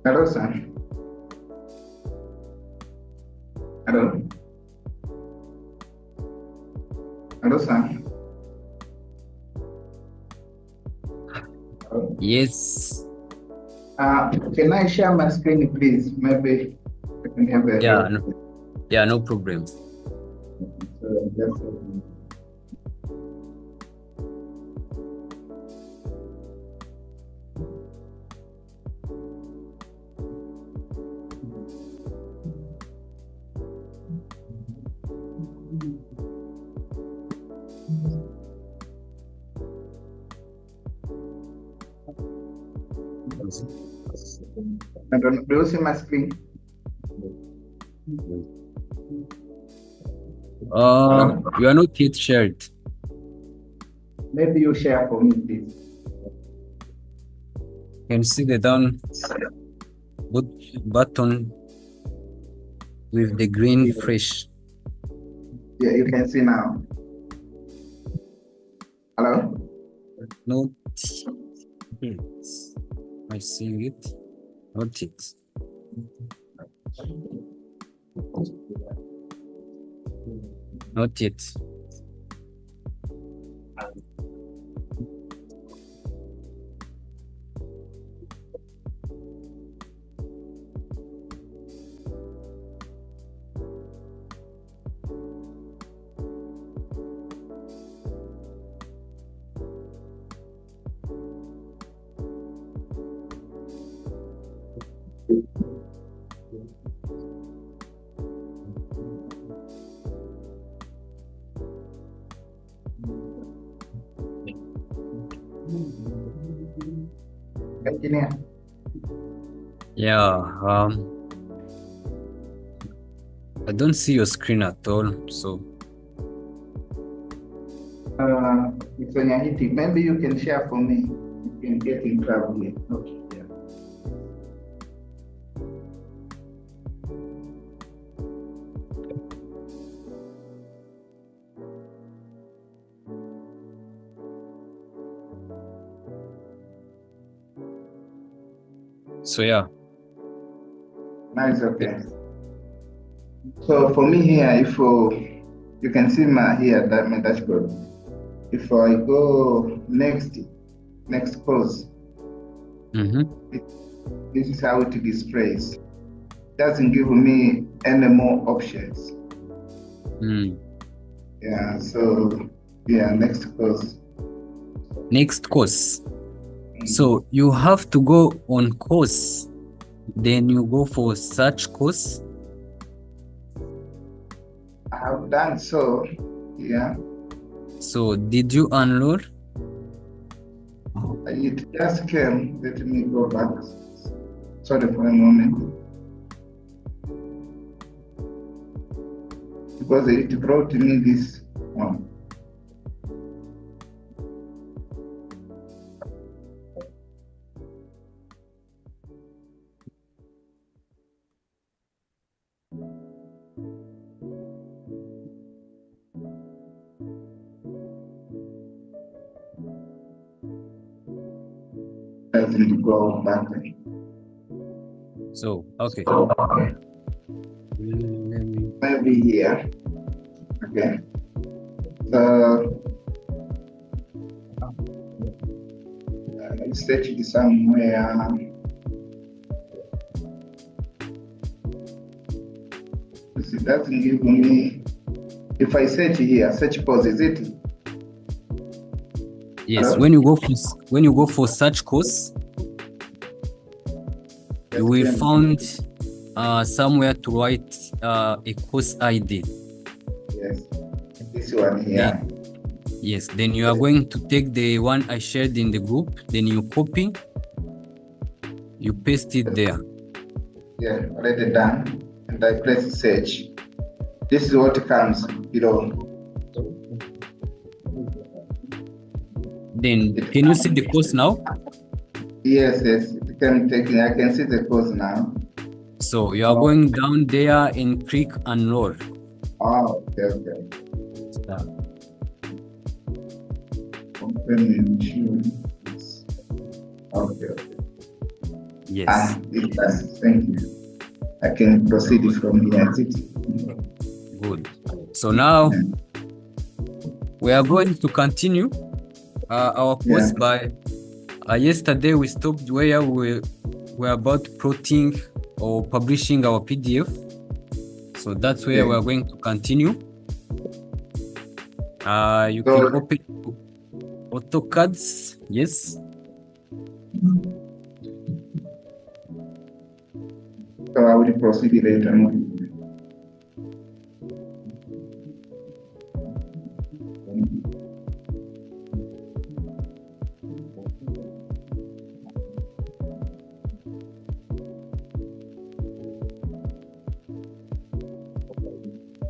Hello, sir. Hello. Hello, sir. Hello. Yes. Can I share my screen, please? Maybe I can have a Yeah. help. No problem. So just I don't. Do you see my screen? You are not yet shared. Maybe you share for me, please. Can you see the down button with the green fresh? Yeah, you can see now. Hello. Not yet. I see it. Not yet. Not yet. Engineer. Yeah. I don't see your screen at all. So It's on your hitting. Maybe you can share for me. You can get in trouble here. Okay. Yeah. yeah. Now it's okay. So for me here, if you can see my dashboard. If I go next course, this is how it displays. Doesn't give me any more options. Yeah. So yeah, next course. Next course. So you have to go on course, then you go for search course. I have done so. Yeah. So did you enroll? It just came. Let me go back. Sorry for a moment. Because it brought me this one. Doesn't go back. So okay. Maybe here. Okay. So let's search it somewhere. It doesn't give me. If I search here, search course, is it? Yes. Hello? When you go for search course, you will find somewhere to write a course ID. Yes. This one here. Yes. Then you are going to take the one I shared in the group. Then you copy. You paste it there. Yeah, already done. And I press search. This is what comes below. Then can you see the course now? Yes. I can see the course now. So you are going down there and click enroll. Oh, okay. Open insurance. Okay. Yes. It does. Thank you. I can proceed from here. Good. So now we are going to continue our course by yesterday we stopped where we were about plotting or publishing our PDF. So that's where we are going to continue. You can open AutoCAD. Yes. So I will proceed later on.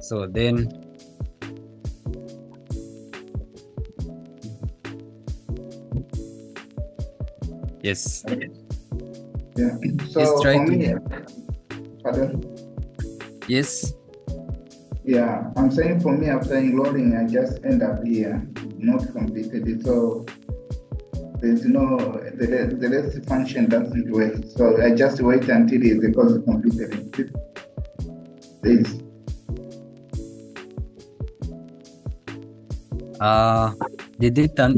So then yes. Yeah. So let's try for to me, pardon? Yes. Yeah, I'm saying for me after enrolling, I just end up here, not completed it. So there's the rest function doesn't work. So I just wait until the course is completed. This. The data,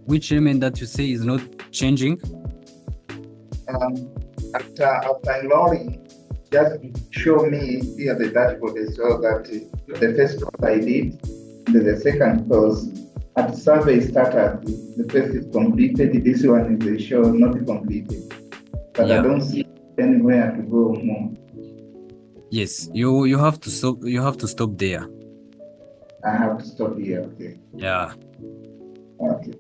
which element that you say is not changing? After enrolling, just show me here the dashboard so that the first course I did, the second course, at survey started, the first is completed, this one is show not completed. But I don't see anywhere to go more. Yes, you have to stop there. I have to stop here, okay. Yeah. Okay.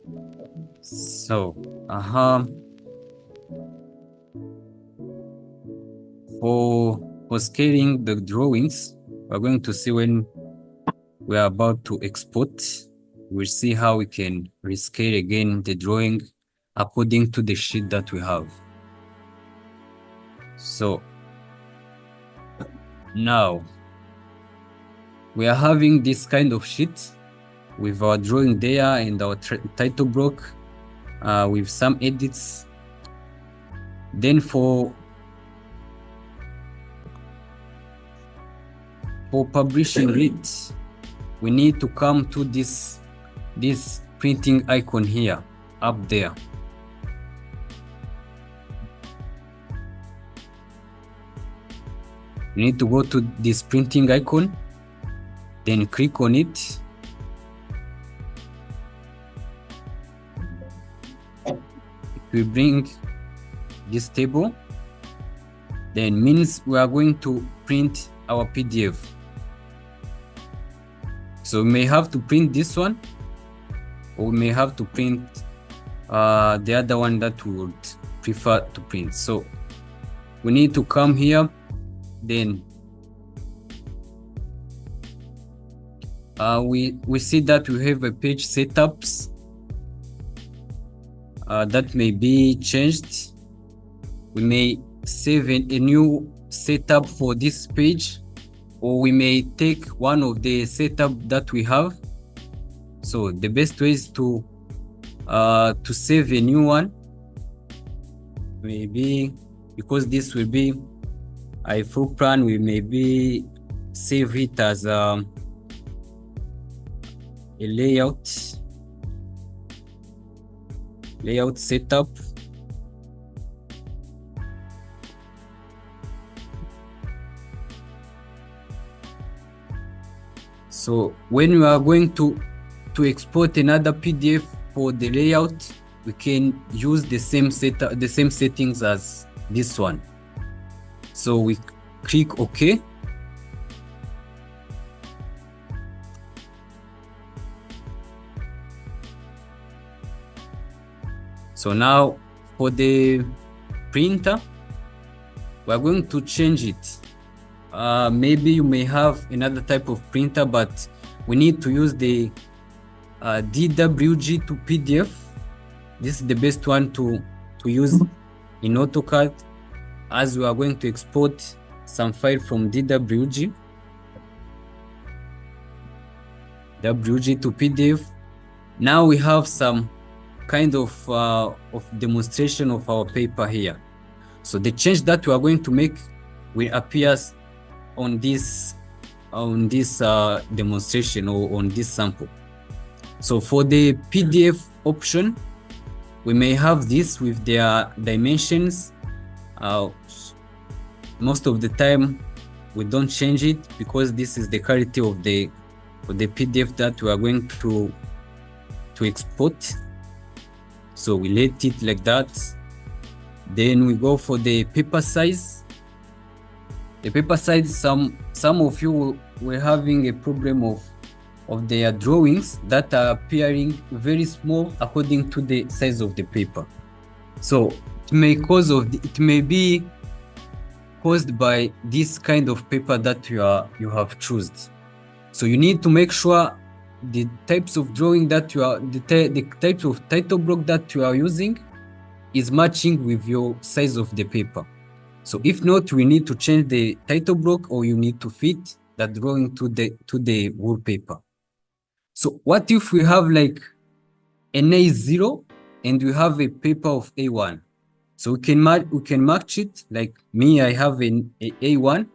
So for scaling the drawings, we're going to see when we are about to export. We'll see how we can rescale again the drawing according to the sheet that we have. So now we are having this kind of sheet with our drawing there and our title block with some edits. Then for publishing it, we need to come to this printing icon here, up there. You need to go to this printing icon, then click on it. We bring this table, then means we are going to print our PDF. So we may have to print this one, or we may have to print the other one that we would prefer to print. So we need to come here, then we see that we have a page setups that may be changed. We may save a new setup for this page, or we may take one of the setup that we have. So the best way is to save a new one, maybe because this will be a full plan. We maybe save it as a layout setup. So when we are going to export another PDF for the layout, we can use the same setup, the same settings as this one. So we click OK. So now for the printer, we're going to change it. Maybe you may have another type of printer, but we need to use the DWG to PDF. This is the best one to use in AutoCAD, as we are going to export some file from DWG to PDF. Now we have some kind of demonstration of our paper here. So the change that we are going to make will appear on this demonstration or on this sample. So for the PDF option, we may have this with their dimensions. Most of the time we don't change it because this is the quality of the PDF that we are going to export. So we let it like that. Then we go for the paper size. The paper size, some of you were having a problem of their drawings that are appearing very small according to the size of the paper. So it may be caused by this kind of paper that you have chosen. So you need to make sure the types of drawing that the types of title block that you are using is matching with your size of the paper. So if not, we need to change the title block, or you need to fit that drawing to the wallpaper. So what if we have like an A0 and we have a paper of A1? So we can match it. Like me, I have an A1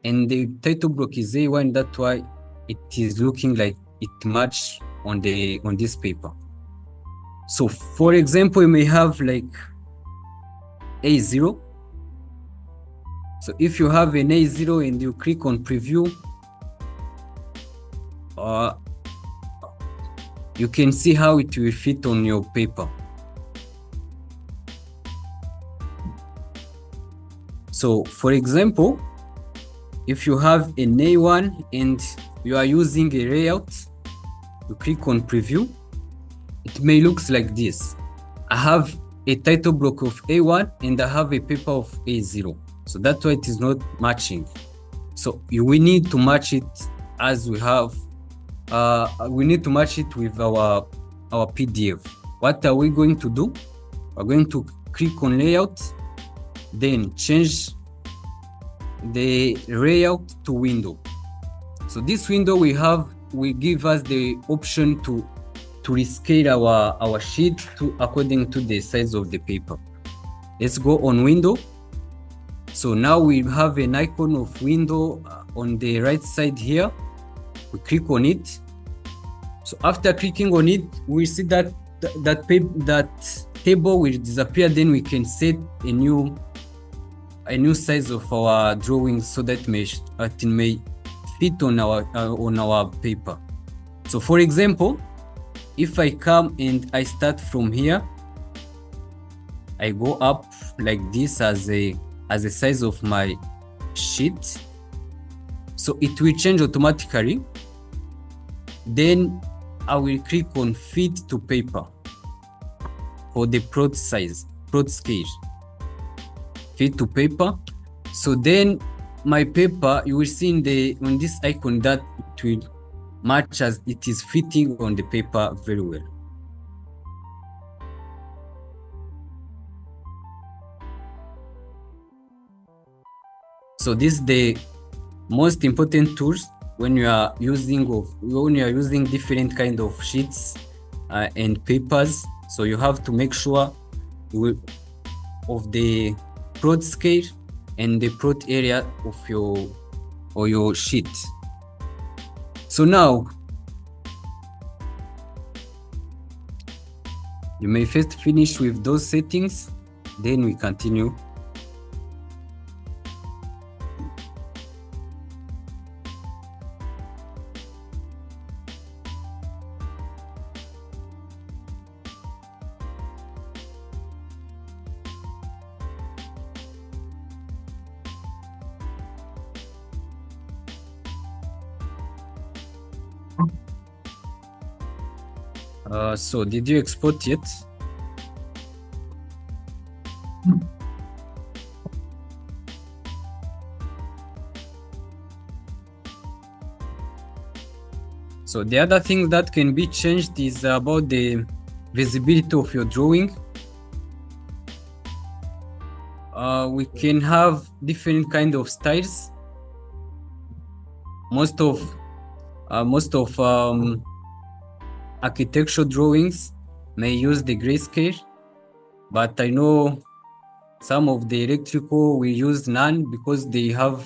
and the title block is A1. That's why it is looking like it match on this paper. So for example, you may have like A0. So if you have an A0 and you click on preview, you can see how it will fit on your paper. So for example, if you have an A1 and you are using a layout, you click on preview, it may look like this. I have a title block of A1 and I have a paper of A0. So that's why it is not matching. So we need to match it as we have. We need to match it with our PDF. What are we going to do? We're going to click on layout, then change the layout to window. So this window will give us the option to rescale our sheet according to the size of the paper. Let's go on window. So now we have an icon of window on the right side here. We click on it. So after clicking on it, we see that table will disappear. Then we can set a new size of our drawing so that it may fit on our paper. So for example, if I come and I start from here, I go up like this as a size of my sheet. So it will change automatically. Then I will click on fit to paper for the prod scale. Fit to paper. So then my paper, you will see on this icon that it will match as it is fitting on the paper very well. So this is the most important tools when you are using different kind of sheets and papers. So you have to make sure of the prod scale and the prod area of your sheet. So now you may first finish with those settings, then we continue. So did you export yet? So the other thing that can be changed is about the visibility of your drawing. We can have different kind of styles. Most of architectural drawings may use the grayscale, but I know some of the electrical we use none because they have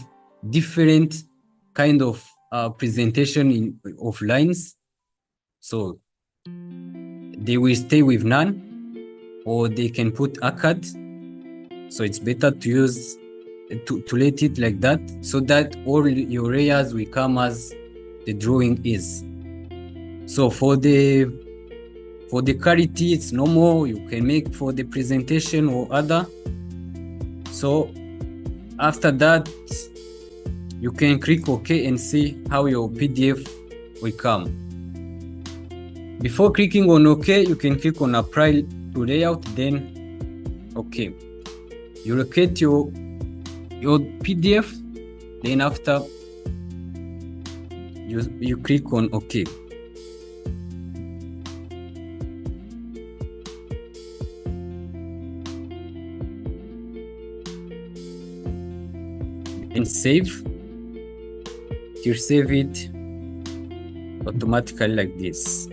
different kind of presentation of lines. So they will stay with none, or they can put AutoCAD. So it's better to use to let it like that, so that all your layers will come as the drawing is. So for the clarity, it's normal. You can make for the presentation or other. So after that, you can click OK and see how your PDF will come. Before clicking on OK, you can click on Apply to Layout, then OK. You locate your PDF, then after you click on OK. And save. You save it automatically like this.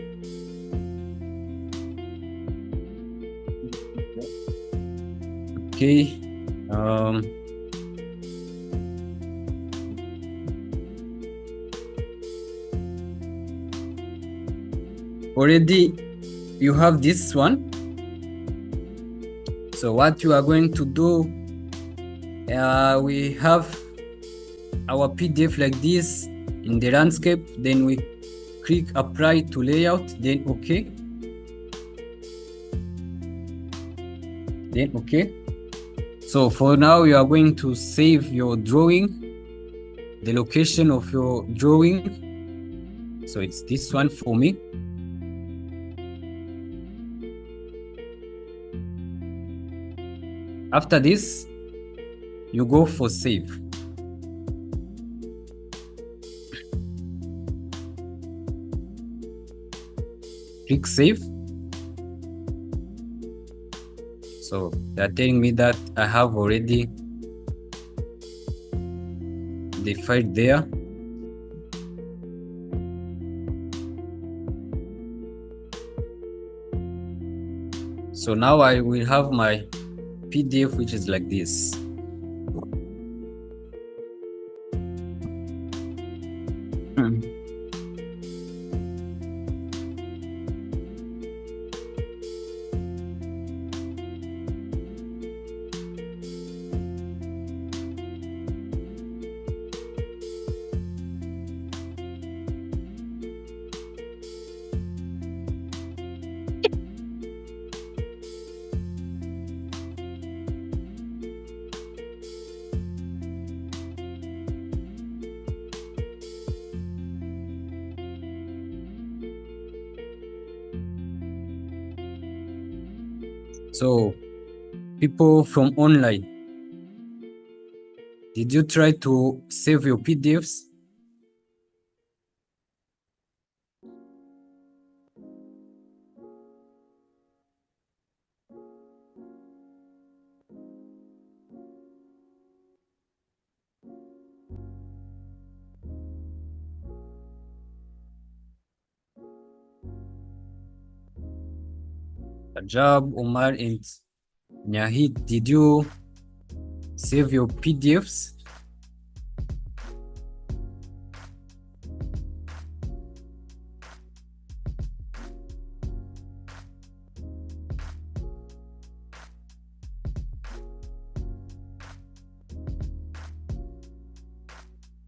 Okay. Already you have this one. So what you are going to do, we have our PDF like this in the landscape, then we click Apply to Layout, then OK. Then OK. So for now, you are going to save your drawing, the location of your drawing. So it's this one for me. After this, you go for save. Click save. So they're telling me that I have already the file there. So now I will have my PDF, which is like this. So, people from online, did you try to save your PDFs? Ajab, Omar, and Nyahid, did you save your PDFs?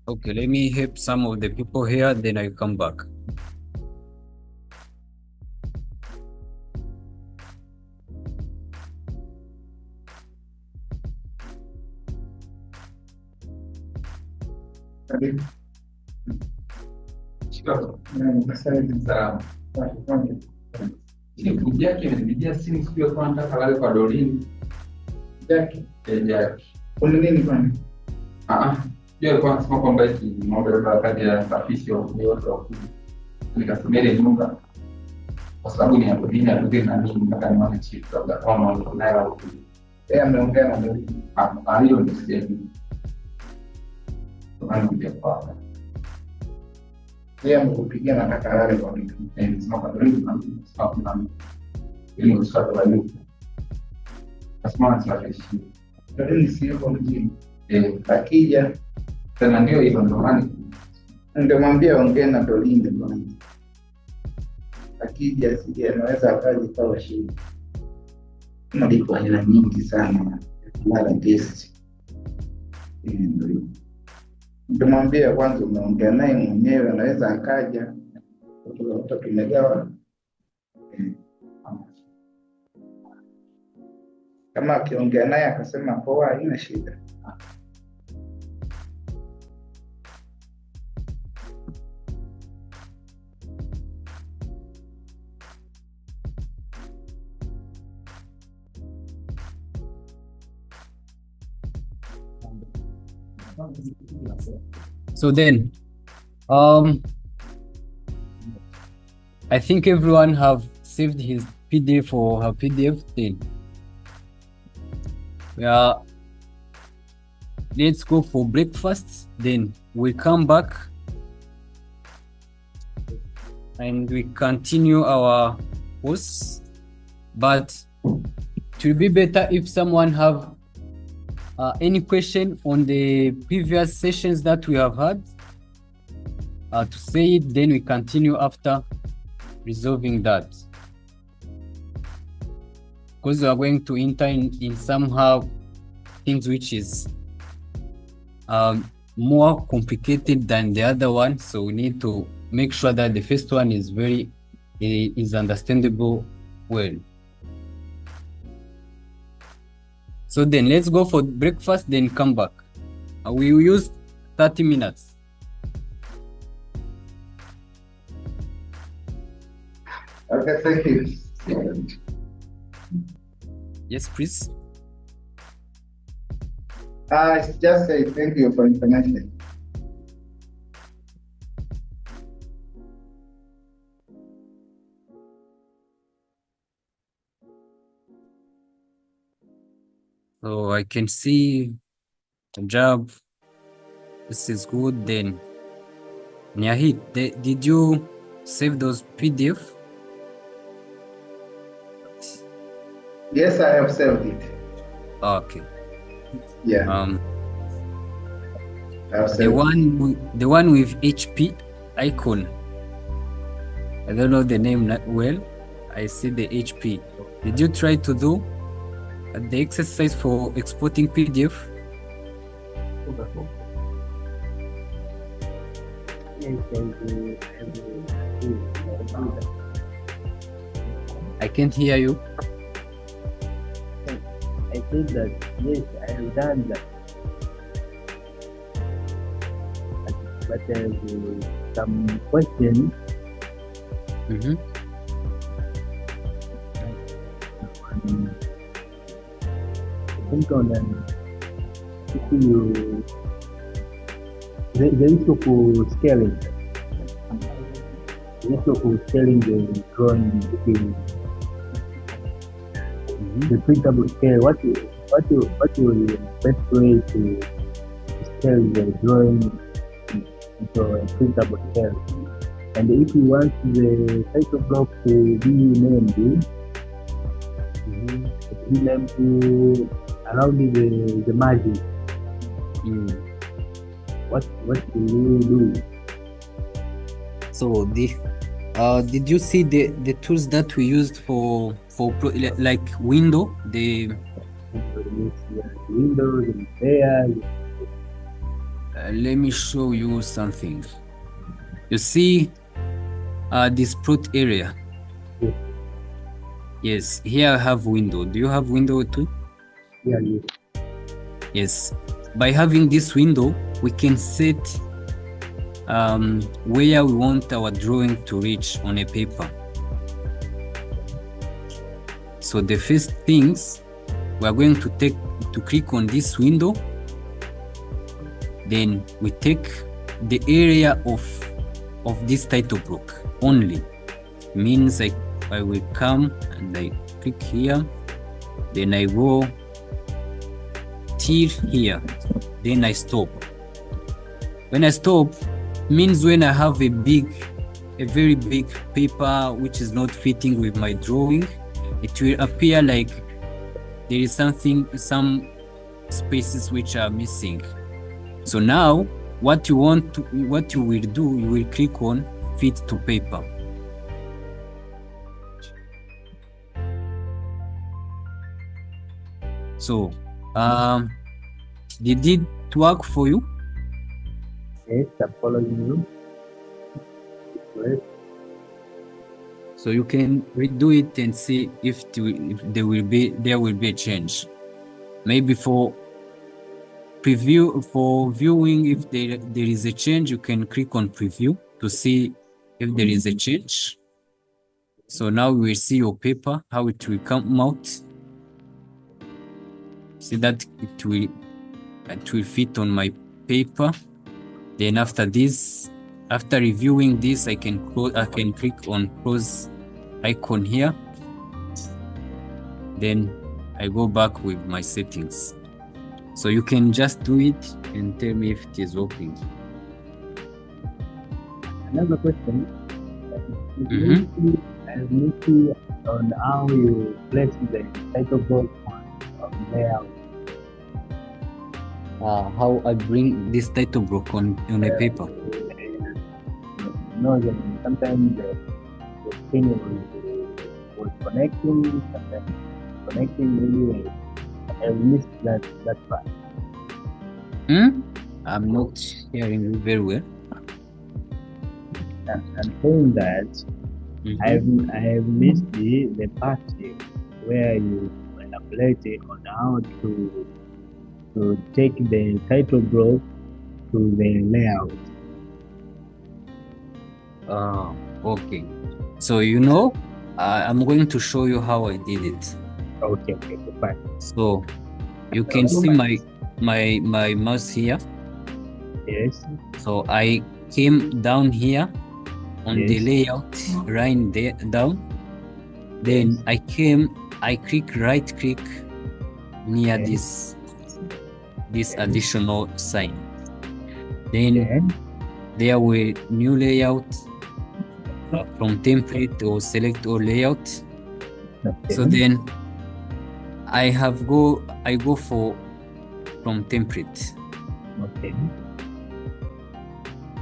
Okay, let me help some of the people here, then I'll come back. Salaam. Jackie amenipigia simu siku ya kwanza kalale kwa Dorini. Jackie. Jackie. Kuna nini kwani? Ndio alikuwa anasema kwamba eti mambo ya kadi ya afisi ya yote wa kuli. Nikasubiri nyumba. Kwa sababu ni hapo dini atuge na mimi mpaka nione chief labda kama naye au kuli. Ameongea na Dorini. Hiyo ndio sisi. Tunakuja kwa Amekupigia nataka lale kwa kitu. Sema kwa Dorini na sababu na ili usipate walimu. Nasema tunaishi. Lakini si yuko mjini. Akija tena ndio hivyo ndio maana ningemwambia ongea na Dolinde kwanza. Akija asije anaweza akaji kwa shida. Malipo hela nyingi sana mara guest. Ningemwambia kwanza umeongea naye mwenyewe anaweza akaja tumegawa. Kama akiongea naye akasema poa haina shida. So then, I think everyone have saved his PDF or her PDF thing. Let's go for breakfast, then we come back and we continue our course. But it will be better if someone have any question on the previous sessions that we have had to say it, then we continue after resolving that, because we are going to enter in somehow things which is more complicated than the other one, so we need to make sure that the first one is understandable well. So then let's go for breakfast, then come back. We will use 30 minutes. Okay, thank you. Yes, please. Just say thank you for information. So I can see the job. This is good. Then Nyahid, did you save those PDF? Yes, I have saved it. Okay. Yeah. The one with HP icon. I don't know the name that well. I see the HP. Did you try to do the exercise for exporting PDF? I can't hear you. I said that yes, I have done that. But there's some questions. I think on if you the issue for scaling. The issue for scaling the drawing the printable scale. What will the best way to scale the drawing into a printable scale? And if you want the title block to be named, around the margin, what will you do? So did you see the tools that we used for like window, the windows and layers? Let me show you something. You see this plot area? Yes, here I have window. Do you have window too? Yeah. Yes. By having this window, we can set where we want our drawing to reach on a paper. So the first things we are going to click on this window. Then we take the area of this title block only. Means I will come and I click here, then I go till here, then I stop. When I stop, means when I have a very big paper which is not fitting with my drawing, it will appear like there is some spaces which are missing. So now what you will do, you will click on fit to paper. So did it work for you? Yes, I'm following you. Great. So you can redo it and see if there will be a change. Maybe for viewing, if there is a change, you can click on preview to see if there is a change. So now we will see your paper, how it will come out. See that it will fit on my paper. Then after this, after reviewing this, I can click on close icon here. Then I go back with my settings. So you can just do it and tell me if it is working. Another question. I'm looking on how you place the title block on layout. How I bring this title block on a paper. No, sometimes the screen was connecting, sometimes connecting anyway. I missed that part. I'm not hearing you very well. I'm saying that I have missed the part where you elaborate on how to take the title block to the layout. Okay. So I'm going to show you how I did it. Okay, fine. So you can see my mouse here. Yes. So I came down here on the layout, right there down. Then I right click near this additional sign. Then there will new layout from template or select all layout. So then I go from template. Okay.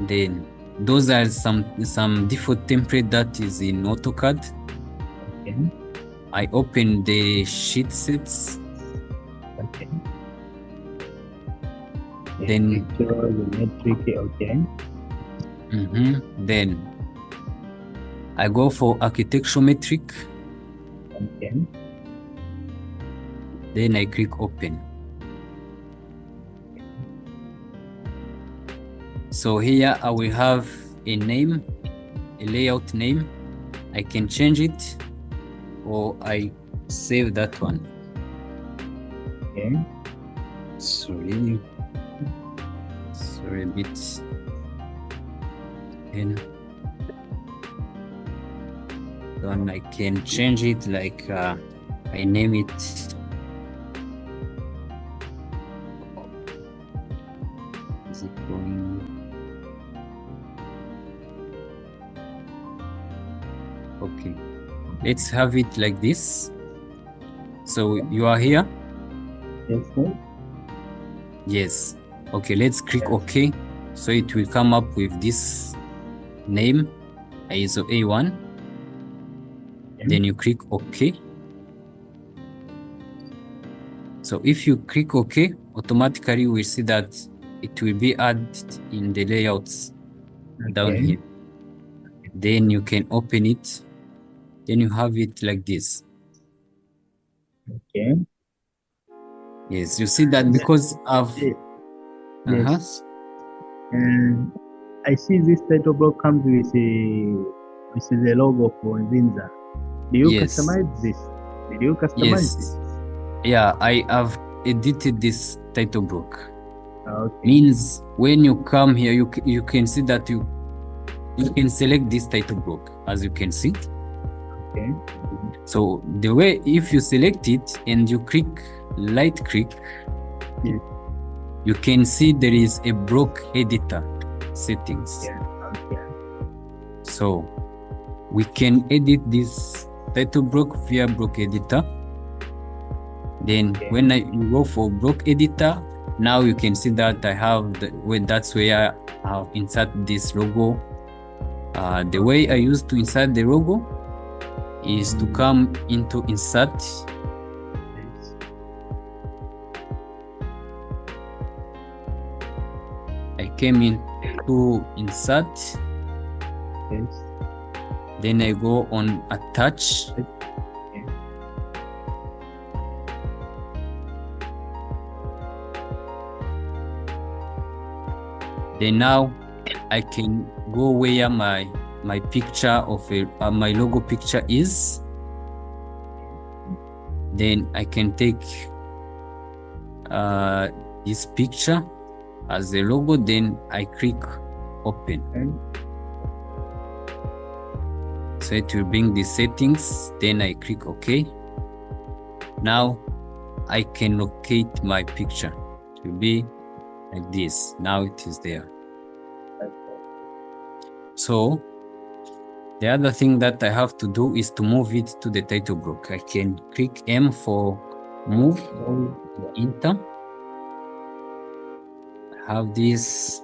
Then those are some default template that is in AutoCAD. Okay. I open the sheet sets. Okay. Then the metric. Okay. Then I go for architecture metric. Okay. Then I click open. So here I will have a name, a layout name. I can change it or I save that one. Okay. Sorry a bit. And then I can change it, like I name it is it going? Okay, let's have it like this. So you are here? Yes, sir. Yes. Okay, let's click OK. So it will come up with this name, ISO A1. Then you click OK. So if you click OK, automatically you will see that it will be added in the layouts down here. Then you can open it. Then you have it like this. Okay. Yes, you see that because I've Yes. And I see this title block comes with the logo for Nziza. Do you customize this? Did you customize this? Yeah, I have edited this title block. Okay. Means when you come here, you can see that you can select this title block, as you can see. Okay. So the way, if you select it and you right click, you can see there is a block editor settings. Yeah. Okay. So we can edit this title block via block editor. Then when you go for block editor, now you can see that I have that's where I have inserted this logo. The way I used to insert the logo is to come into insert. I came into insert. Then I go on attach. Then now I can go where my picture of my logo picture is. Then I can take this picture as a logo. Then I click open. So it will bring the settings. Then I click OK. Now I can locate my picture. It will be like this. Now it is there. So the other thing that I have to do is to move it to the title block. I can click M for move, enter. I have this.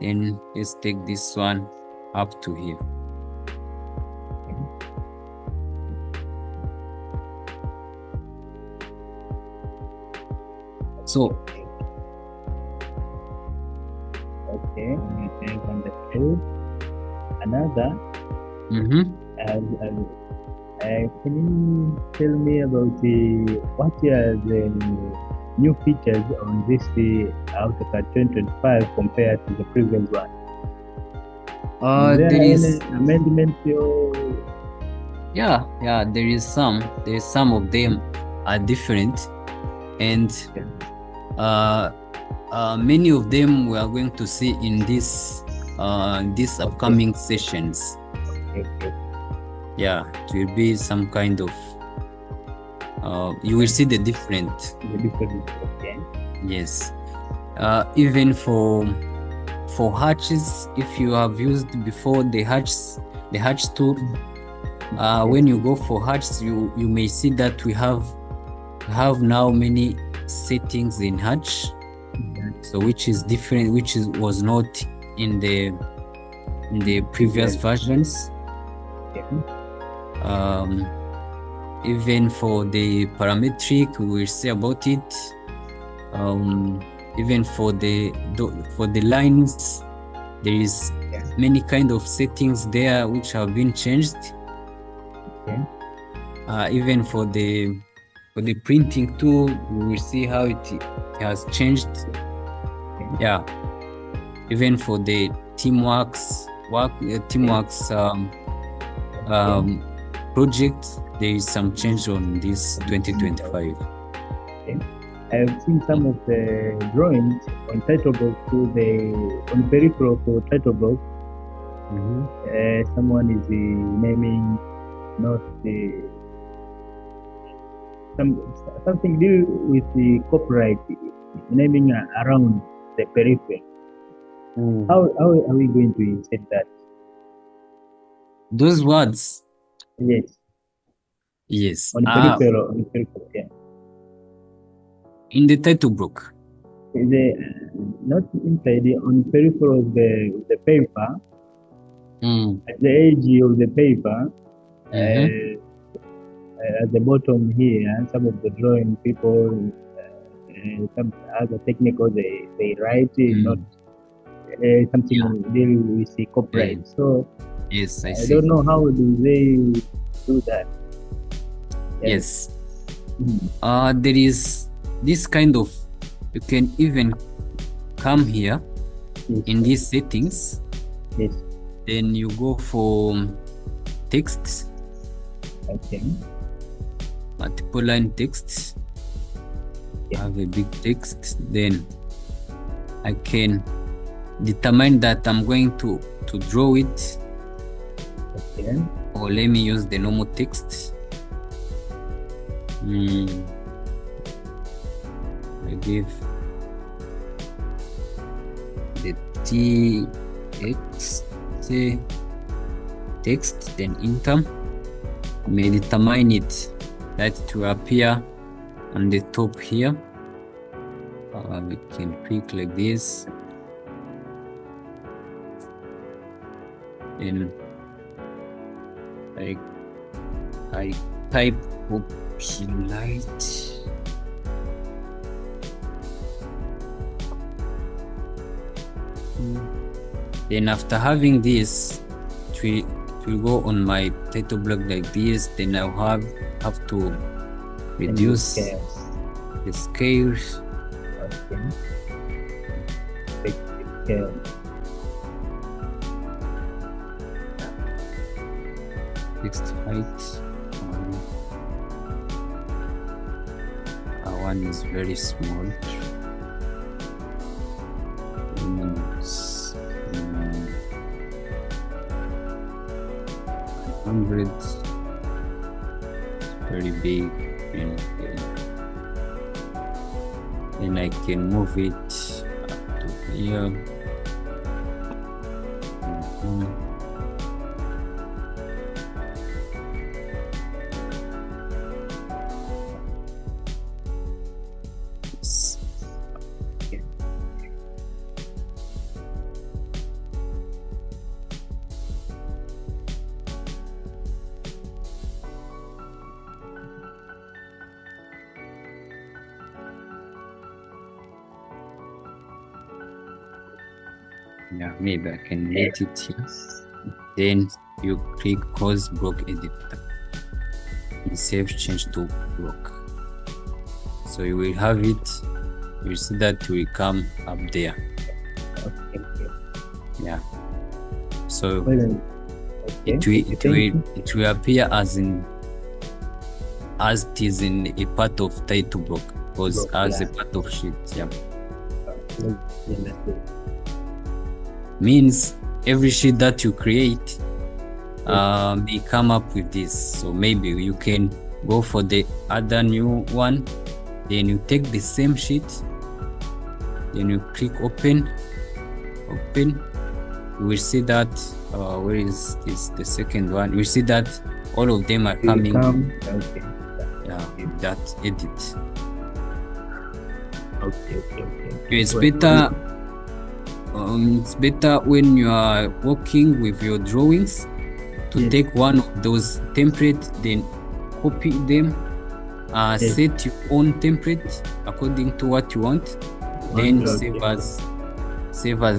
Then let's take this one up to here. So okay, understood. Another, can you tell me about what are the new features on this AutoCAD 2025 compared to the previous one? There is amendments. Yeah, there is some. There's some of them are different, and many of them we are going to see in these upcoming sessions. Yeah, it will be some kind of you will see the different. Yes. Even for hatches, if you have used before the hatch tool, when you go for hatches, you may see that we have now many settings in hatch, so which is different, was not in the previous versions. Even for the parametric, we will see about it. Even for the lines, there is many kind of settings there which have been changed. Even for the printing tool, we will see how it has changed. Yeah. Even for the Teamworks project, there is some change on this 2025. I have seen some of the drawings on title block on peripheral for title block. Someone is naming not something to do with the copyright, naming around the peripheral. How are we going to insert that? Those words? Yes. On peripheral, yeah. In the title block. Not inside, on peripheral of the paper, at the edge of the paper, at the bottom here, some of the drawing people, some other technical, they write not something deal with the copyright. So yes, I see. don't know how do they do that. Yes. There is this kind of, you can even come here in these settings. Then you go for text. Multiple line text. Have a big text. Then I can determine that I'm going to draw it. Or let me use the normal text. I give the text, then enter. may determine it that it will appear on the top here. We can click like this, and I type copyright. Then after having this, it will go on my title block like this. Then I'll have to reduce the scales. Okay. Take the scale. Fixed height. One is very small. 100, very big, and then I can move it up to here. Yeah, maybe I can let it here. Then you click cause block editor and save change to block. So you will have it. You see that will come up there. Okay. Yeah. So Okay. it will appear as it is in a part of title block, because as a part of sheet. Yeah. Means every sheet that you create may come up with this. So maybe you can go for the other new one, then you take the same sheet, then you click open. You will see that where is this, the second one? You will see that all of them are coming. Okay. Yeah, that edit. Okay. It's better. It's better when you are working with your drawings to take one of those templates, then copy them, set your own template according to what you want, then save as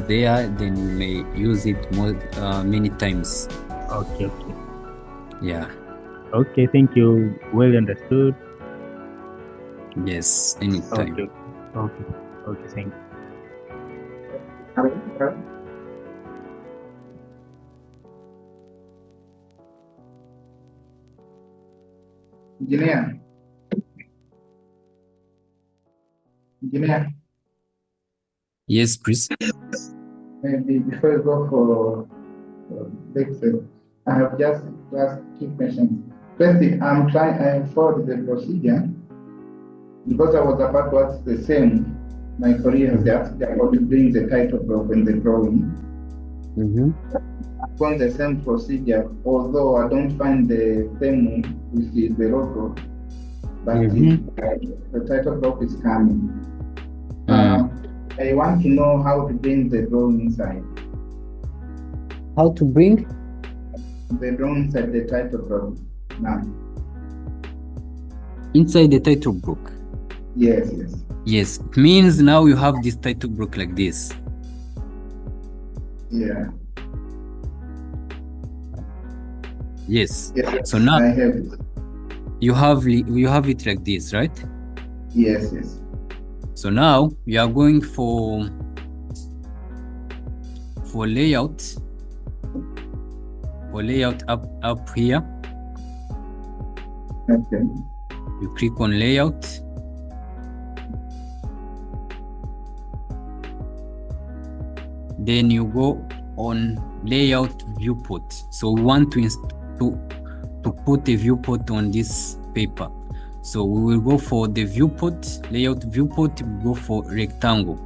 there. Then you may use it many times. Okay. Yeah. Okay. Thank you. Well understood. Yes. Anytime. Okay. Thank you. Engineer. Yes, please. Maybe before you go for Excel, I have just asked 2 questions. First, I followed the procedure because I was about to ask the same. My colleague has asked about to bring the title block in the drawing. Upon the same procedure, although I don't find the same with the logo, but the title block is coming. I want to know how to bring the drawing inside. How to bring the drawing inside the title block now? Inside the title block? Yes. Yes, it means now you have this title block like this. Yeah. Yes. So now I have it. You have it like this, right? Yes. So now we are going for layout. For layout up here. Okay. You click on layout. Then you go on layout viewport. So we want to put a viewport on this paper. So we will go for the viewport, layout viewport, we go for rectangle.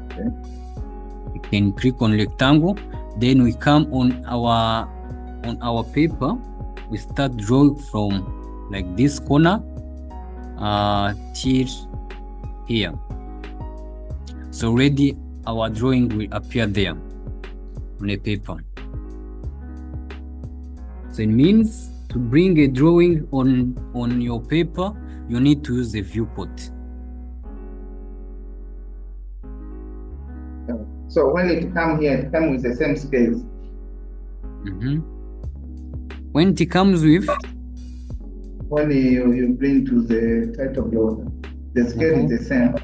Okay. You can click on rectangle. Then we come on our paper. We start drawing from like this corner till here. So already our drawing will appear there on a paper. So it means to bring a drawing on your paper, you need to use a viewport. So when it comes here, it comes with the same scales. When it comes with, when you bring to the title block, the scale is the same.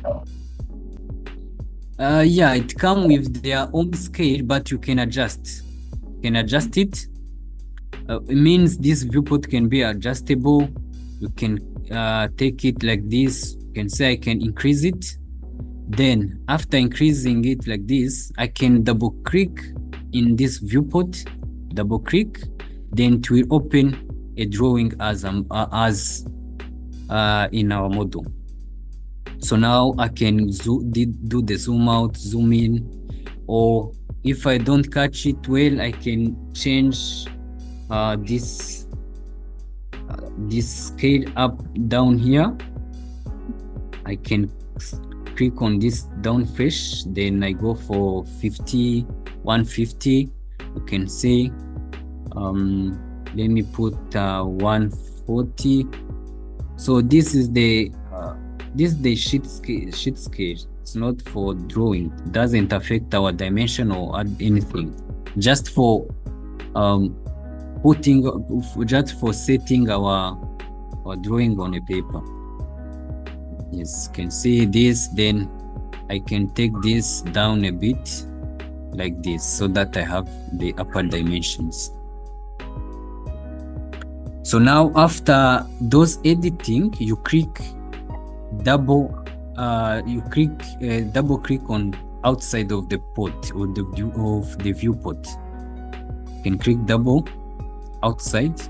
Yeah, it comes with their own scale, but you can adjust. You can adjust it. It means this viewport can be adjustable. You can take it like this. You can say I can increase it. Then after increasing it like this, I can double click in this viewport, double click, then it will open a drawing as in our model. So now I can do the zoom out, zoom in, or if I don't catch it well, I can change this scale up down here. I can click on this down fresh, then I go for 50, 150. You can say let me put 140. So this is the sheet scale. It's not for drawing. It doesn't affect our dimension or add anything. Just for setting our drawing on a paper. Yes, you can see this. Then I can take this down a bit like this so that I have the upper dimensions. So now after those editing, you double click on outside of the pot or the viewport. You can click double outside,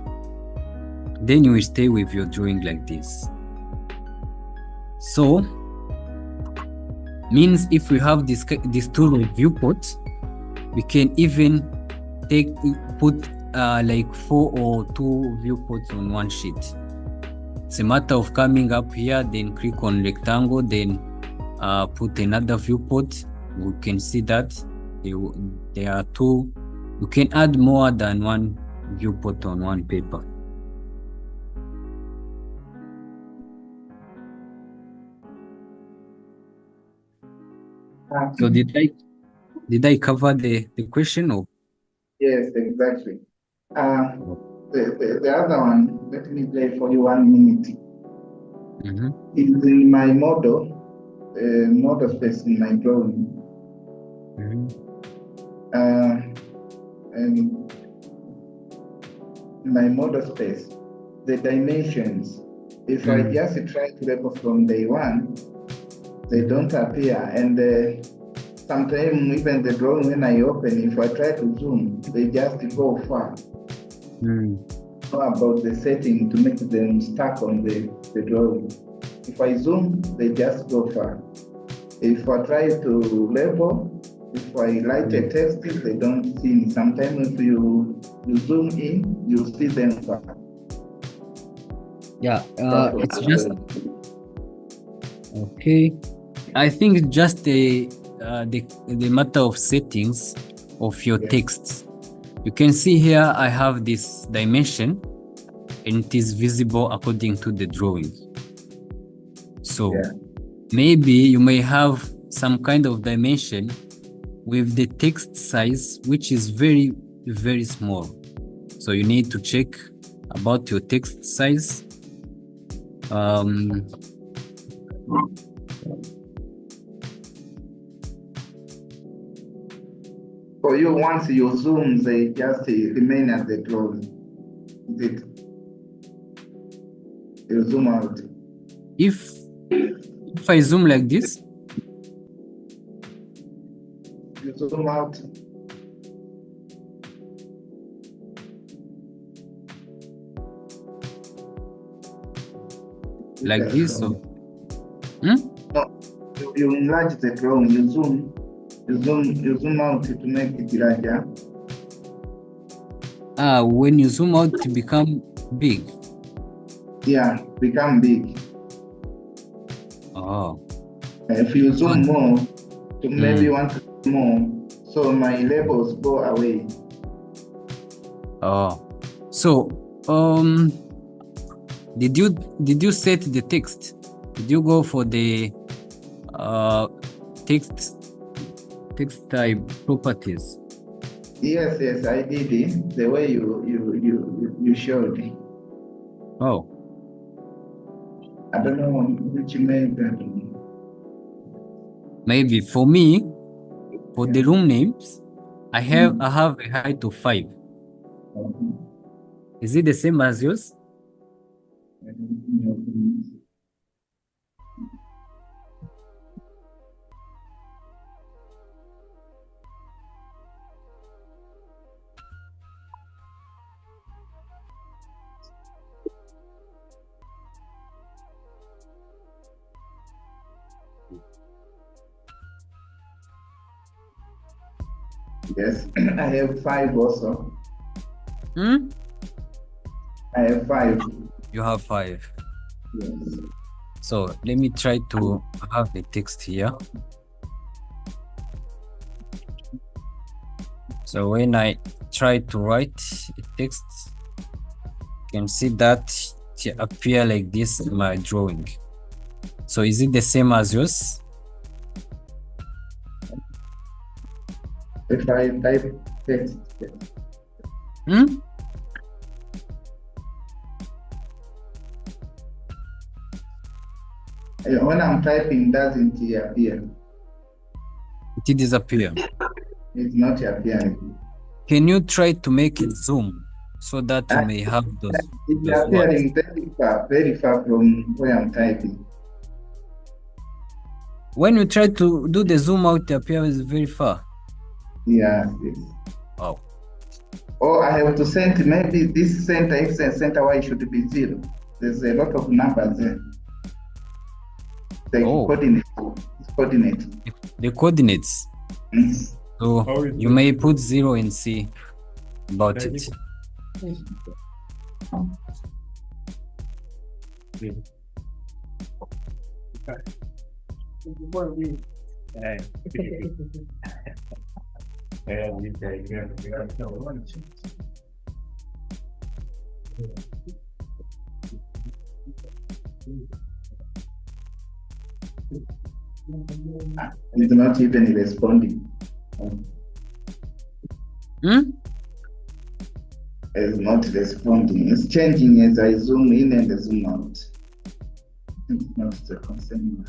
then you will stay with your drawing like this. So means if we have this tool of viewport, we can even put like 4 or 2 viewports on one sheet. It's a matter of coming up here, then click on rectangle, then put another viewport. We can see that there are 2. You can add more than 1 viewport on one paper. So did I cover the question or? Yes, exactly. The other one, let me play for you 1 minute. It's in my model space in my drawing. And in my model space, the dimensions, if I just try to label from day 1, they don't appear. And sometimes even the drawing, when I open, if I try to zoom, they just go far. About the setting to make them stuck on the drawing. If I zoom, they just go far. If I try to label, if I write a text, they don't see me. Sometimes if you zoom in, you see them far. Yeah, it's just okay. I think it's just the matter of settings of your texts. You can see here I have this dimension and it is visible according to the drawing. So maybe you may have some kind of dimension with the text size which is very, very small. So you need to check about your text size. For you, once you zoom, they just remain as the drawing. You zoom out. If I zoom like this, you zoom out. like this, so No, you enlarge the drawing. You zoom out to make it larger. When you zoom out to become big. Yeah, become big. Oh. If you zoom more, to maybe want to do more, so my labels go away. Oh. So, did you set the text? Did you go for the text type properties? Yes, I did it the way you showed me. Oh. I don't know which made that. Maybe for me, for the room names, I have a height of 5. Is it the same as yours? Yes, I have 5 also. Hmm? I have 5. You have 5. Yes. So let me try to have the text here. So when I try to write a text, you can see that it appear like this in my drawing. So is it the same as yours? If I type text, Hmm? when I'm typing, doesn't appear. It disappear. It's not appearing. Can you try to make it zoom so that you may have those It's words? appearing very far from where I'm typing. When you try to do the zoom out, it appears very far. Yes. Oh. Or I have to send maybe this center X and center Y should be 0. There's a lot of numbers there. The coordinate. The coordinates. Mm. So you may put 0 and see about it. It's not even responding. Hmm? It's not responding. It's changing as I zoom in and zoom out. It's not the concern.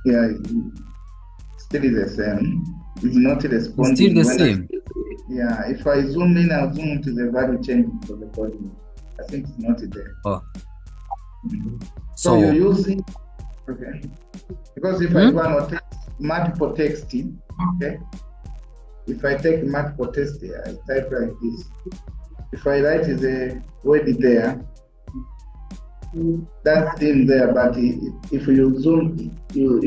Yeah, still is the same. It's not responding. Still the same. Yeah, if I zoom in, I'll zoom to the value changing for the coordinate. I think it's not there. Oh. So you're using, okay. Because if I want to take multiple text, okay. If I take multiple text here, I type like this. If I write the word there, that's in there, but if you zoom, you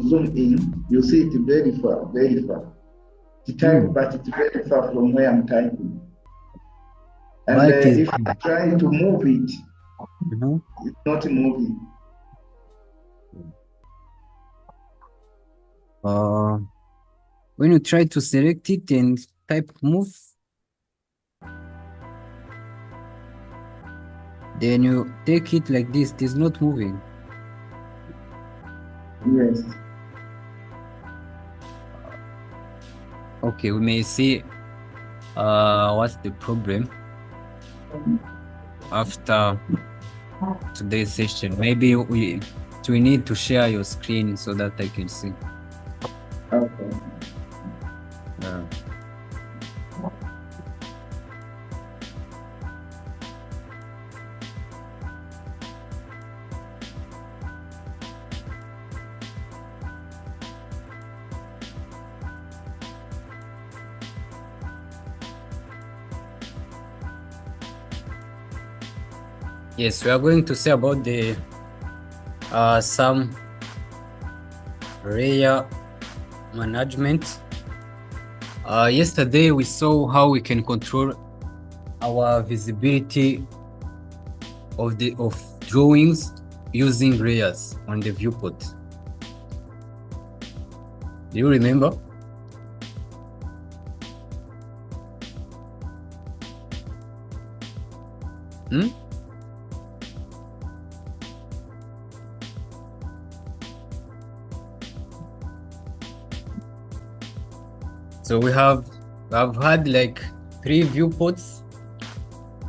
zoom in, you see it very far. The type, but it's very far from where I'm typing. And if I try to move it, it's not moving. When you try to select it and type move, then you take it like this, it is not moving. Yes. Okay, we may see what's the problem after today's session. Maybe we need to share your screen so that I can see. Okay. Yes, we are going to say about the some layer management. Yesterday we saw how we can control our visibility of drawings using layers on the viewport. Do you remember? So I've had like 3 viewports.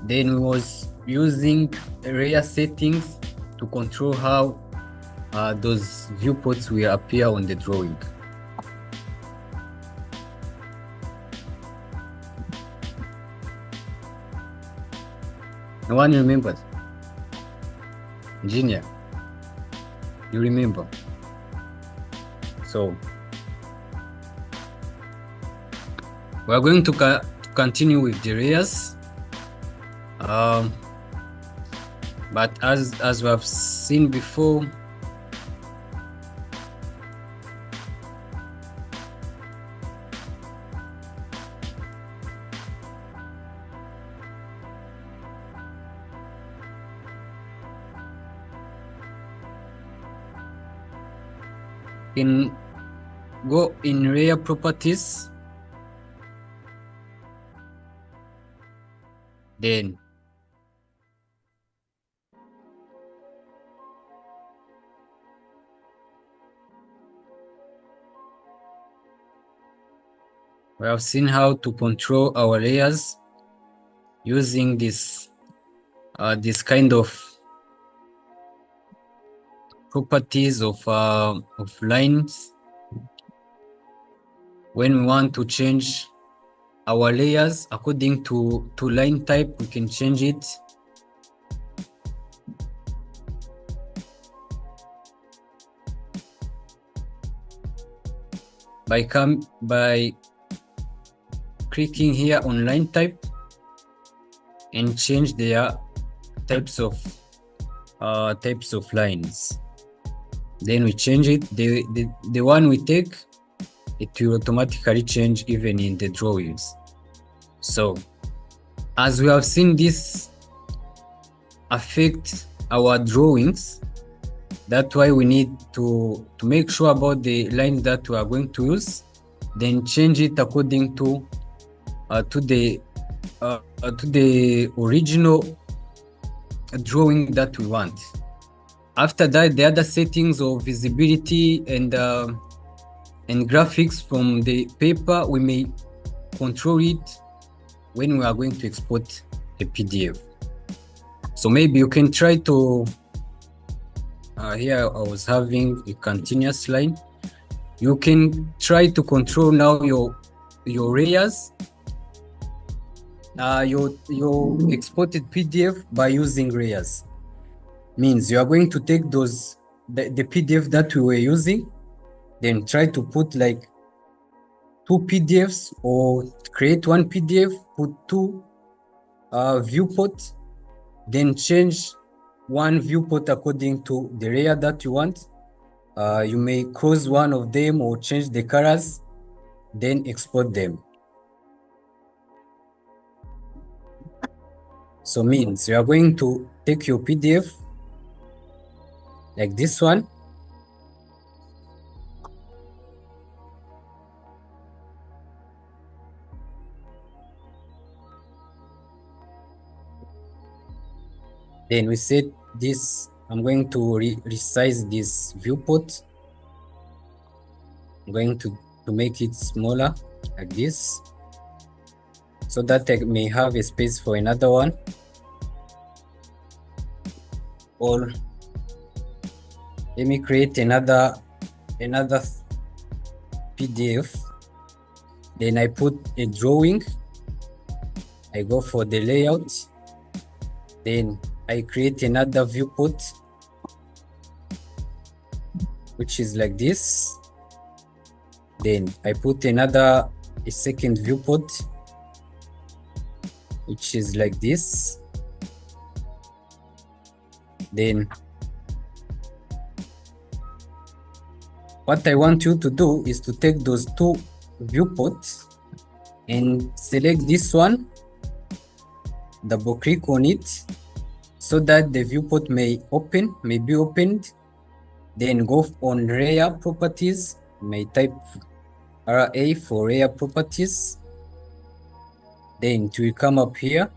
Then we was using layer settings to control how those viewports will appear on the drawing. No one remembers? Engineer, you remember? So we are going to continue with the layers. But as we have seen before, can go in layer properties, then we have seen how to control our layers using this kind of properties of lines. When we want to change our layers according to line type, we can change it. By clicking here on line type and change their types of lines. Then we change it. The one we take, it will automatically change even in the drawings. So as we have seen, this affect our drawings. That's why we need to make sure about the lines that we are going to use, then change it according to the original drawing that we want. After that, the other settings of visibility and graphics from the paper, we may control it when we are going to export a PDF. So maybe you can try to here I was having a continuous line. You can try to control now your layers, your exported PDF by using layers. Means you are going to take the PDF that we were using, then try to put like 2 PDFs, or create 1 PDF, put 2 viewports, then change 1 viewport according to the layer that you want. You may close one of them or change the colors, then export them. So means you are going to take your PDF like this one, then we set this. I'm going to resize this viewport. I'm going to make it smaller like this, so that I may have a space for another one. Or let me create another PDF. Then I put a drawing. I go for the layout. Then I create another viewport, which is like this. Then I put a second viewport, which is like this. Then what I want you to do is to take those two viewports and select this one, double click on it so that the viewport may be opened. Then go on layer properties, may type RA for layer properties. Then it will come up here.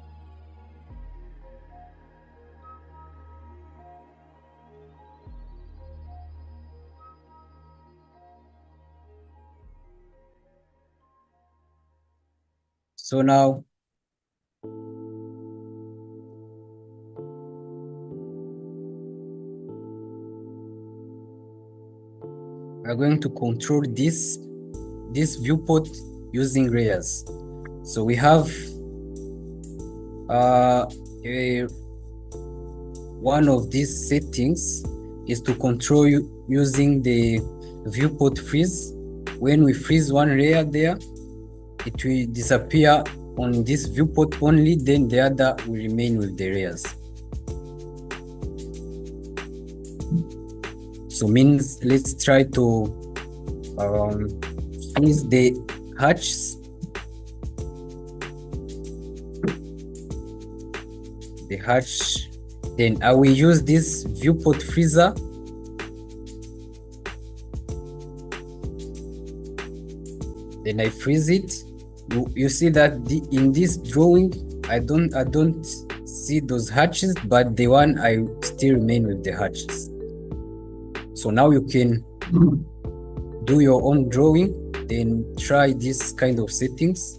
So now we're going to control this viewport using layers. So we have one of these settings is to control using the viewport freeze. When we freeze one layer there, it will disappear on this viewport only, then the other will remain with the layers. So means let's try to freeze the hatches. The hatch. Then I will use this viewport freezer. Then I freeze it. You see that in this drawing, I don't see those hatches, but the one I still remain with the hatches. So now you can do your own drawing, then try this kind of settings.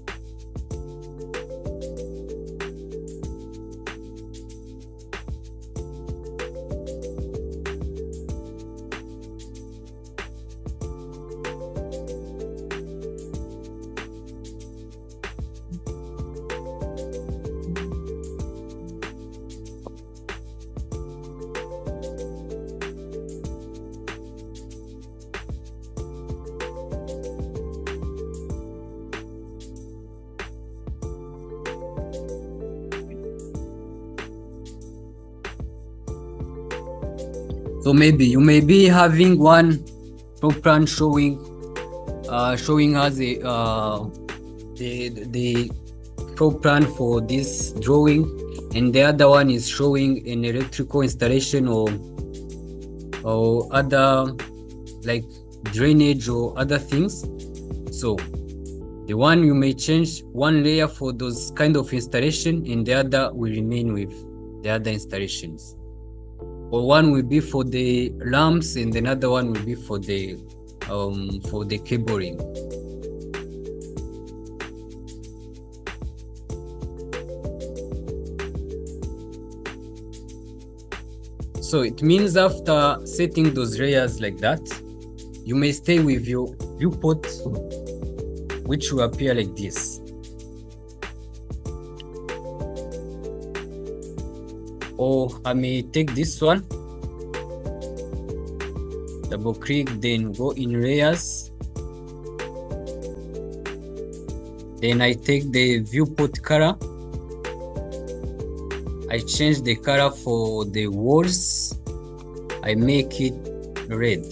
So maybe you may be having one program showing us the program for this drawing, and the other one is showing an electrical installation or other like drainage or other things. So the one you may change one layer for those kind of installation, and the other will remain with the other installations. Or one will be for the lamps and another one will be for the cabling. So it means after setting those layers like that, you may stay with your viewport, which will appear like this. Or I may take this one, double click, then go in layers. Then I take the viewport color. I change the color for the walls. I make it red.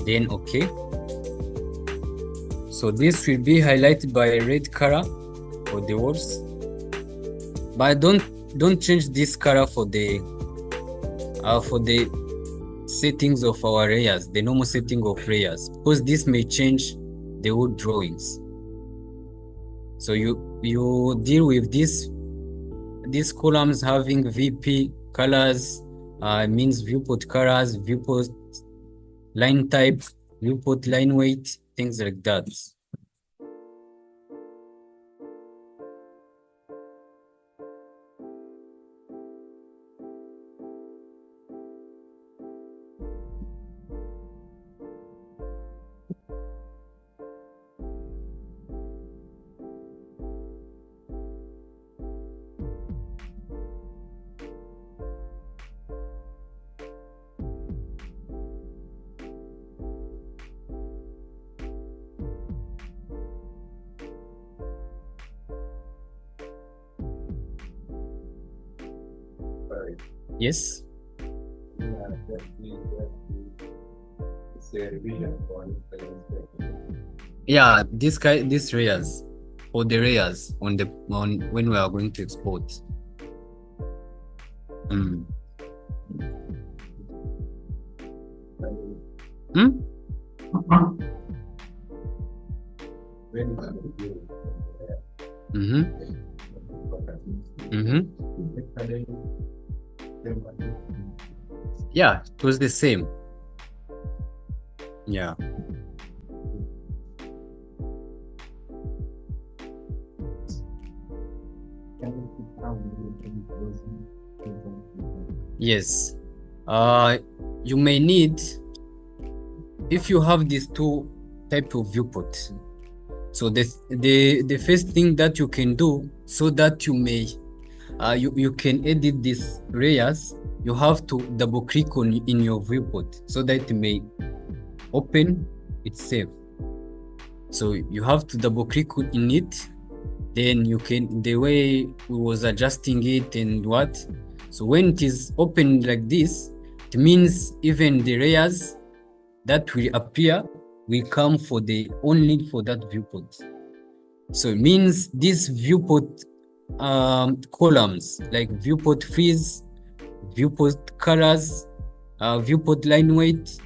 Then okay. So this will be highlighted by a red color for the walls. But don't change this color for the settings of our layers, the normal setting of layers, because this may change the old drawings. So you deal with these columns having VP colors, means viewport colors, viewport line type, viewport line weight, things like that. Yes. Yeah, these layers or the layers on when we are going to export. Hmm? Mm-hmm. Mm-hmm. Yeah, it was the same. Yeah. Yes. You may need, if you have these two type of viewports. So the first thing that you can do, so that you may you can edit these layers, you have to double click on in your viewport so that it may open itself. So you have to double click in it, then you can, the way we was adjusting it and what. So when it is open like this, it means even the layers that will appear will come for the only for that viewport. So it means this viewport columns like viewport fees, viewport colors, viewport line weight,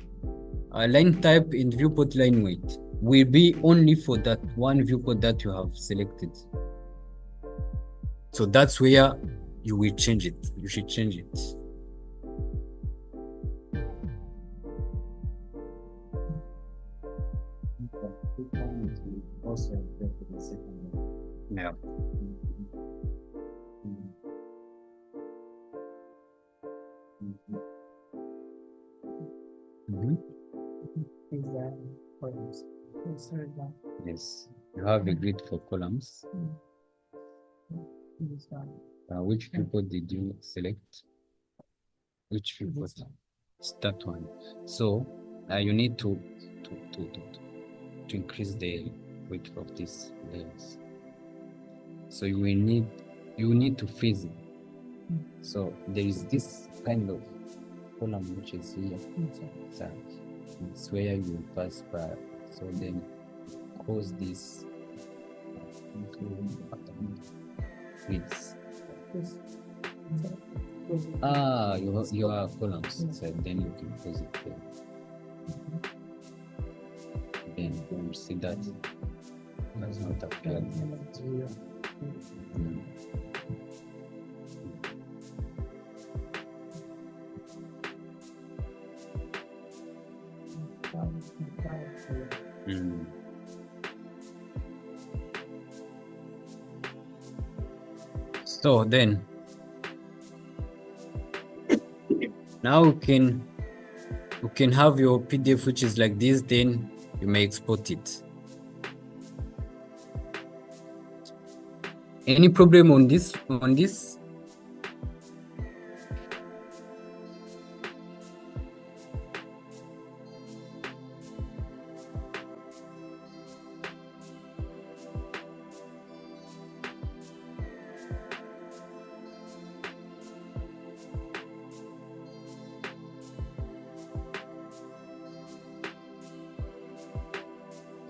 line type, and viewport line weight will be only for that one viewport that you have selected. So that's where you will change it. You should change it. Yeah. Mm-hmm. Yes, you have a grid for columns. Which viewport did you select? Which viewport? It's that one. So you need to increase the width of these layers. So you need to freeze it. So there is this kind of column which is here. So it's where you pass by. So then cause this width. You are columns. So then you can close it there. Then you see that does not appear. So then now you can have your PDF which is like this, then you may export it. Any problem on this?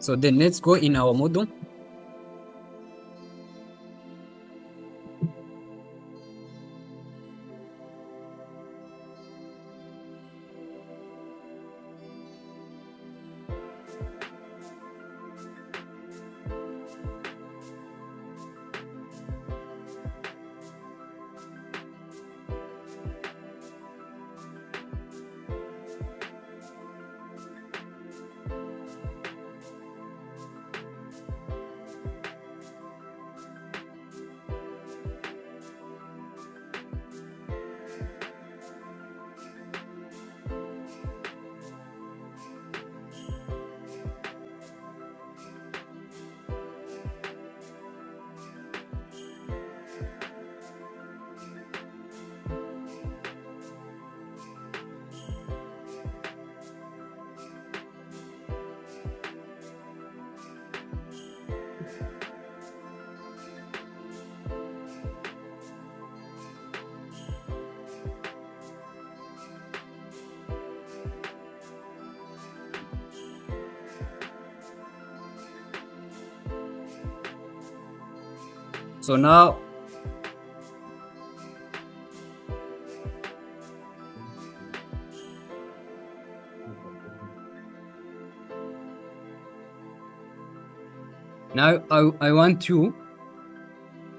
So then let's go in our model. So now I want you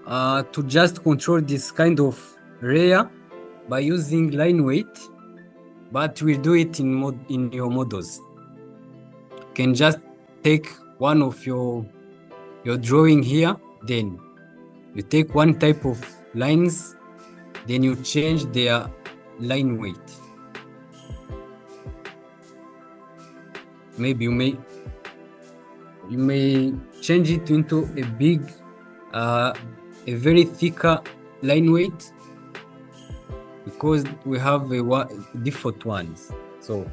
to just control this kind of layer by using line weight, but we'll do it in your models. You can just take one of your drawing here, then you take one type of lines, then you change their line weight. Maybe you may change it into a big, a very thicker line weight, because we have a default ones. So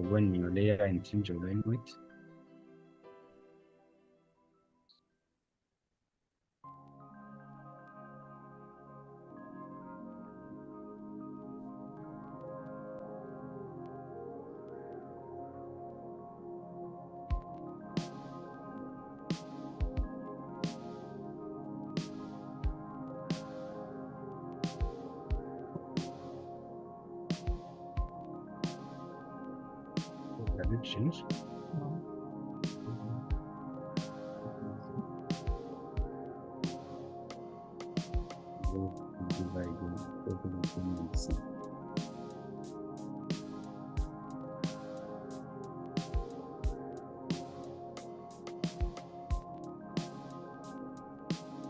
when you layer and change your line weight, have it changed?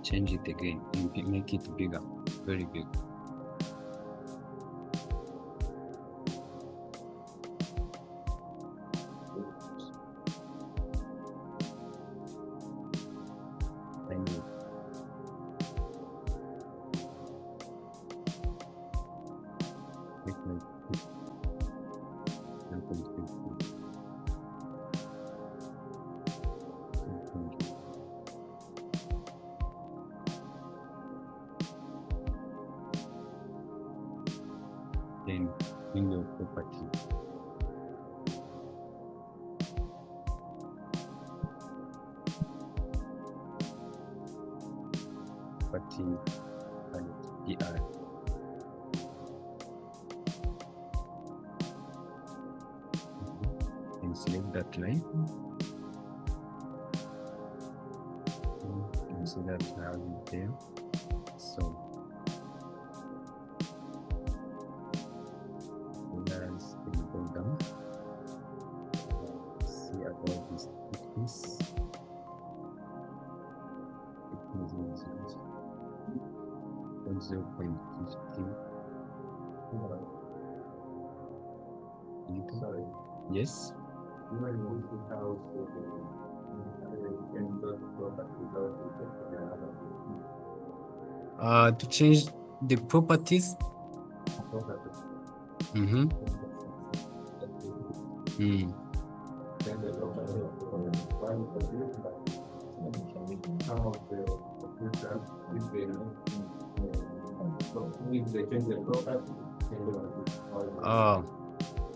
Change it again and make it bigger, very big. Then window property. Property palette PR. And select that line. And so that I have it there. So go down. See about this thickness. Thickness is 0.50. Sorry. Yes. To change the properties. Mm-hmm.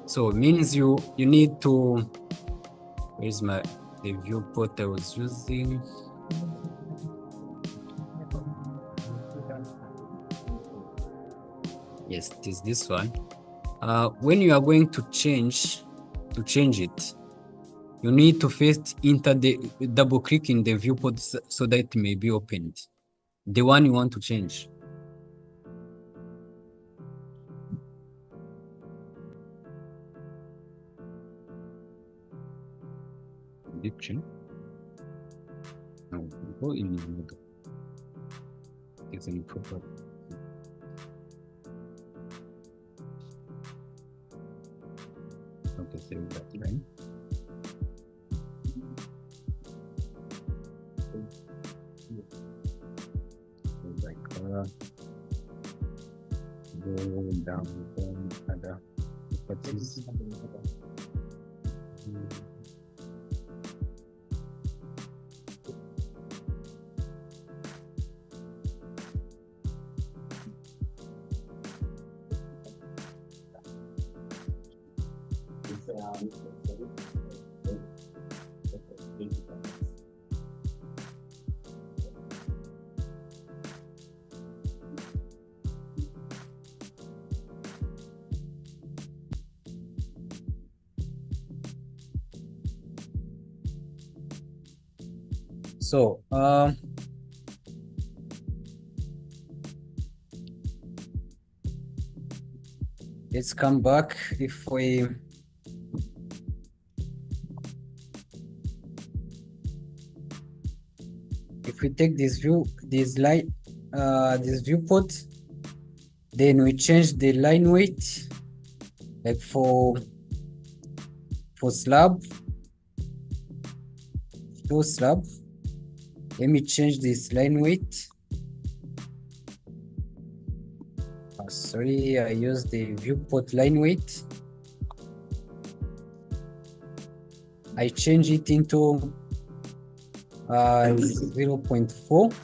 So it means you need to, where's the viewport I was using? Yes, it is this one. When you are going to change it, you need to first enter double click in the viewport so that it may be opened. The one you want to change. Prediction. Now go in the model. It's an proper. Okay, save that line. Go down other properties. So let's come back. If we take this this viewport, then we change the line weight, like for slab, floor slab. Let me change this line weight. Sorry, I used the viewport line weight. I change it into 0.4.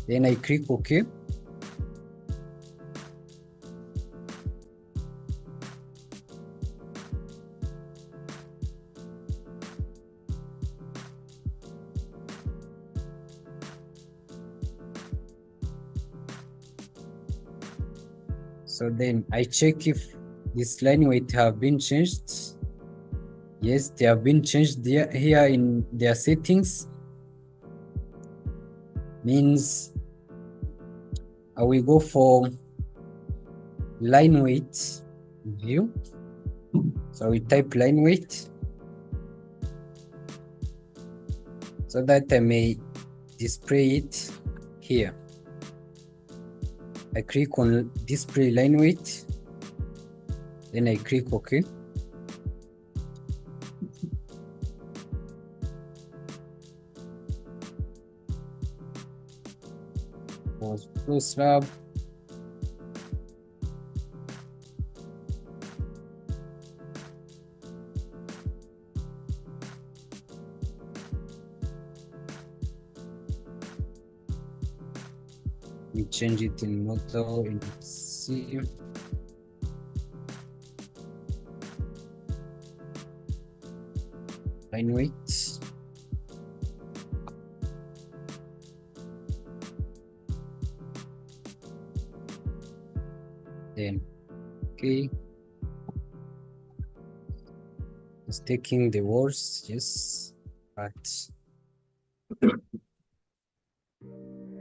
Then I click OK. So then I check if this line weight have been changed. Yes, they have been changed here in their settings. Means I will go for line weight view. So we type line weight so that I may display it here. I click on display line weight, then I click OK. Floor slab. We change it in model in C. Line weight. Then okay. It's taking the words, yes, but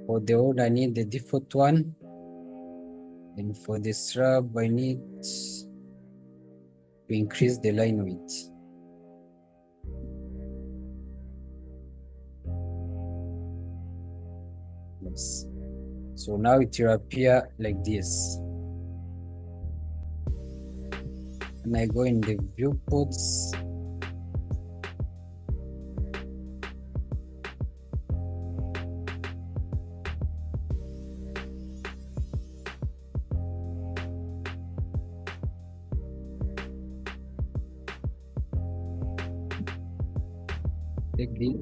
for the old I need the default one, and for the slab I need to increase the line weight. Yes. So now it will appear like this. And I go in the viewports. Take it.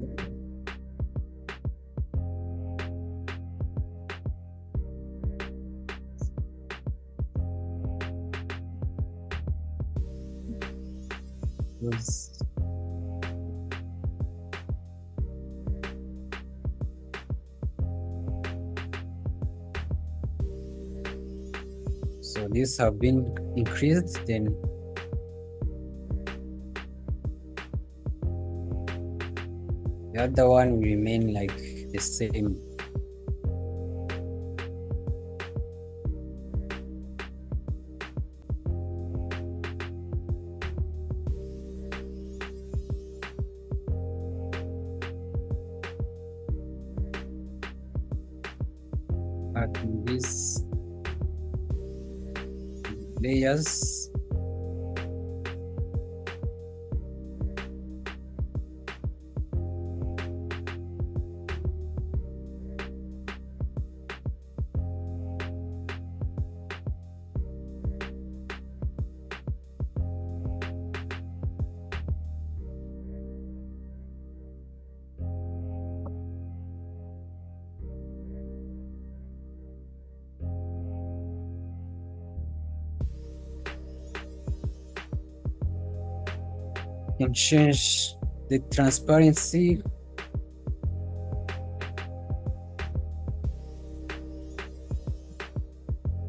Yes. So these have been increased, then the other one will remain like the same. Add these layers. can change the transparency.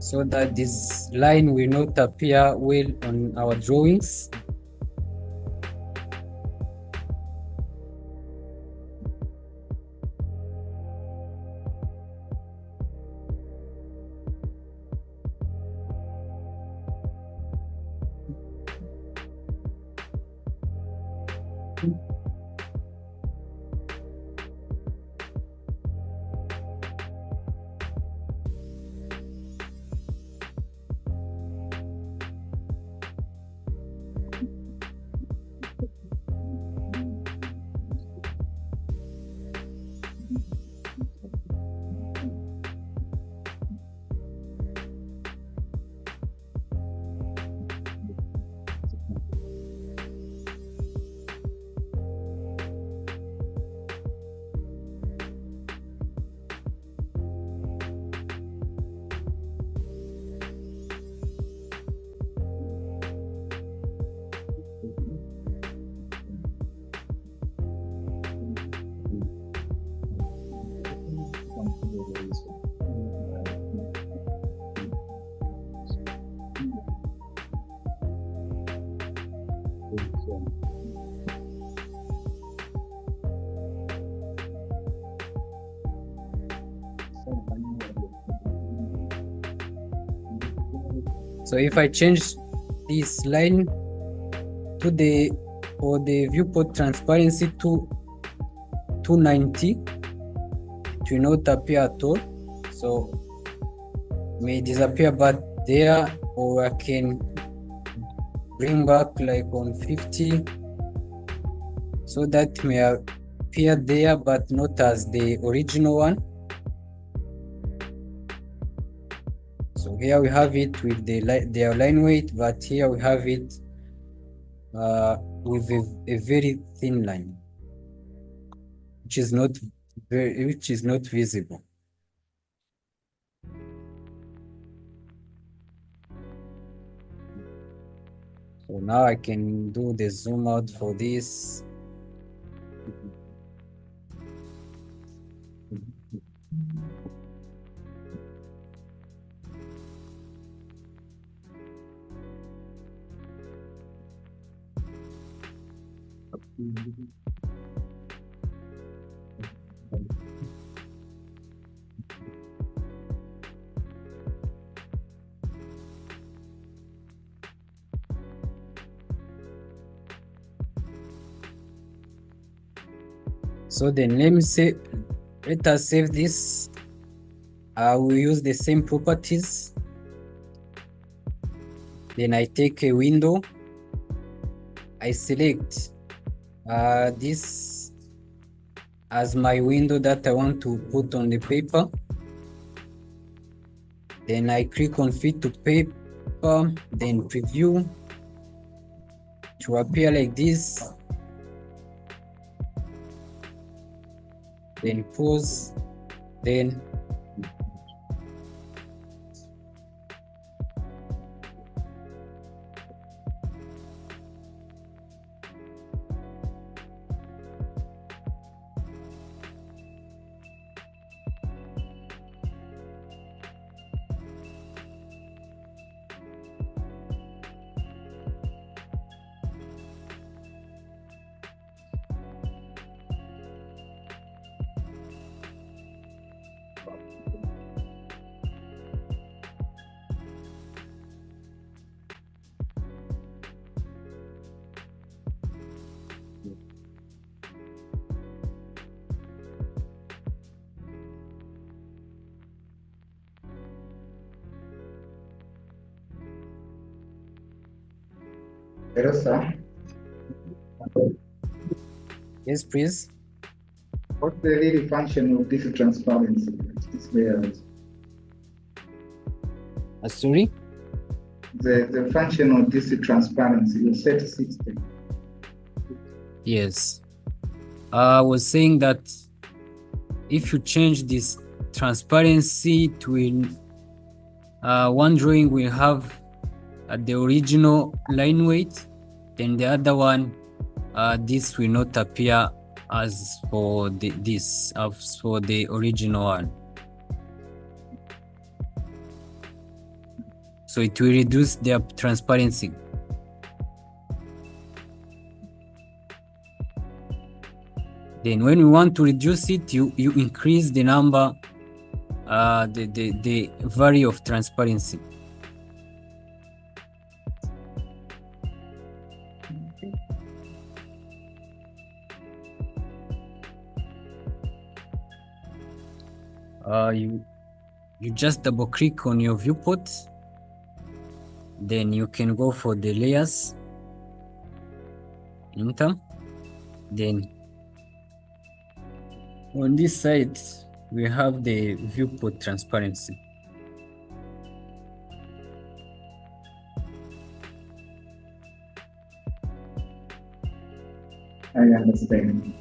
So that this line will not appear well on our drawings. So if I change this line to the viewport transparency to 290, it will not appear at all. So may disappear but there, or I can bring back like on 50, so that may appear there but not as the original one. So here we have it with their line weight, but here we have it with a very thin line, which is not visible. So now I can do the zoom out for this. So then let us save this. I will use the same properties. Then I take a window. I select this as my window that I want to put on the paper. Then I click on fit to paper, then preview to appear like this. Then pause, then Hello, sir. yes, please. What's the real function of this transparency? This layout? Sorry? The function of this transparency, you set 60. Yes. I was saying that if you change this transparency to one drawing will have the original line weight, then the other one this will not appear as for the original one. So it will reduce their transparency. Then when you want to reduce it, you increase the number, the value of transparency. You just double click on your viewport, then you can go for the layers, enter, then on this side we have the viewport transparency. I understand.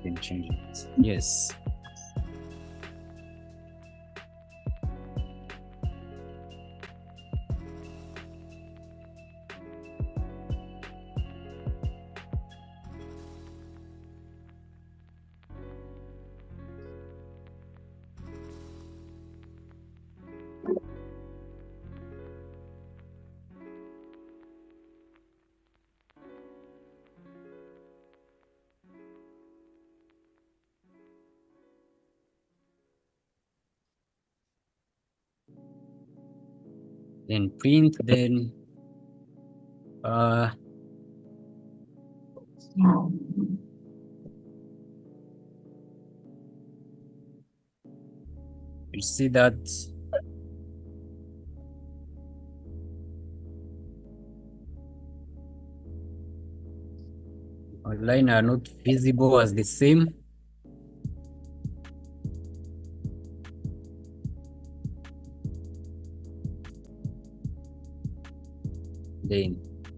Then change it. Yes. Then print, then you see that online are not visible as the same. Then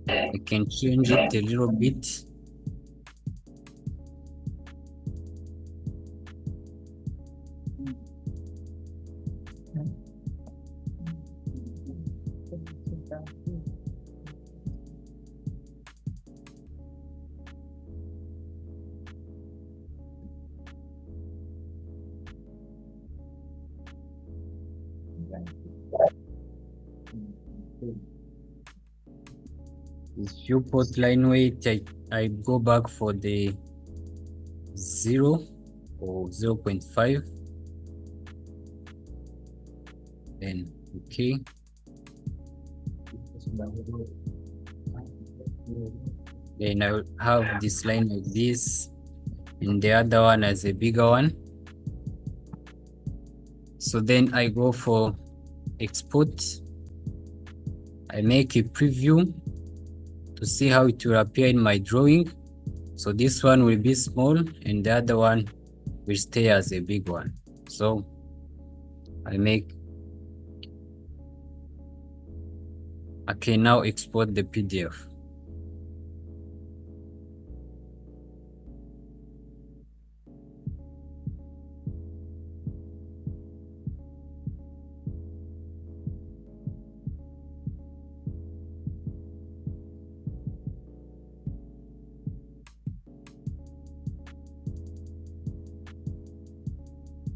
I can change it a little bit. This viewport line weight, I go back for the 0 or 0.5. Then okay. Then I will have this line like this, and the other one as a bigger one. So then I go for export. I make a preview to see how it will appear in my drawing. So this one will be small and the other one will stay as a big one. So I can now export the PDF.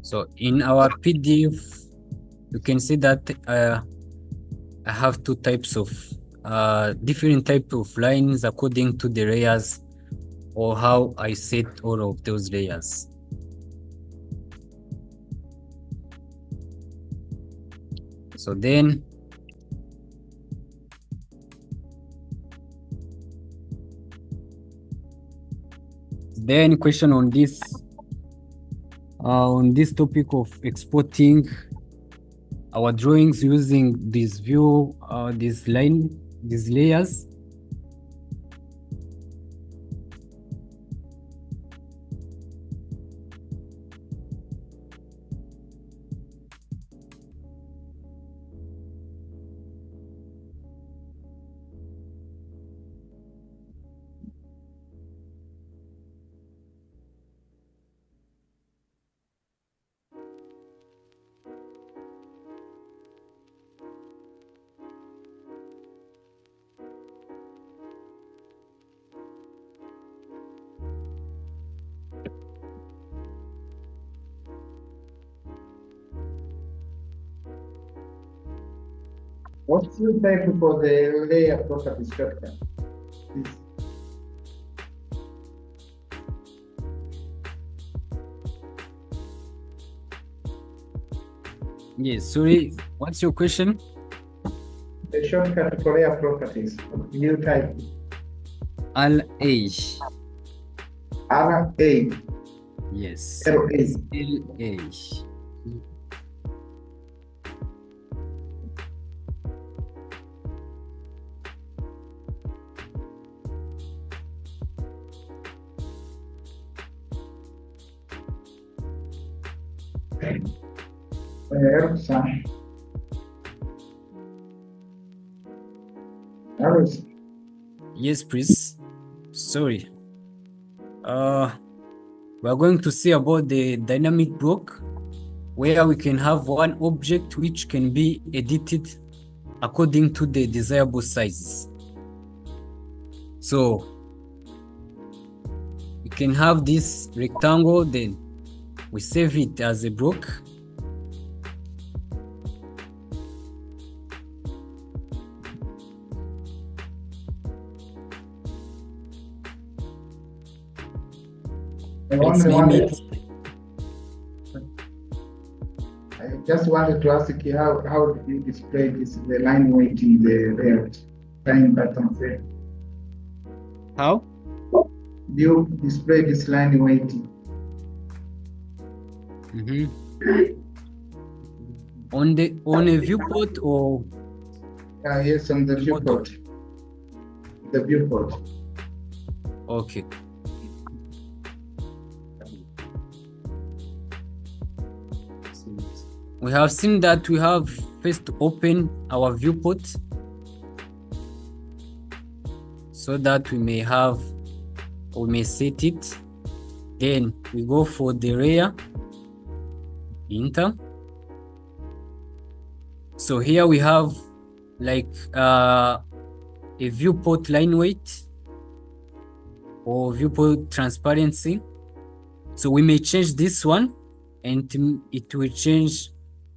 So in our PDF, you can see that I have two types of different types of lines according to the layers or how I set all of those layers. So then is there any question on this topic of exporting our drawings using this view, these layers? What's the type for the layer property structure? Please. Yes, sorry, what's your question? The shortcut for layer properties, view type. LA. RA. Yes. LA. LA. Yes, please. Sorry. We are going to see about the dynamic block, where we can have one object which can be edited according to the desirable sizes. So we can have this rectangle, then we save it as a block. Let's name it. I just wanted to ask you how do you display this, the line weight in the layout line button there? How? Do you display this line weight? On a viewport or? Yes, on the viewport. The viewport. Okay. We have seen that we have first to open our viewport so that we may set it. Then we go for the layer, enter. So here we have like a viewport line weight or viewport transparency. So we may change this one and it will change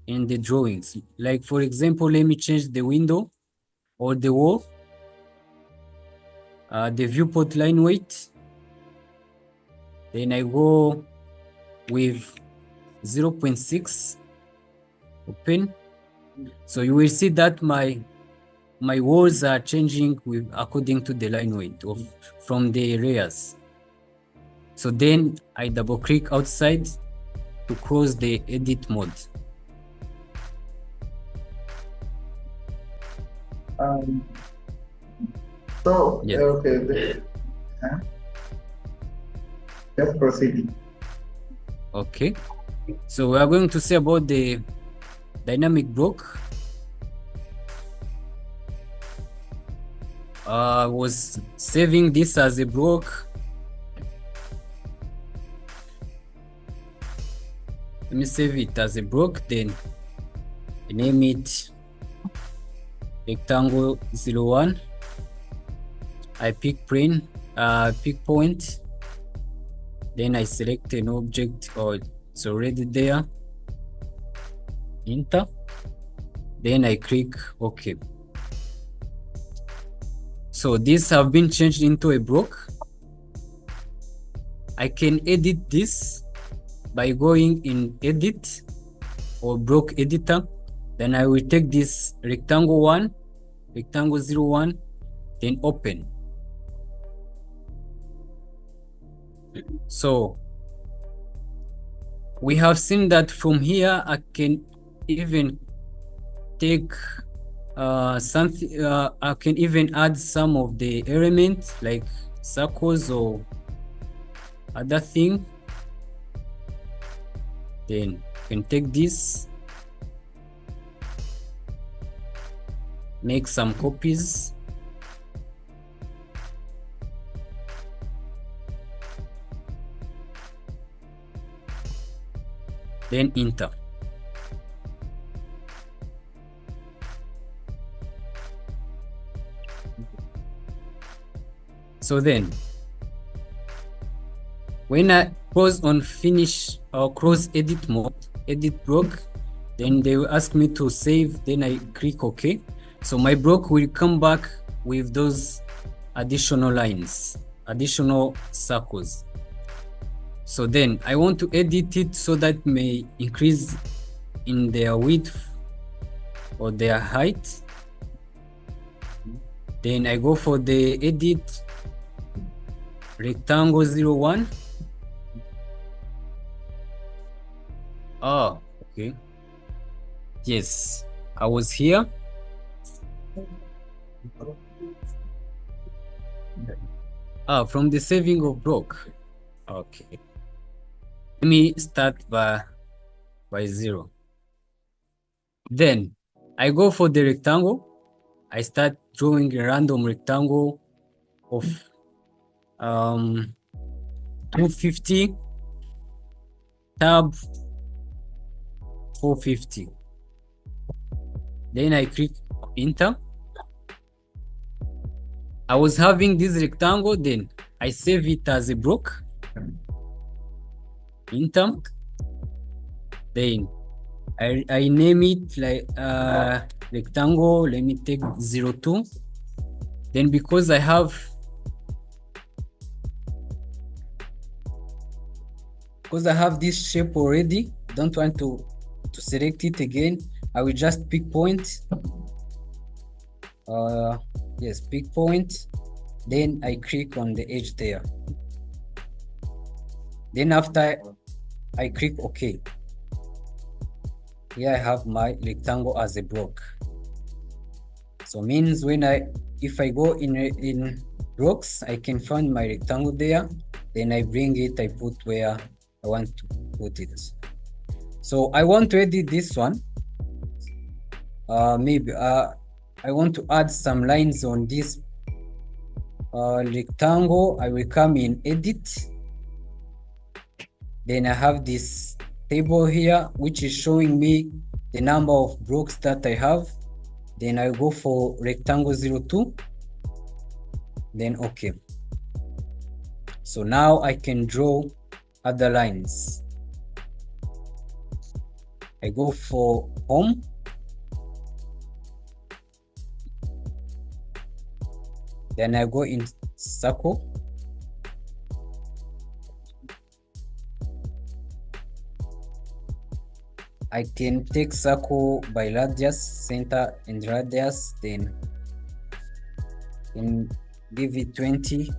in the drawings. Like for example, let me change the window or the wall, the viewport line weight. Then I go with 0.6, open. So you will see that my walls are changing according to the line weight from the layers. So then I double click outside to close the edit mode. So, yes. Okay, just proceed. Okay, so we are going to say about the dynamic block. I was saving this as a block. Let me save it as a block, then name it rectangle 01. I pick plane, pick point, then I select an object or it's already there, enter, then I click OK. So these have been changed into a block. I can edit this by going in edit or block editor. Then I will take this rectangle 1, rectangle 01, then open. So we have seen that from here I can even take something, I can even add some of the elements like circles or other thing. Then I can take this, make some copies, then enter. So then when I pause on finish or close edit mode, edit block, then they will ask me to save, then I click OK. So my block will come back with those additional lines, additional circles. So then I want to edit it so that may increase in their width or their height. Then I go for the edit rectangle 01. Oh, okay. Yes, I was here. From the saving of block. Okay. Let me start by 0. Then I go for the rectangle. I start drawing a random rectangle of 250 tab 450. Then I click enter. I was having this rectangle, then I save it as a block. Enter. Then I name it like rectangle. Let me take 02. Then because I have this shape already, don't want to select it again. I will just pick point. Yes, pick point. Then I click on the edge there. Then after I click OK. Here I have my rectangle as a block. So means if I go in blocks, I can find my rectangle there. Then I bring it, I put where I want to put it. So I want to edit this one. Maybe I want to add some lines on this rectangle. I will come in edit. Then I have this table here, which is showing me the number of blocks that I have. Then I go for rectangle 02. Then OK. So now I can draw other lines. I go for home. Then I go in circle. I can take circle by radius, center and radius, then give it 20.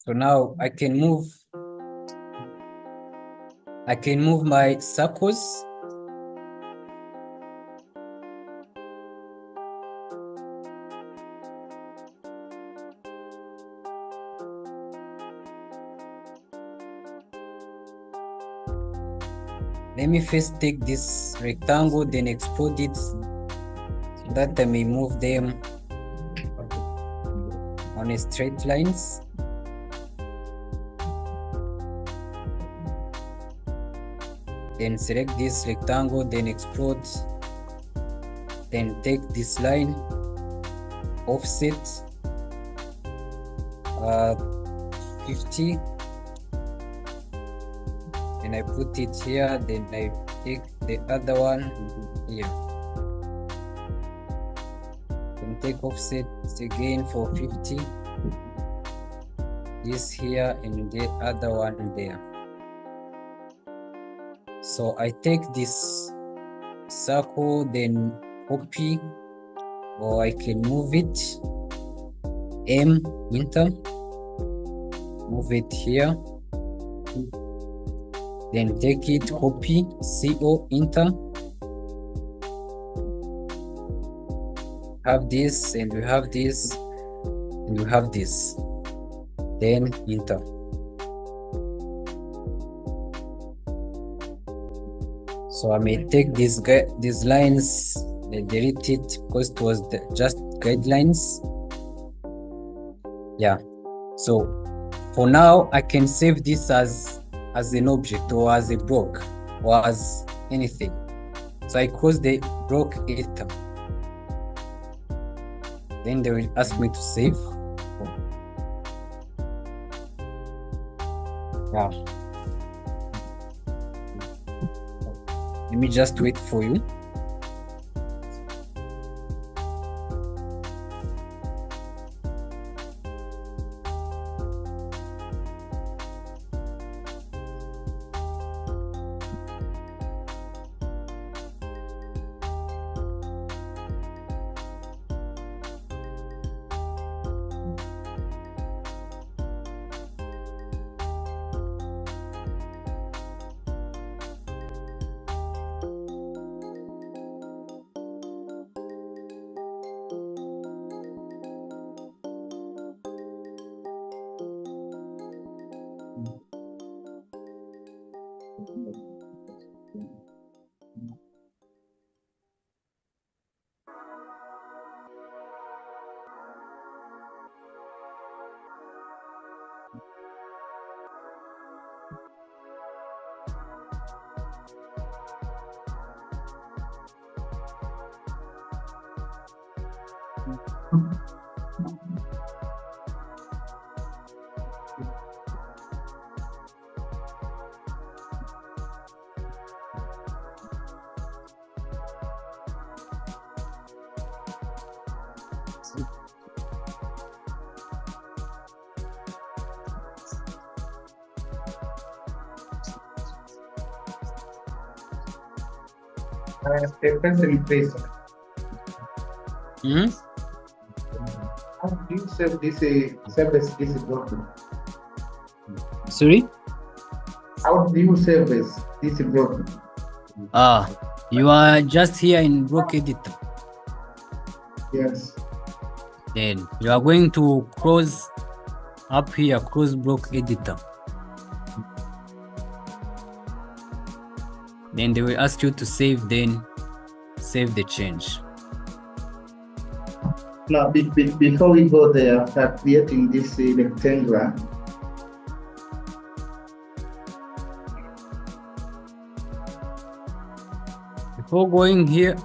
So now I can move my circles. Let me first take this rectangle, then explode it so that I may move them on a straight lines. Then select this rectangle, then explode. Then take this line, offset 50. And I put it here, then I take the other one here. Then take offset again for 50. This here and the other one there. So I take this circle, then copy, or I can move it. Enter, move it here. Then take it, copy, CO, enter. Have this, and we have this, and we have this. Then enter. So I may take these lines, delete it because it was just guidelines. Yeah. So for now, I can save this as an object or as a block or as anything. So I close the block editor. Then they will ask me to save. Yeah. Let me just wait for you. A person please. Hmm? How do you save this service this broken? Sorry? How do you save this broken? You are just here in block editor. Yes. Then you are going to close up here, close block editor. Then they will ask you to save, then save the change. Now, before we go there, start creating this rectangular. Before going here,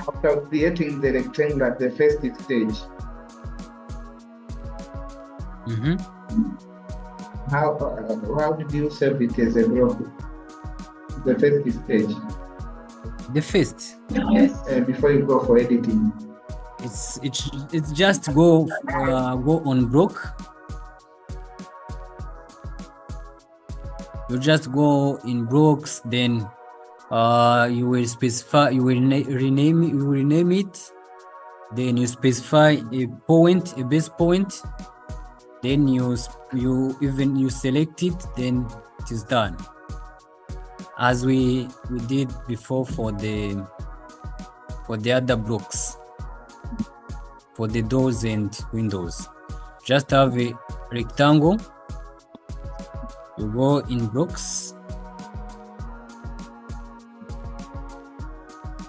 After creating the rectangle at the first stage, how did you save it as a block? The first stage. The first. Yes. Before you go for editing. It's just go on block. You just go in blocks, then you will specify, you will rename it, then you specify a point, a base point, then you select it, then it is done, as we did before for the other blocks, for the doors and windows. Just have a rectangle, you go in blocks.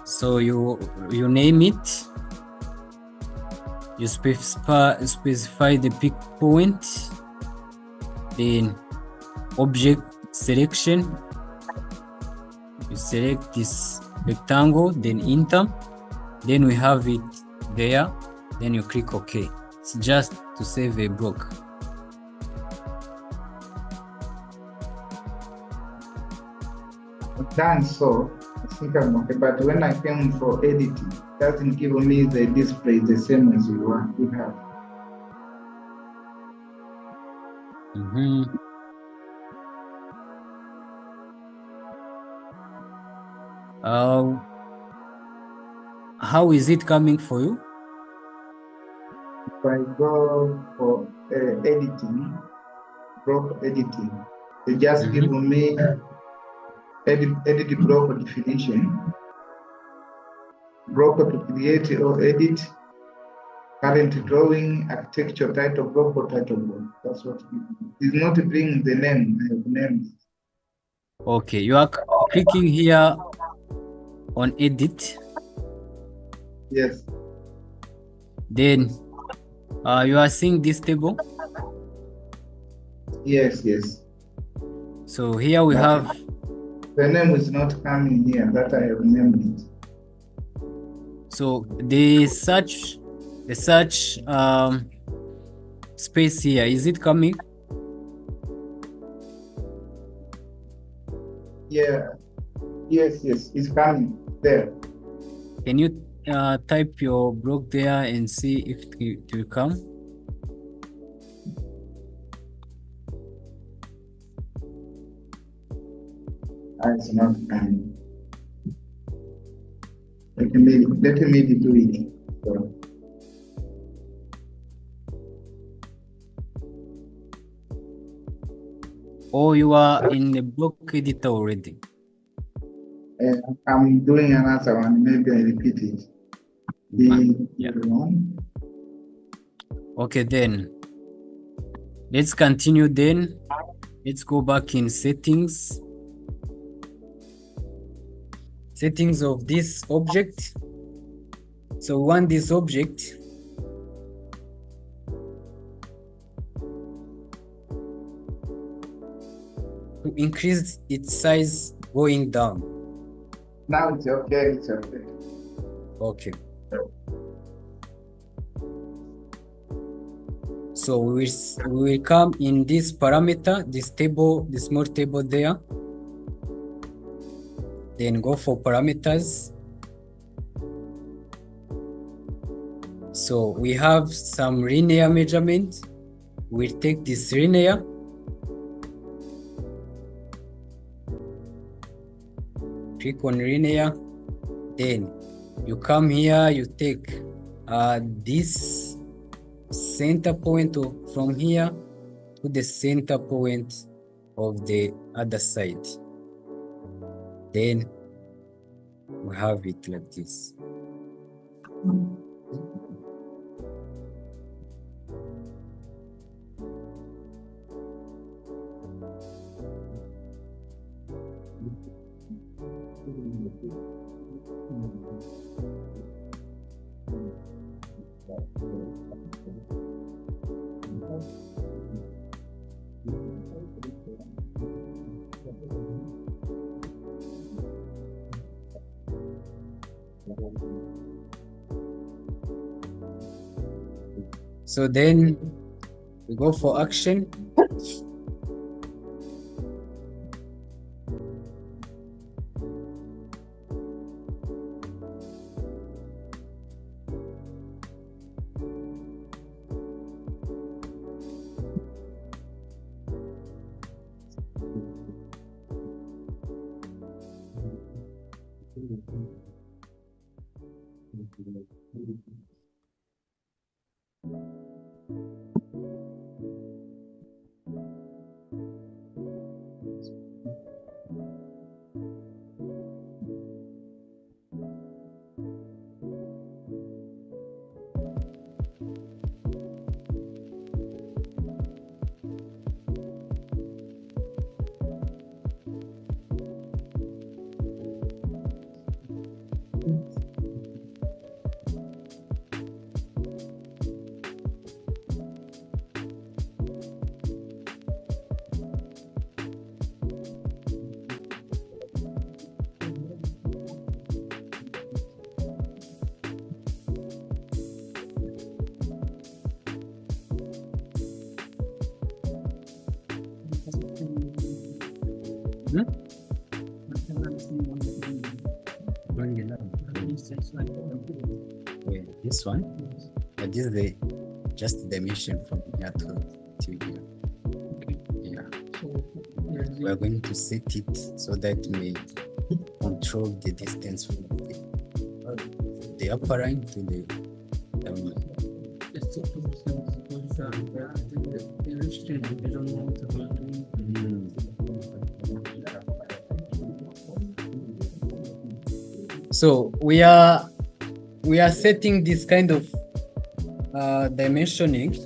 So you name it, you specify the pick point, then object selection, you select this rectangle, then enter, then we have it there, then you click OK. It's just to save a block. Done, so I think I'm okay. But when I came for editing, it doesn't give me the display the same as we have. How is it coming for you? If I go for editing, block editing, they just give me edit block definition, block to create or edit, current drawing, architecture title block or title block. That's what it is. Not bringing the name. I have names. Okay, you are clicking here on edit. Yes. Then you are seeing this table. Yes. Yes. So here we But have, the name is not coming here. That I have named it. so the search space here, is it coming? Yeah. Yes. Yes. It's coming there. Can you type your block there and see if it will come? It's not coming. Let me do it. So, Or you are in the block editor already? I'm doing another one. Maybe I repeat it. Yeah. The one. Okay, then let's continue. Then let's go back in settings of this object. So we want this object to increase its size going down. Now it's okay. It's okay. Okay. So we will come in this parameter, this table, this small table there. Then go for parameters. So we have some linear measurement. We'll take this linear. Click on linear. Then you come here, you take this center point from here to the center point of the other side. Then we have it like this. So then we go for action. This one, this is the just dimension from here to here. Yeah, we are going to set it so that we control the distance from the upper line to the down line. So we are setting this kind of dimensioning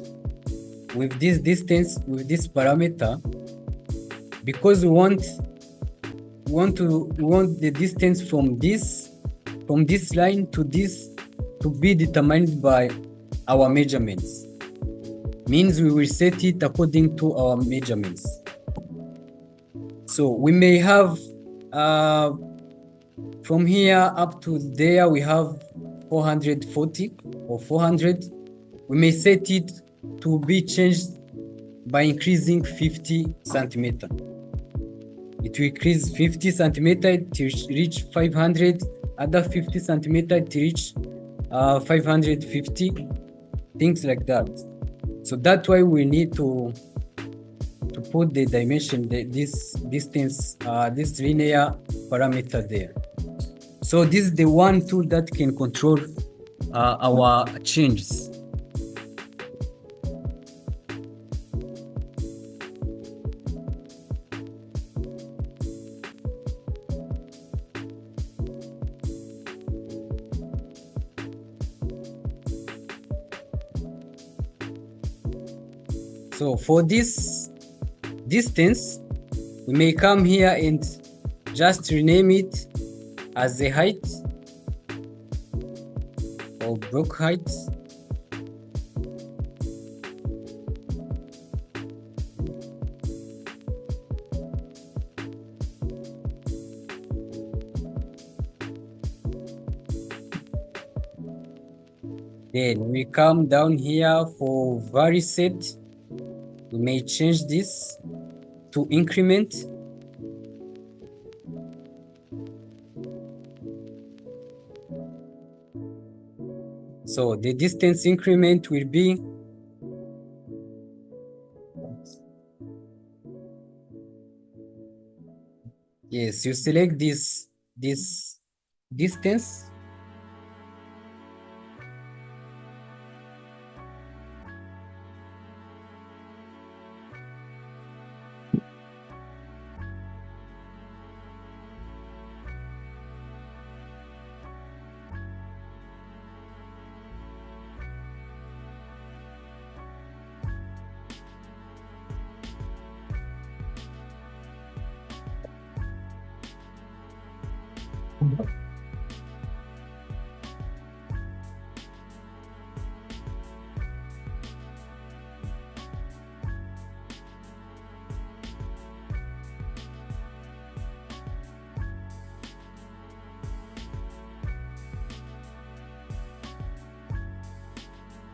with this distance, with this parameter, because we want want the distance from this line to this to be determined by our measurements. Means we will set it according to our measurements. So we may have from here up to there we have 440 or 400. We may set it to be changed by increasing 50 centimeter. It will increase 50 centimeter to reach 500, other 50 centimeter to reach 550, things like that. So that's why we need to put the dimension, this distance, this linear parameter there. So this is the one tool that can control our changes. So for this distance, we may come here and just rename it as the height or block height. Then we come down here for vary set. We may change this to increment. So the distance increment will be yes, you select this distance.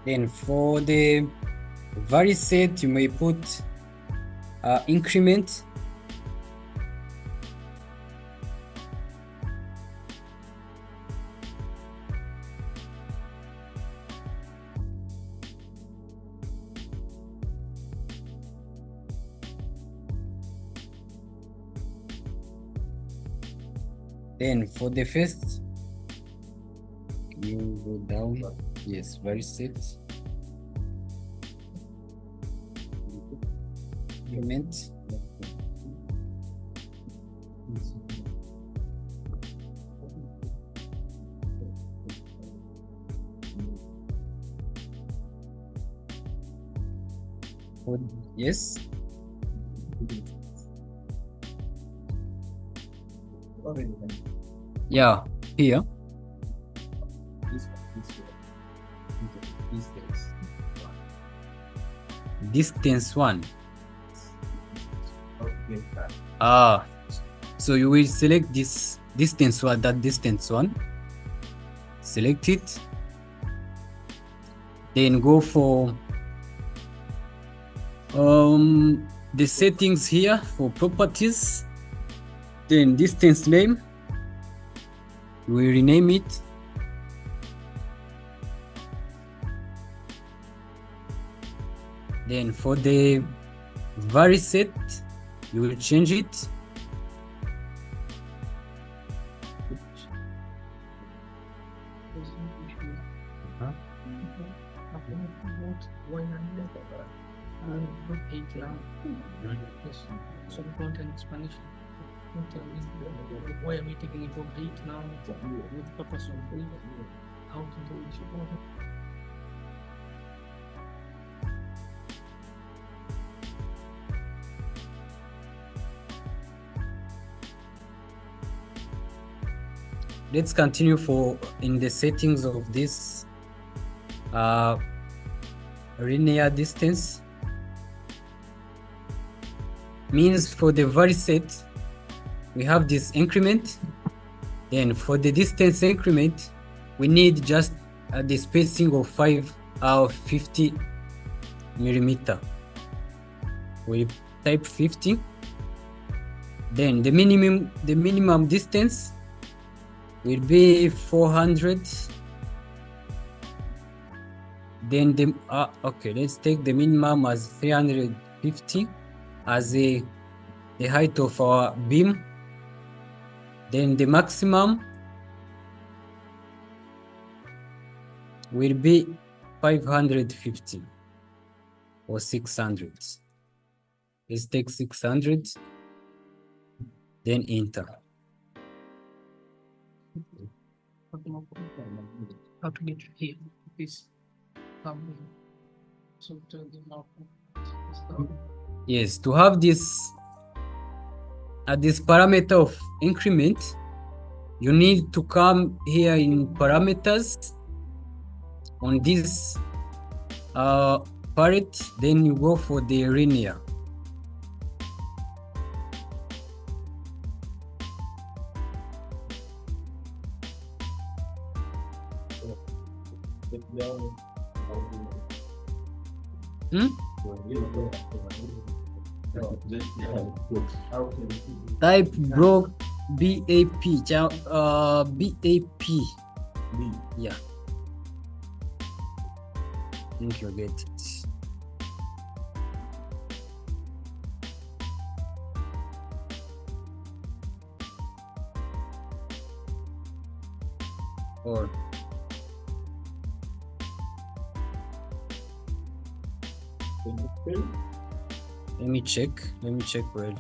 Then for the vary set, you may put increment. Then for the first, you go down. Yes, vary set. Increment. Yes. Yeah, here. Distance one. So you will select this distance one, that distance one. Select it. Then go for the settings here for properties. Then distance name. We rename it. Then for the vary set, you will change it. So content explanation. Why are we taking it from 8 now? With purpose of how to do it. let's continue in the settings of this linear distance. Means for the vary set, we have this increment. Then for the distance increment, we need just the spacing of 50 millimeter. We type 50. Then the minimum distance will be 400. Then okay, let's take the minimum as 350 as the height of our beam. Then the maximum will be 550 or 600. Let's take 600, then enter. How to get here? This so to the Yes, to have this this parameter of increment, you need to come here in parameters on this part, then you go for the linear. Type block BAP. BAP. Yeah. I think you get it. Or let me check well.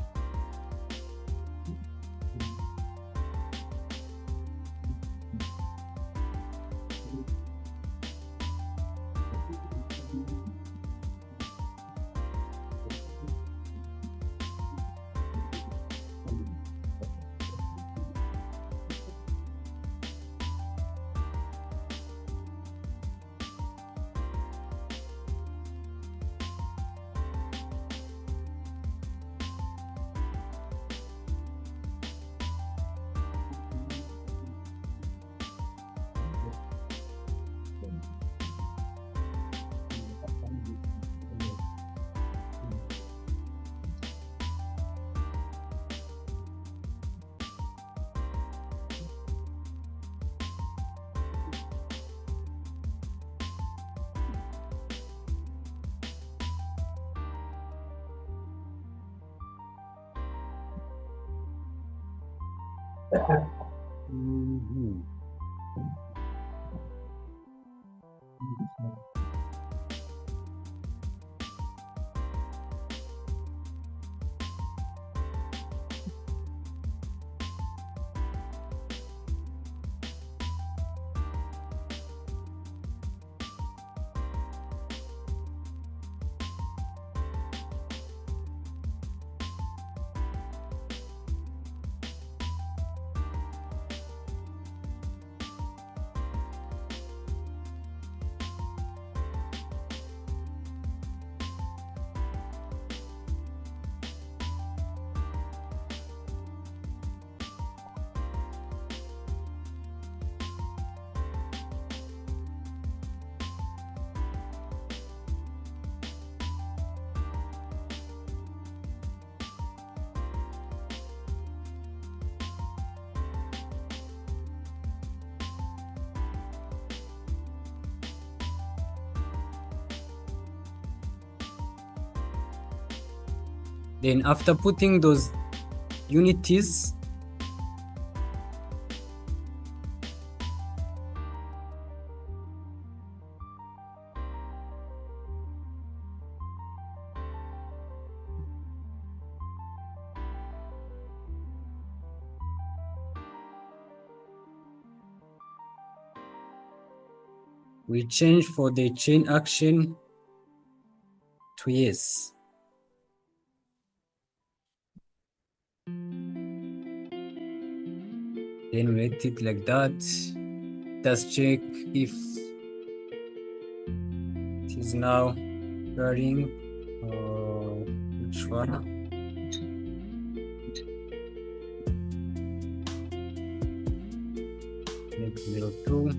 Then after putting those unities, we change for the chain action to yes. Then we let it like that. Let's check if it is now running. Which one? Next 02.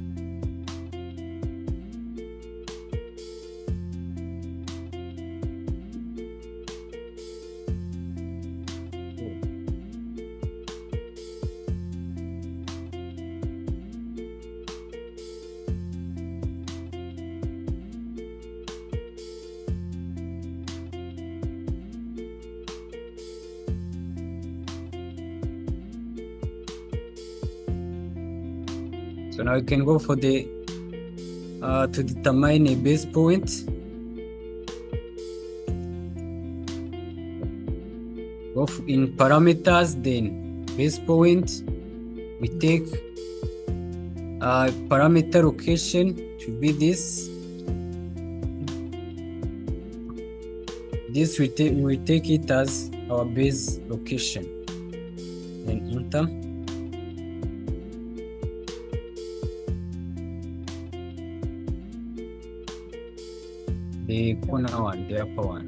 So now you can go for the to determine a base point. Go in parameters, then base point. We take parameter location to be this. This we take it as our base location. Then enter. The corner one, the upper one.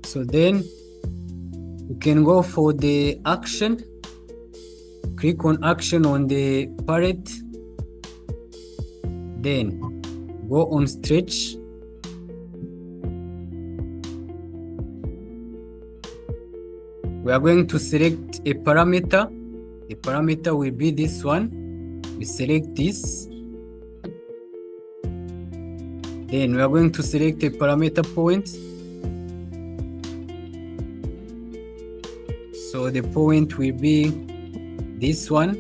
So then you can go for the action. Click on action on the palette. Then go on stretch. We are going to select a parameter. The parameter will be this one. We select this. Then we are going to select a parameter point. So the point will be this one.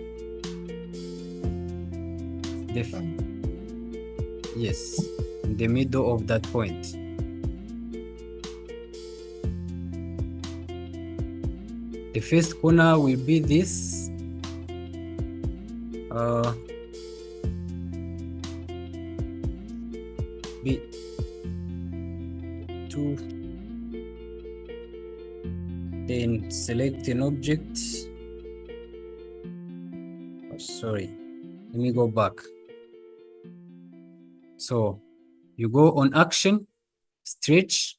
Yes, in the middle of that point. The first corner will be this. B2. Then select an object. Oh, sorry, let me go back. So you go on action, stretch.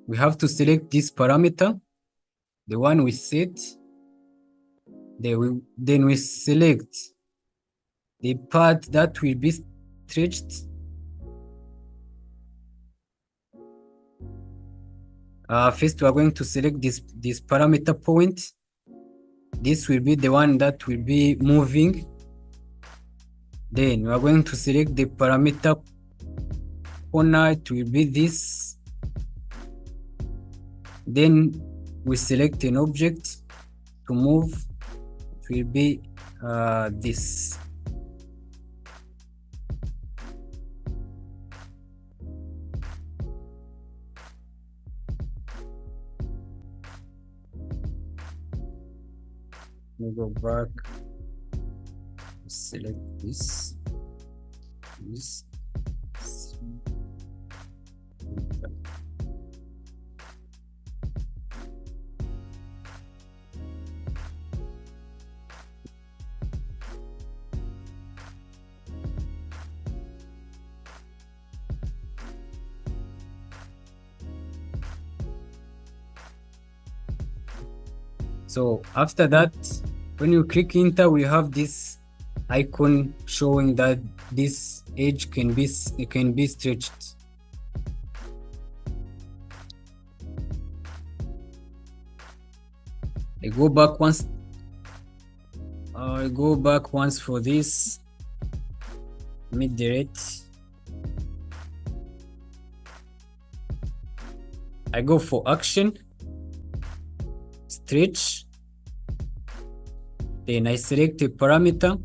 We have to select this parameter, the one we set. Then we select the part that will be stretched. First, we are going to select this parameter point. This will be the one that will be moving. Then we are going to select the parameter corner. It will be this. Then we select an object to move. It will be this. We go back, select this. So after that, when you click enter, we have this icon showing that this edge can be stretched. I go back once for this. Mid-direct. I go for action, stretch. Then I select a parameter.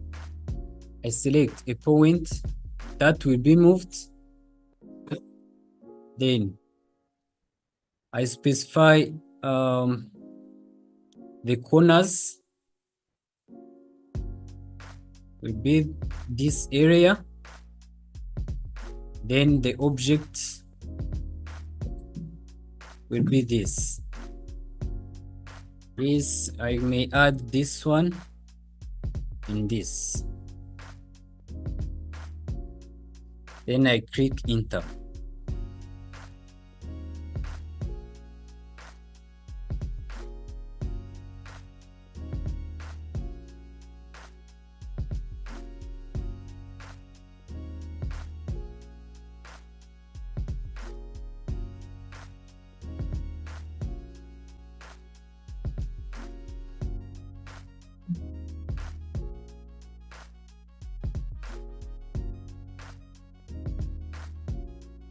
I select a point that will be moved. Then I specify the corners will be this area. Then the object will be this. This I may add this one and this. Then I click enter.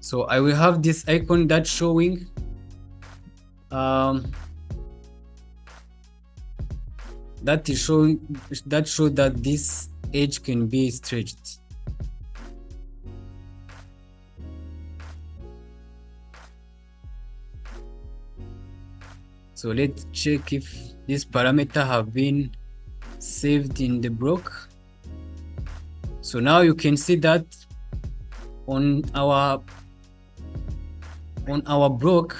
So I will have this icon that's showing that shows that this edge can be stretched. So let's check if this parameter have been saved in the block. So now you can see that on our block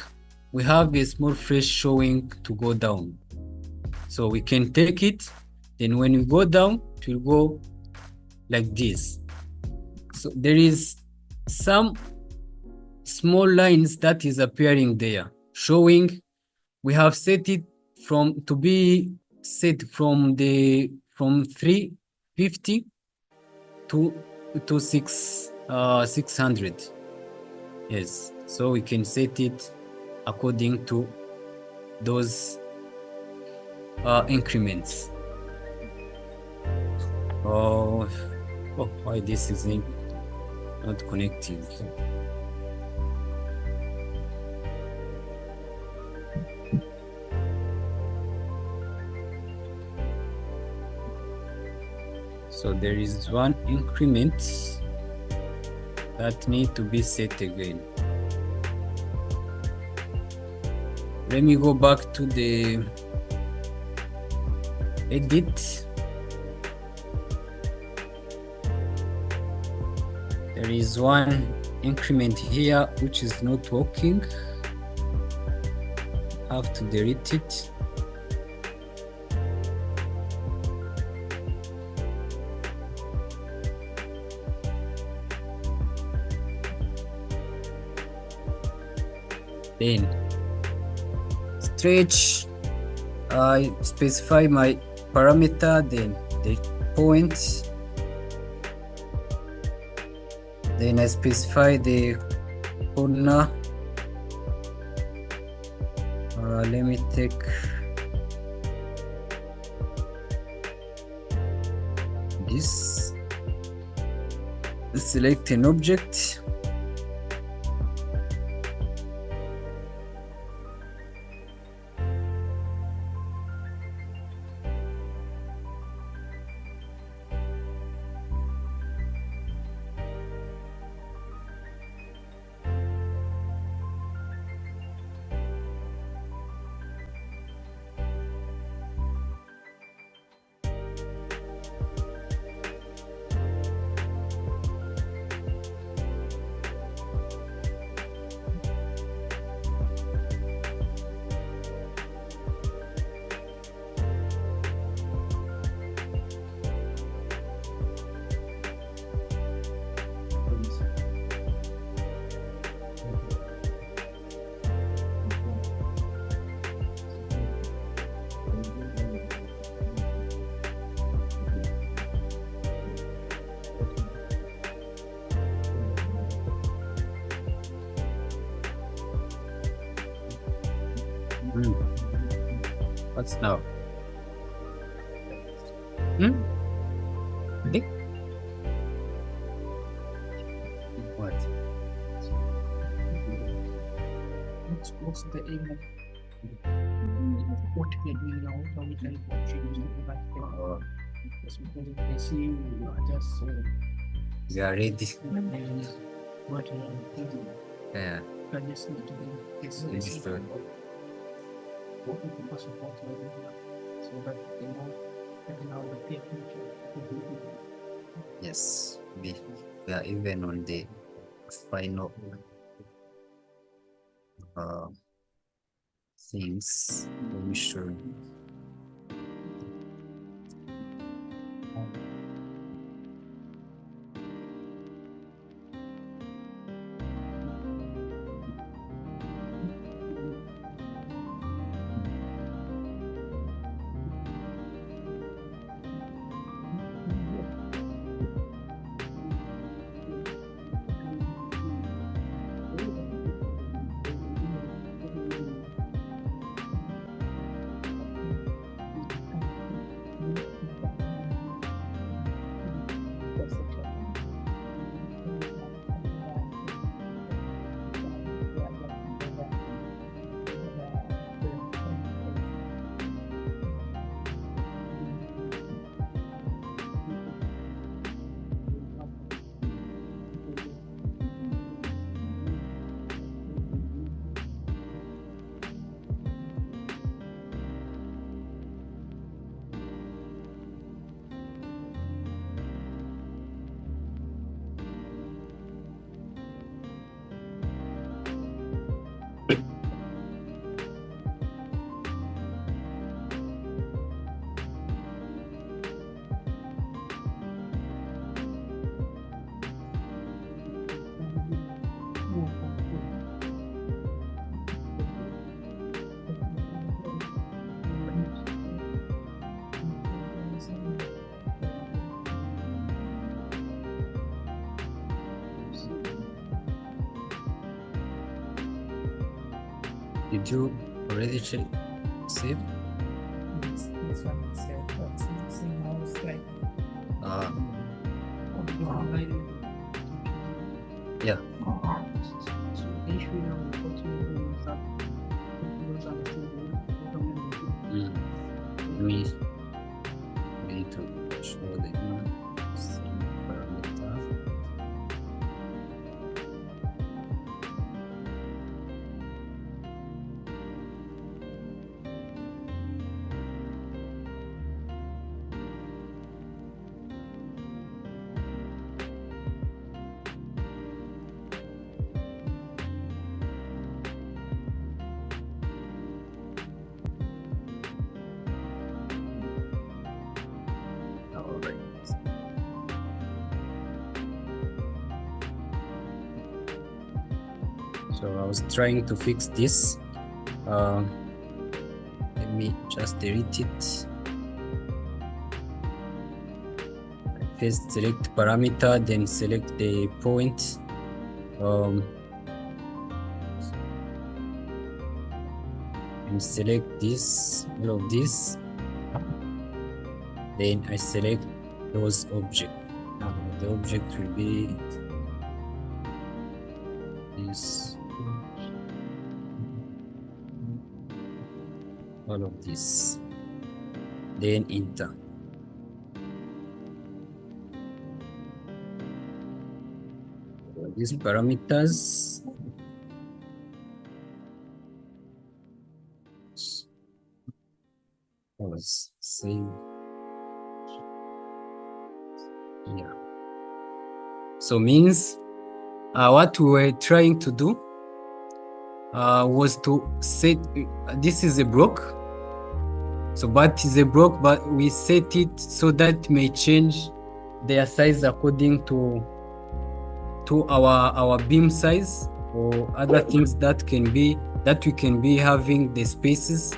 we have a small face showing to go down. So we can take it, then when we go down it will go like this. So there is some small lines that is appearing there showing we have set it from 350 to 600. Yes, so we can set it according to those increments. Oh, why this is not connecting? So there is one increment that need to be set again. Let me go back to the edit. There is one increment here which is not working. I have to delete it. Then stretch, I specify my parameter, then the point, then I specify the corner. Let me take this, select an object. What's now? Dick? What? What's the aim of what we're doing now, how we can contribute to that. Just because they see you are just We are ready. what you are thinking. Yeah. You can just need to be Understood. what we can support you so that they know that now the people Yes. We are even on the final things we should. Did you already check? Save? this one itself, but same house like Yeah. so the issue now unfortunately is that those are the things We need to show the same parameter. Alright. So I was trying to fix this. Let me just delete it. First select parameter, then select the point. And select this, all of this. Then I select those objects. The object will be this, all of this. Then enter. These parameters was save. Yeah. So means what we were trying to do was to set this is a block. So but is a block, but we set it so that may change their size according to our beam size or other things that we can be having the spaces.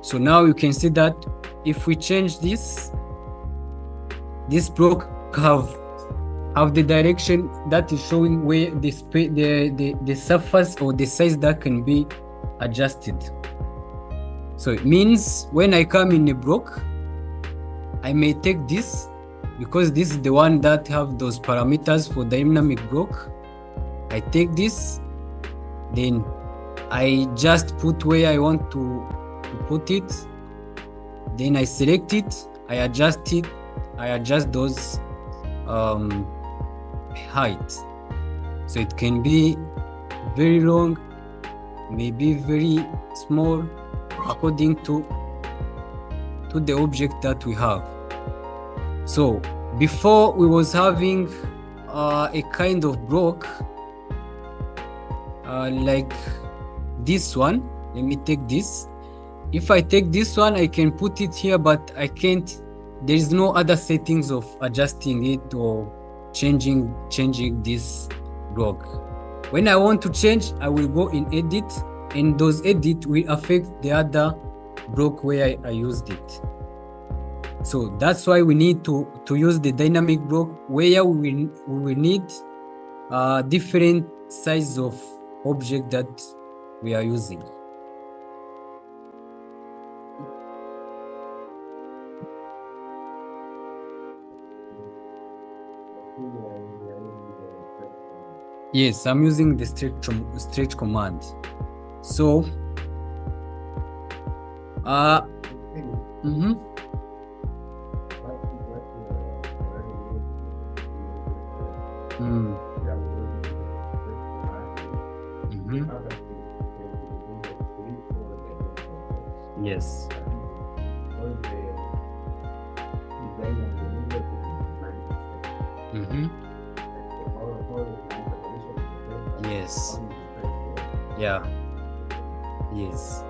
So now you can see that if we change this block have the direction that is showing where the surface or the size that can be adjusted. So it means when I come in a block, I may take this because this is the one that have those parameters for dynamic block. I take this, then I just put where I want to to put it. Then I select it, I adjust those height. So it can be very long, maybe very small, according to the object that we have. So before we was having a kind of block like this one. Let me take this. If I take this one, I can put it here, but I can't. There is no other settings of adjusting it or changing this block. When I want to change, I will go in edit, and those edit will affect the other block where I used it. So that's why we need to use the dynamic block, where we will need different size of object that we are using. Yes, I'm using the stretch command. So yes. Yes. Yeah. Yes.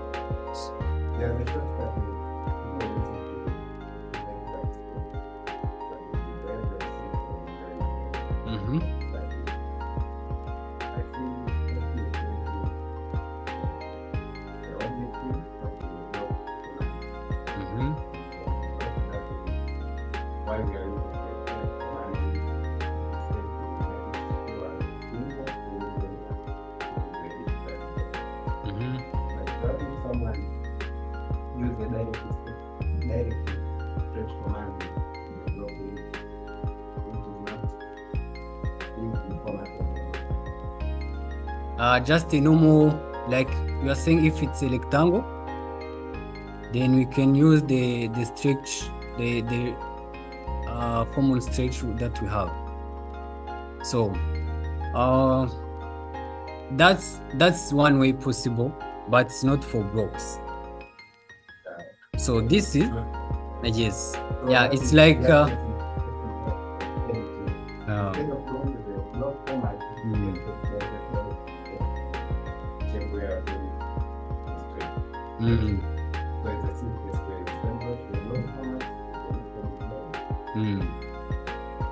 Just a normal, like you are saying, if it's a rectangle, then we can use the stretch, the common stretch that we have. So that's one way possible, but it's not for blocks. So this is yes, yeah, it's like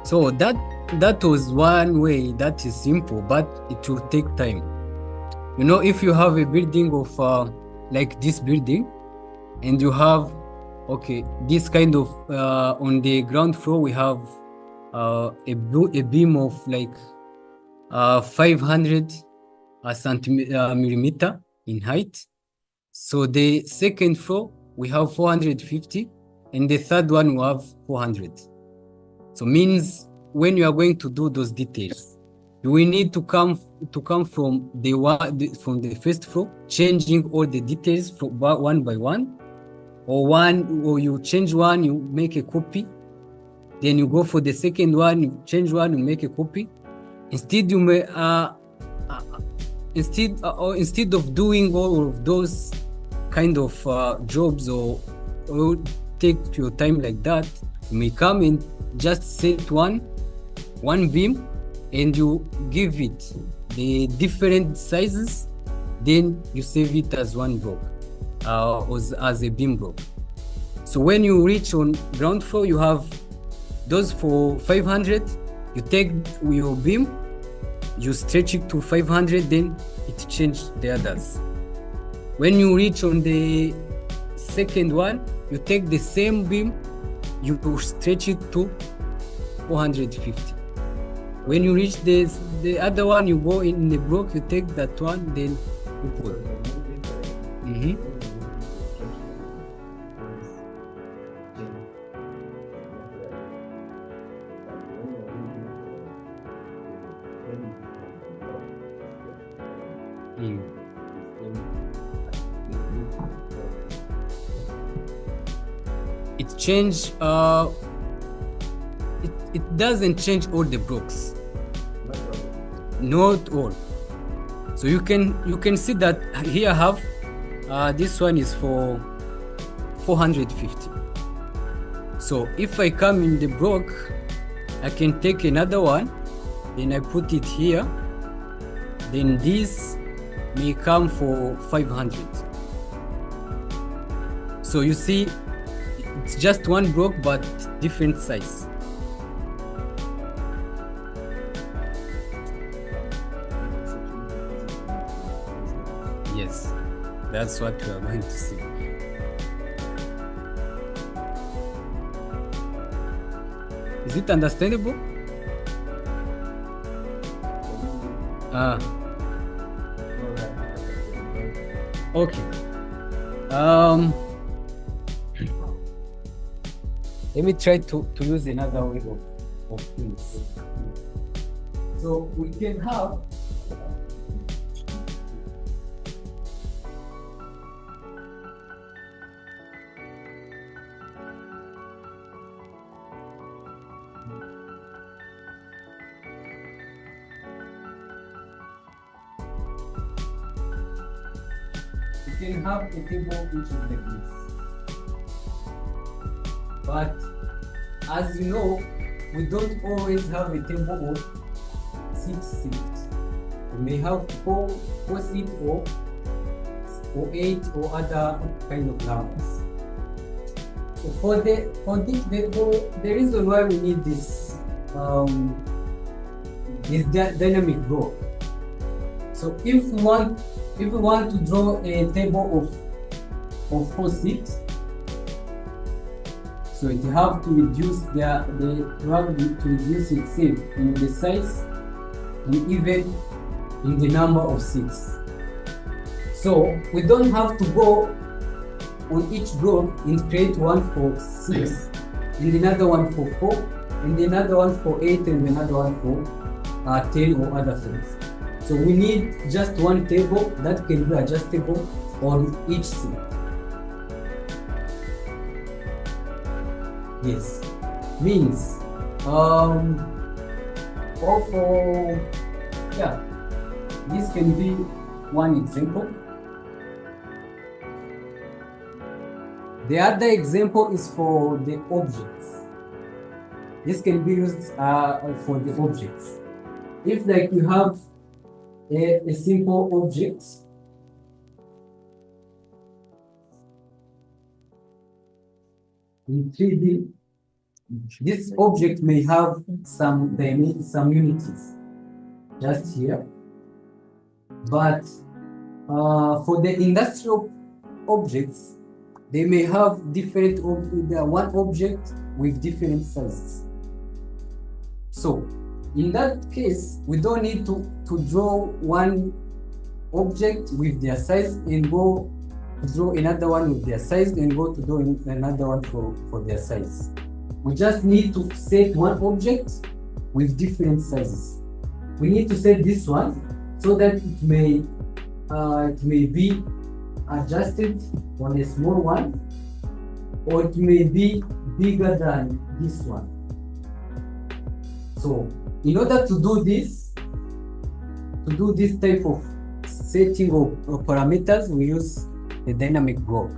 so that was one way that is simple, but it will take time. You know, if you have a building of like this building, and you have this kind of on the ground floor we have a beam of like 500 millimeter in height. So the second floor we have 450, and the third one we have 400. So means when you are going to do those details, you will need to come from the first floor, changing all the details from one by one, or you change one, you make a copy, then you go for the second one, you change one, you make a copy. Instead you may instead of doing all of those kind of jobs or take your time like that, you may come and just set one beam, and you give it the different sizes, then you save it as one block, as a beam block. So when you reach on ground floor, you have those for 500, you take your beam, you stretch it to 500, then it changes the others. When you reach on the second one, you take the same beam, you stretch it to 450. When you reach the other one, you go in the block, you take that one, then you put. it change it doesn't change all the blocks, not all. So you can see that here I have this one is for 450. So if I come in the block, I can take another one, then I put it here, then this may come for 500. So you see, it's just one block but different size. Yes, that's what we are going to see. Is it understandable? Okay. Let me try to use another way of things. So we can have a table which is like this. But as you know, we don't always have a table of 6 seats. We may have 4 seats or 8 or other kind of numbers. So for the reason why we need this dynamic block. So if we want to draw a table of 4 seats, so it have to reduce reduce itself in the size and even in the number of seats. So we don't have to go on each block and create one for 6, and another one for 4, and another one for 8, and another one for 10 or other things. So we need just one table that can be adjustable on each seat. Yes, means this can be one example. The other example is for the objects. This can be used for the objects. If like you have a simple object, in 3D, this object may have some unities just here, but for the industrial objects, they may have different one object with different sizes. So in that case, we don't need to draw one object with their size and go to draw another one with their size and go to draw another one for their size. We just need to set one object with different sizes. We need to set this one so that it may be adjusted on a small one, or it may be bigger than this one. So in order to do this type of setting of parameters, we use the dynamic block.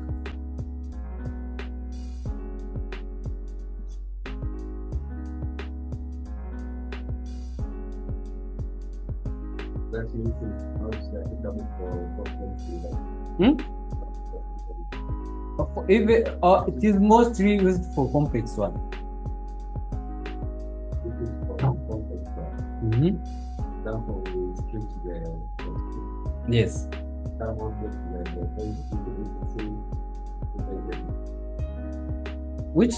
It is mostly used for complex one. Yes. Which?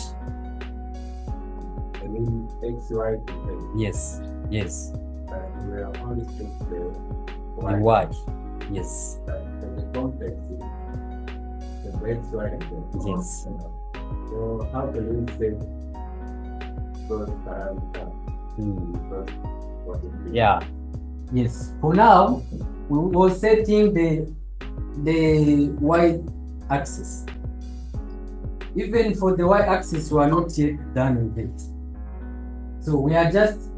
I mean, X, Y, yes. Yes. We are only strict the Y. Y. Yes. And the context is the X, Y, and Z. Yes. So how can we say first parameter? Yeah. Yes. For now, we will setting the Y axis. even for the y-axis, we are not yet done with it. So we are just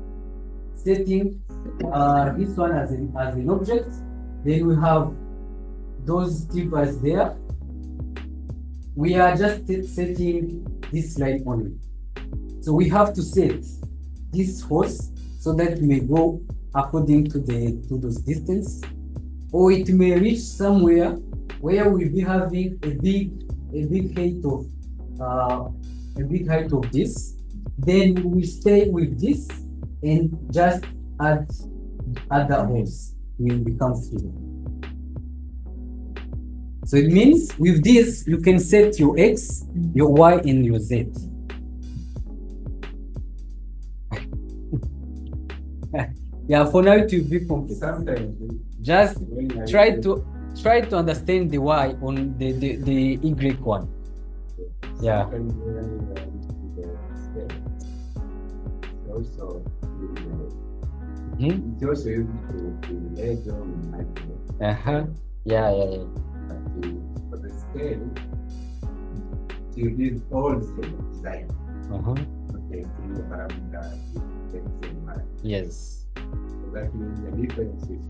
setting this one as an object. Then we have those timbers there. We are just setting this line only. So we have to set this hose so that it may go according to those distance, or it may reach somewhere where we'll be having a big height of this. Then we stay with this and just add the hose. Will become 3. So it means with this you can set your X, your Y, and your Z. Yeah, for now it will be complex. Sometimes Just when I try use to understand the Y on the Y one. Yeah. sometimes when I use the scale, also it's also used to measure in micro. Yeah. But for the scale, you need all the design. Okay, you parameter, Yes. so that means the difference is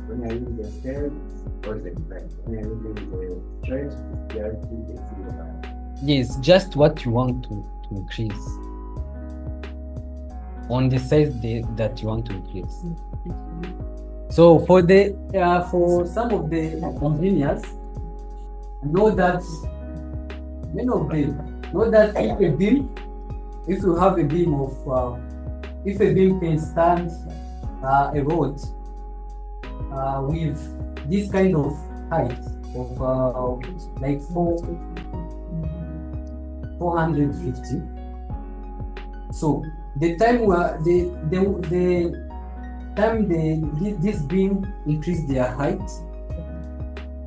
when I use the scale or the design. When I use the stretch, it's just you can see the parameter. Yes, just what you want to increase on the size that you want to increase. So for some of the engineers know that many of them know that if you have a beam of if a beam can stand a rod with this kind of height of like 450. So the time this beam increase their height,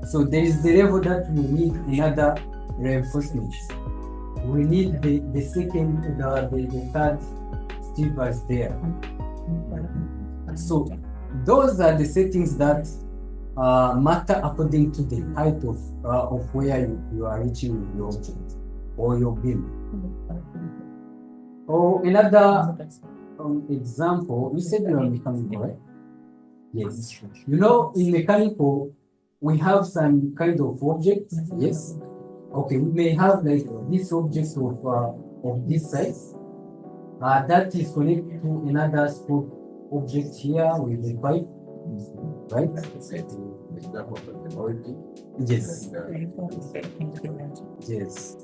so there is the level that we need another reinforcement. We need the second, the third timbers there. So those are the settings that matter according to the height of where you are reaching with your object or your beam. Or another example, you said you are mechanical, right? Yes. You know, in mechanical, we have some kind of objects. Yes. Okay, we may have like this object of this size that is connected to another small object here with a pipe, right? Yes. Yes.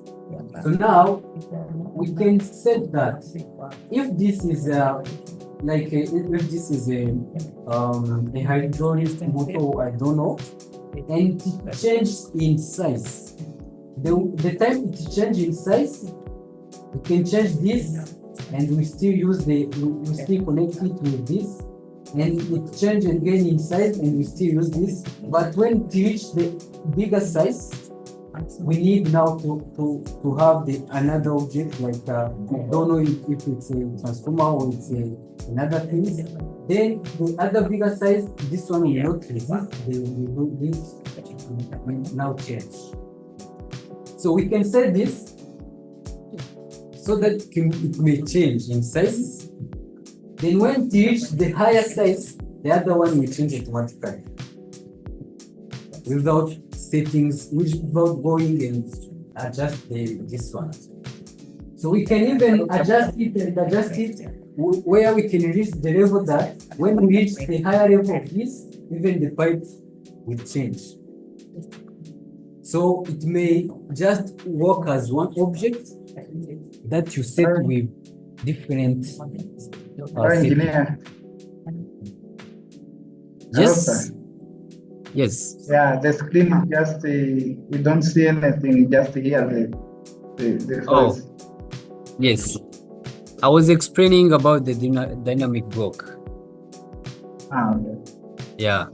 So now we can set that if this is if this is a hydraulic motor, I don't know, and it changes in size. The time it changes in size, we can change this, and we still use we still connect it with this, and it changes again in size, and we still use this. But when it reach the bigger size, we need now to have another object, like I don't know if it's a transformer or it's another thing. Then the other bigger size, this one will not resist. Will now change. So we can set this so that it may change in size. Then when it reaches the higher size, the other one will change automatically without settings, without going and adjust this one. So we can even adjust it where we can reach the level that when we reach the higher level of this, even the pipe will change. So it may just work as one object that you set with different engineer. Yes. Yes. Yeah, the screen just we don't see anything, just hear the voice. Yes. I was explaining about the dynamic block. Okay. Yeah.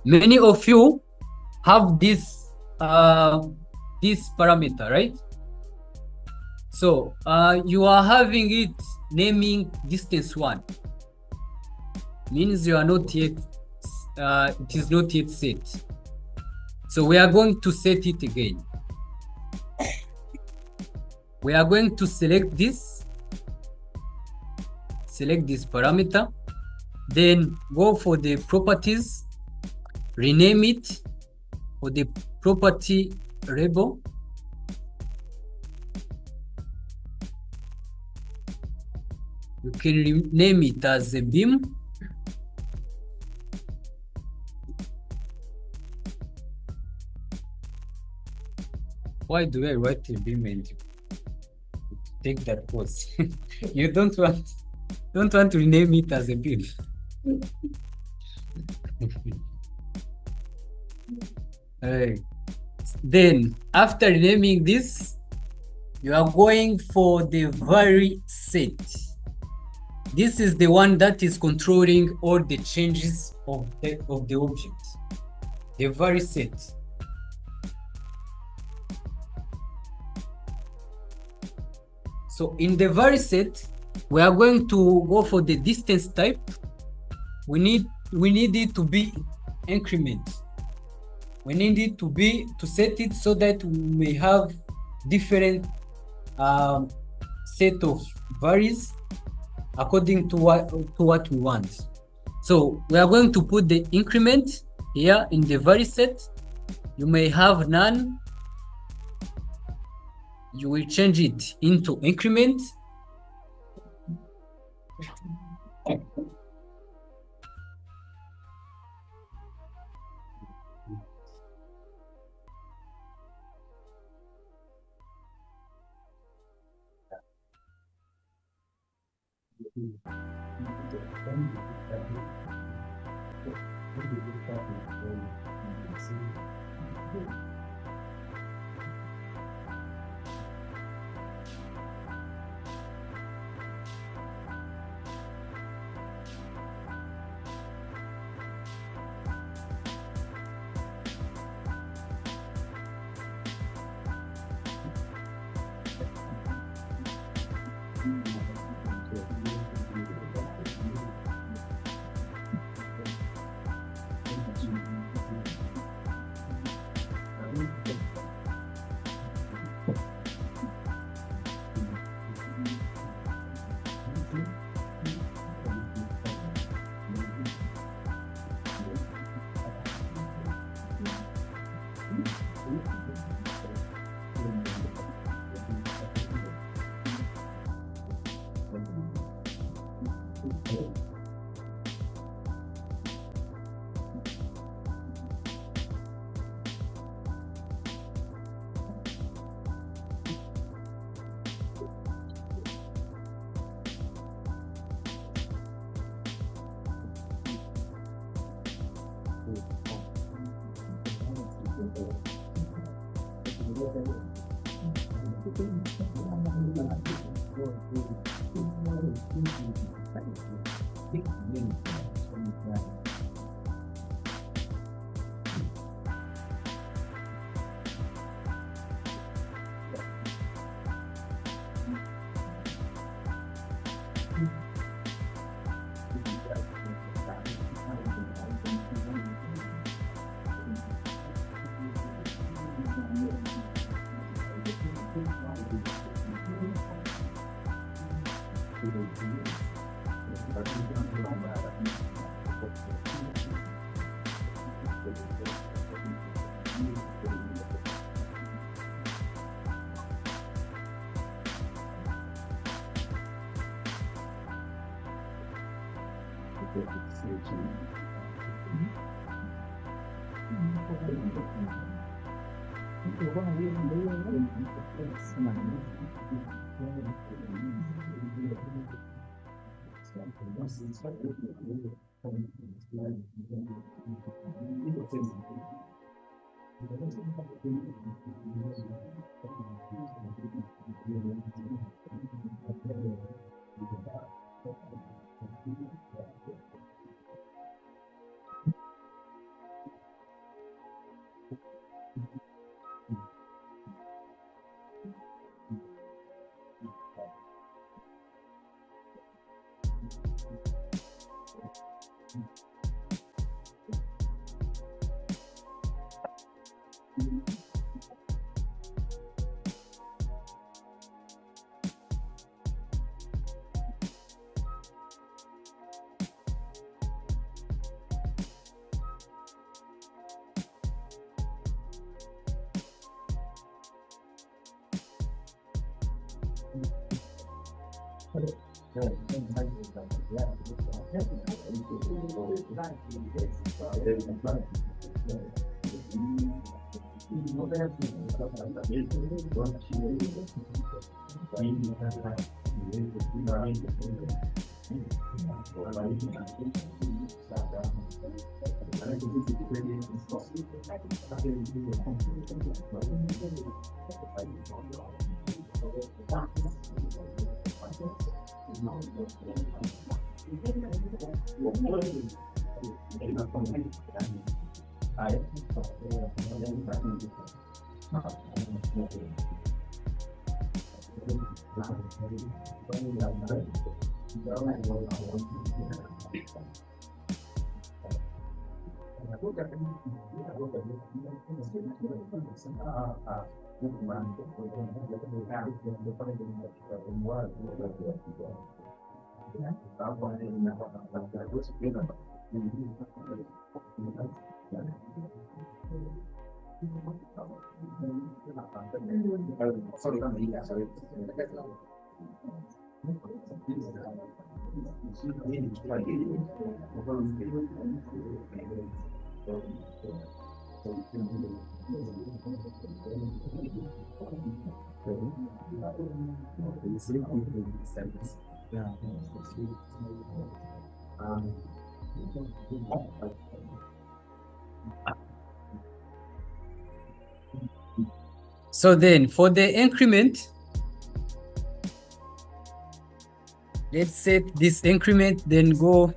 Many of you have this parameter, right? So you are having it naming distance 1, means you are not yet it is not yet set. So we are going to set it again. We are going to select this parameter, then go for the properties, rename it for the property label. You can rename it as a beam. Why do I write a beam and take that pose? You don't want to rename it as a beam. Then after renaming this, you are going for the vary set. This is the one that is controlling all the changes of the object. The vary set. So in the vary set, we are going to go for the distance type. We need it to be increment. We need it to set it so that we may have different set of varies according to what we want. So we are going to put the increment here in the vary set. You may have none. You will change it into increment. So then for the increment, let's set this increment, then go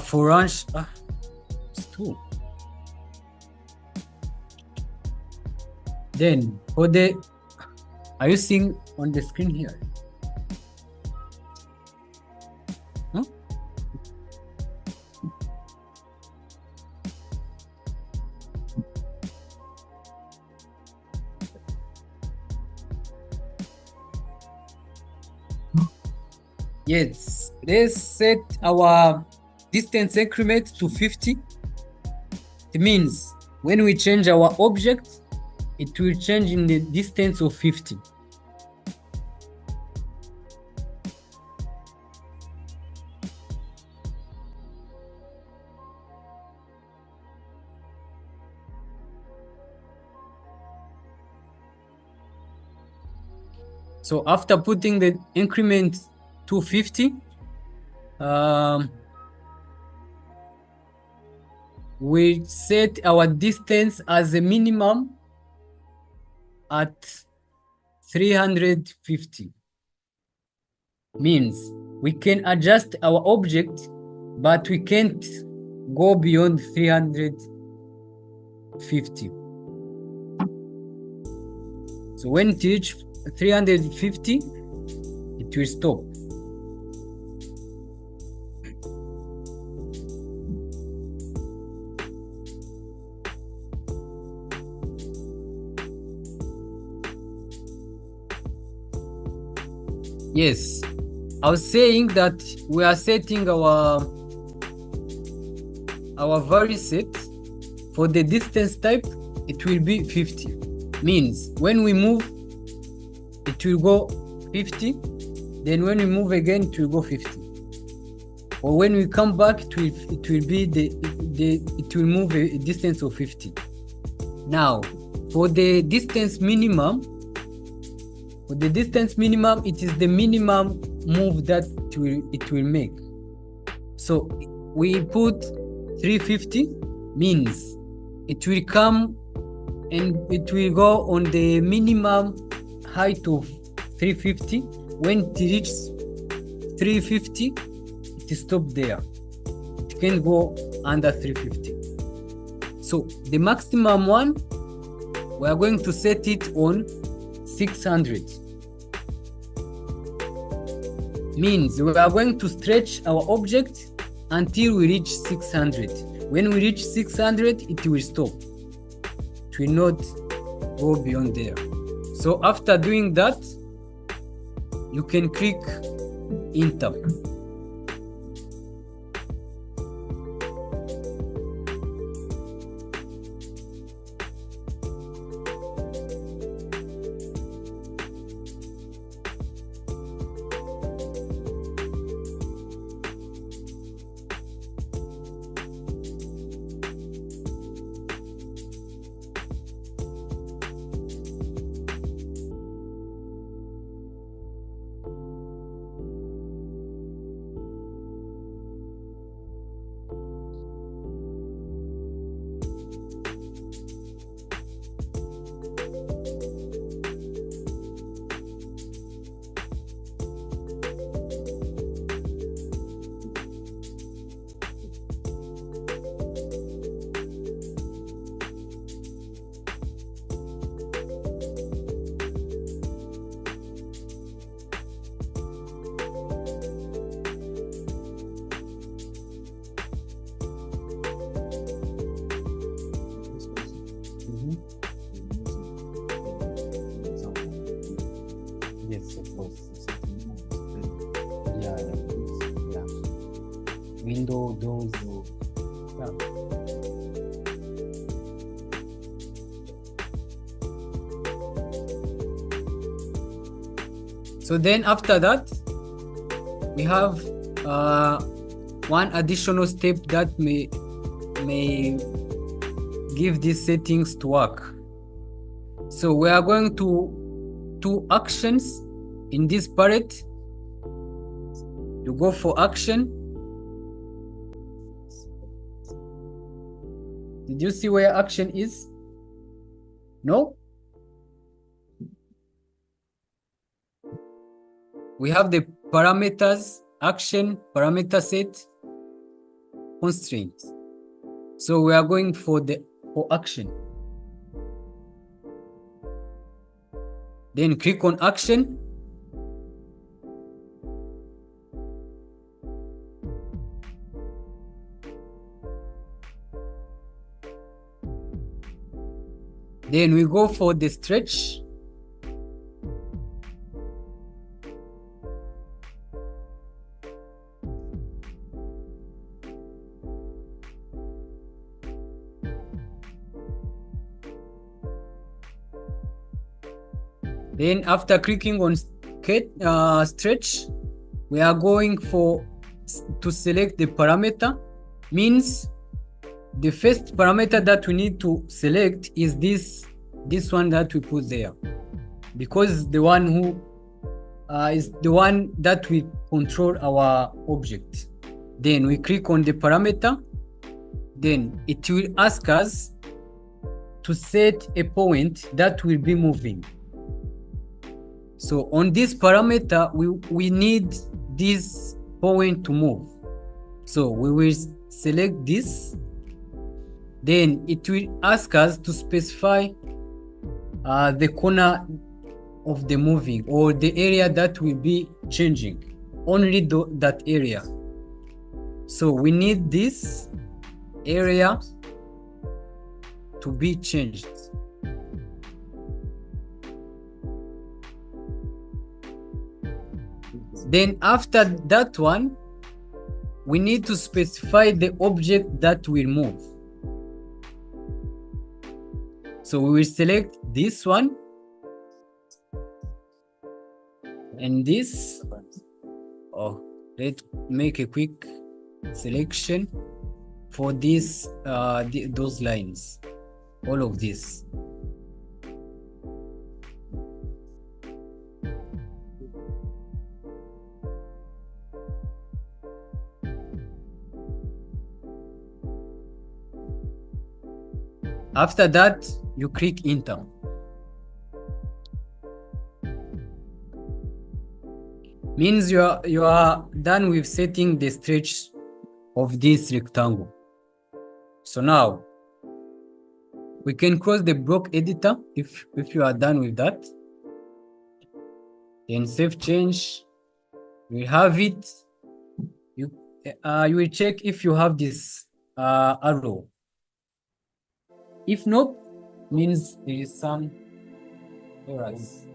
for range. It's 2. Then for the, are you seeing on the screen here? Huh? Yes, let's set our distance increment to 50. It means when we change our object, it will change in the distance of 50. So after putting the increment to 50, we set our distance as a minimum at 350. Means we can adjust our object, but we can't go beyond 350. So when it reaches 350, it will stop. Yes, I was saying that we are setting our value set for the distance type. It will be 50. Means when we move, it will go 50. Then when we move again, it will go 50. Or when we come back, it will be it will move a distance of 50. Now, for the distance minimum. For the distance minimum, it is the minimum move that it will make. So we put 350, means it will come and it will go on the minimum height of 350. When it reaches 350, it stops there. It can't go under 350. So the maximum one, we are going to set it on 600. Means we are going to stretch our object until we reach 600. When we reach 600, it will stop. It will not go beyond there. So after doing that, you can click Enter. window, doors, or yeah. So then after that, we have one additional step that may give these settings to work. So we are going to actions in this palette. You go for action. Did you see where action is? No? We have the parameters, action, parameter set, constraints. So we are going for action. Then click on action. Then we go for the stretch. Then after clicking on stretch, we are going to select the parameter. Means the first parameter that we need to select is this one that we put there, because the one who is the one that we control our object. Then we click on the parameter. Then it will ask us to set a point that will be moving. So on this parameter, we need this point to move. So we will select this. Then it will ask us to specify the corner of the moving, or the area that will be changing, only that area. So we need this area to be changed. Then after that one, we need to specify the object that will move. So we will select this one and this. Oh, let's make a quick selection for this, those lines, all of this. After that, you click enter. Means you are done with setting the stretch of this rectangle. So now we can close the block editor if you are done with that. Then save change. We have it. You will check if you have this arrow. If not, means there is some errors.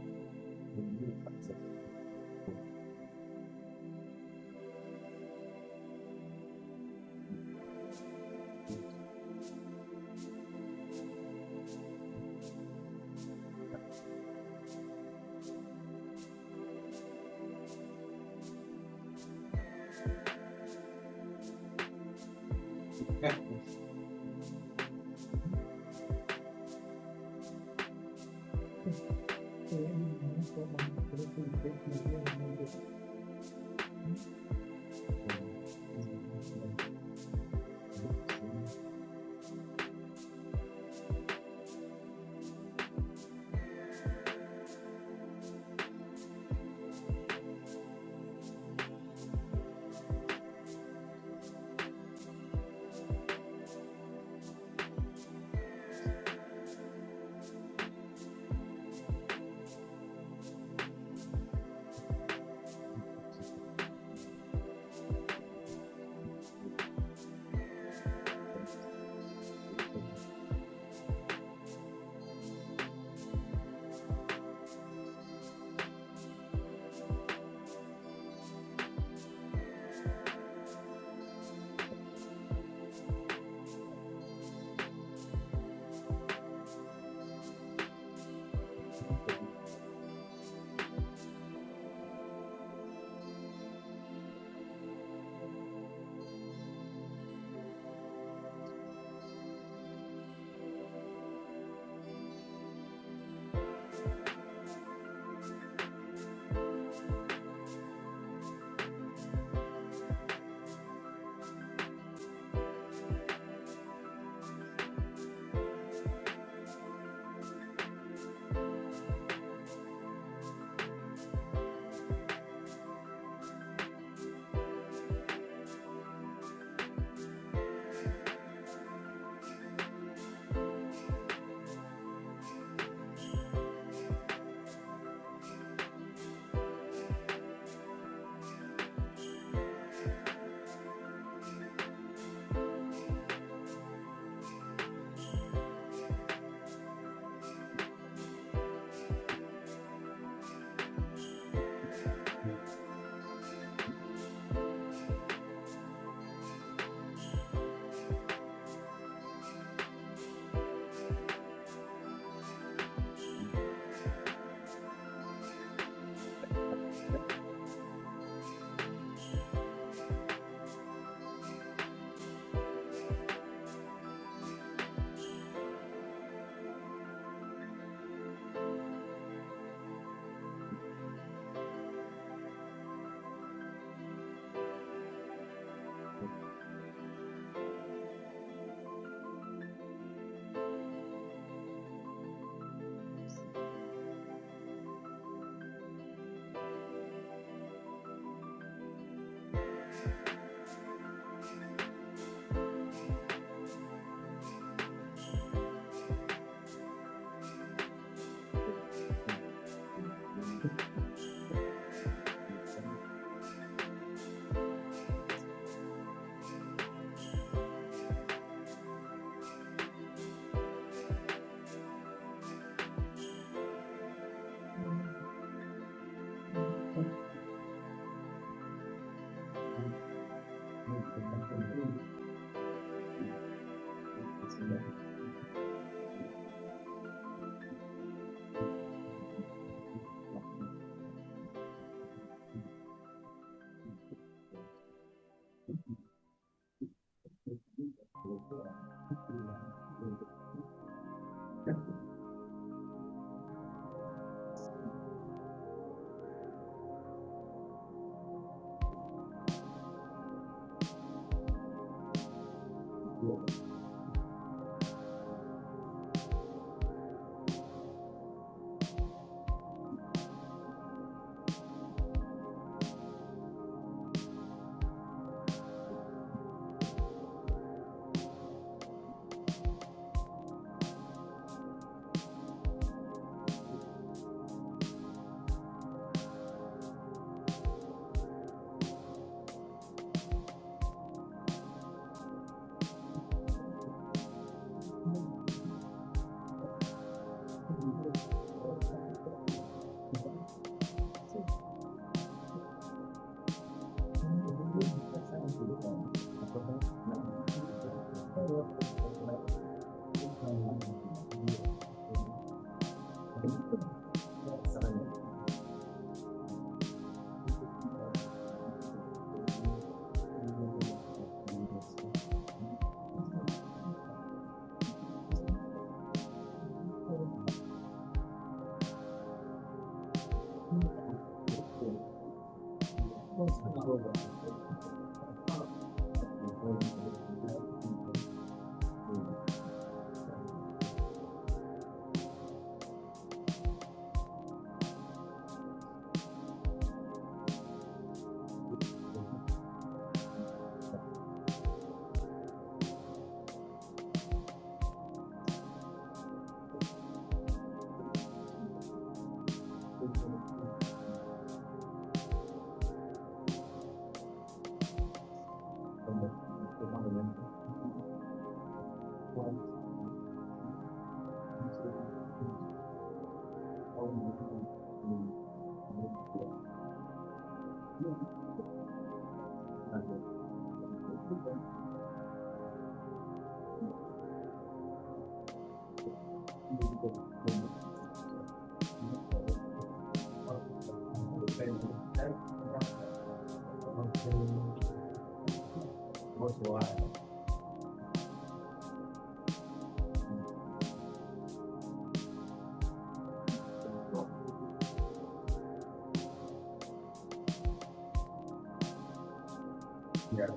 for a while. Yeah.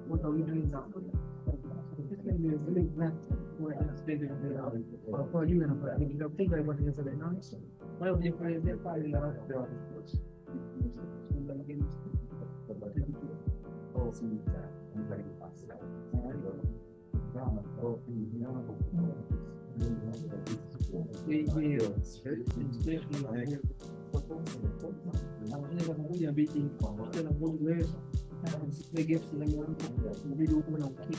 What are we doing now? This can be a really bad where it's bigger than the for you and I mean, you think about it as a nice. Why would you play that part in the the gifts and we do keep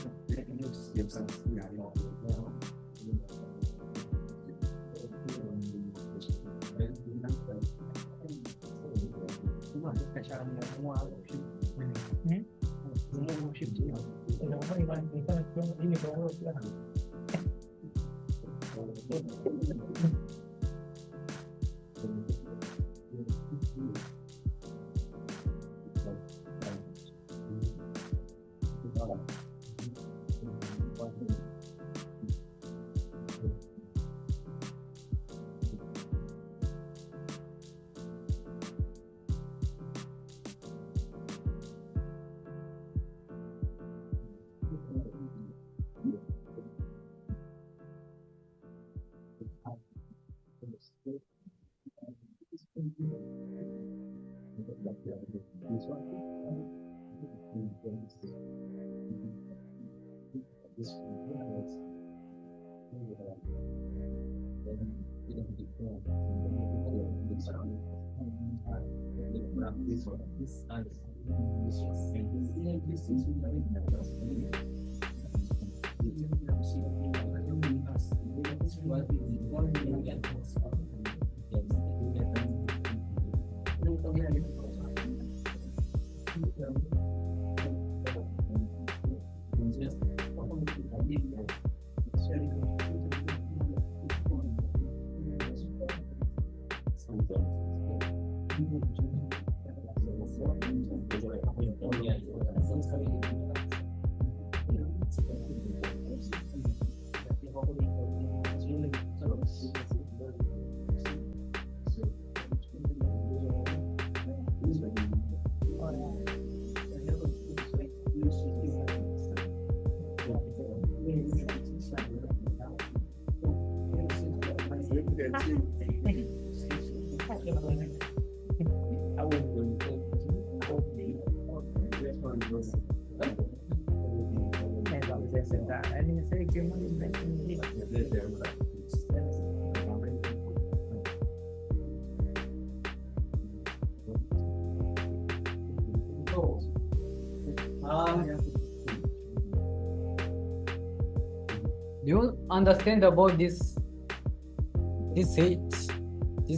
Do you understand about this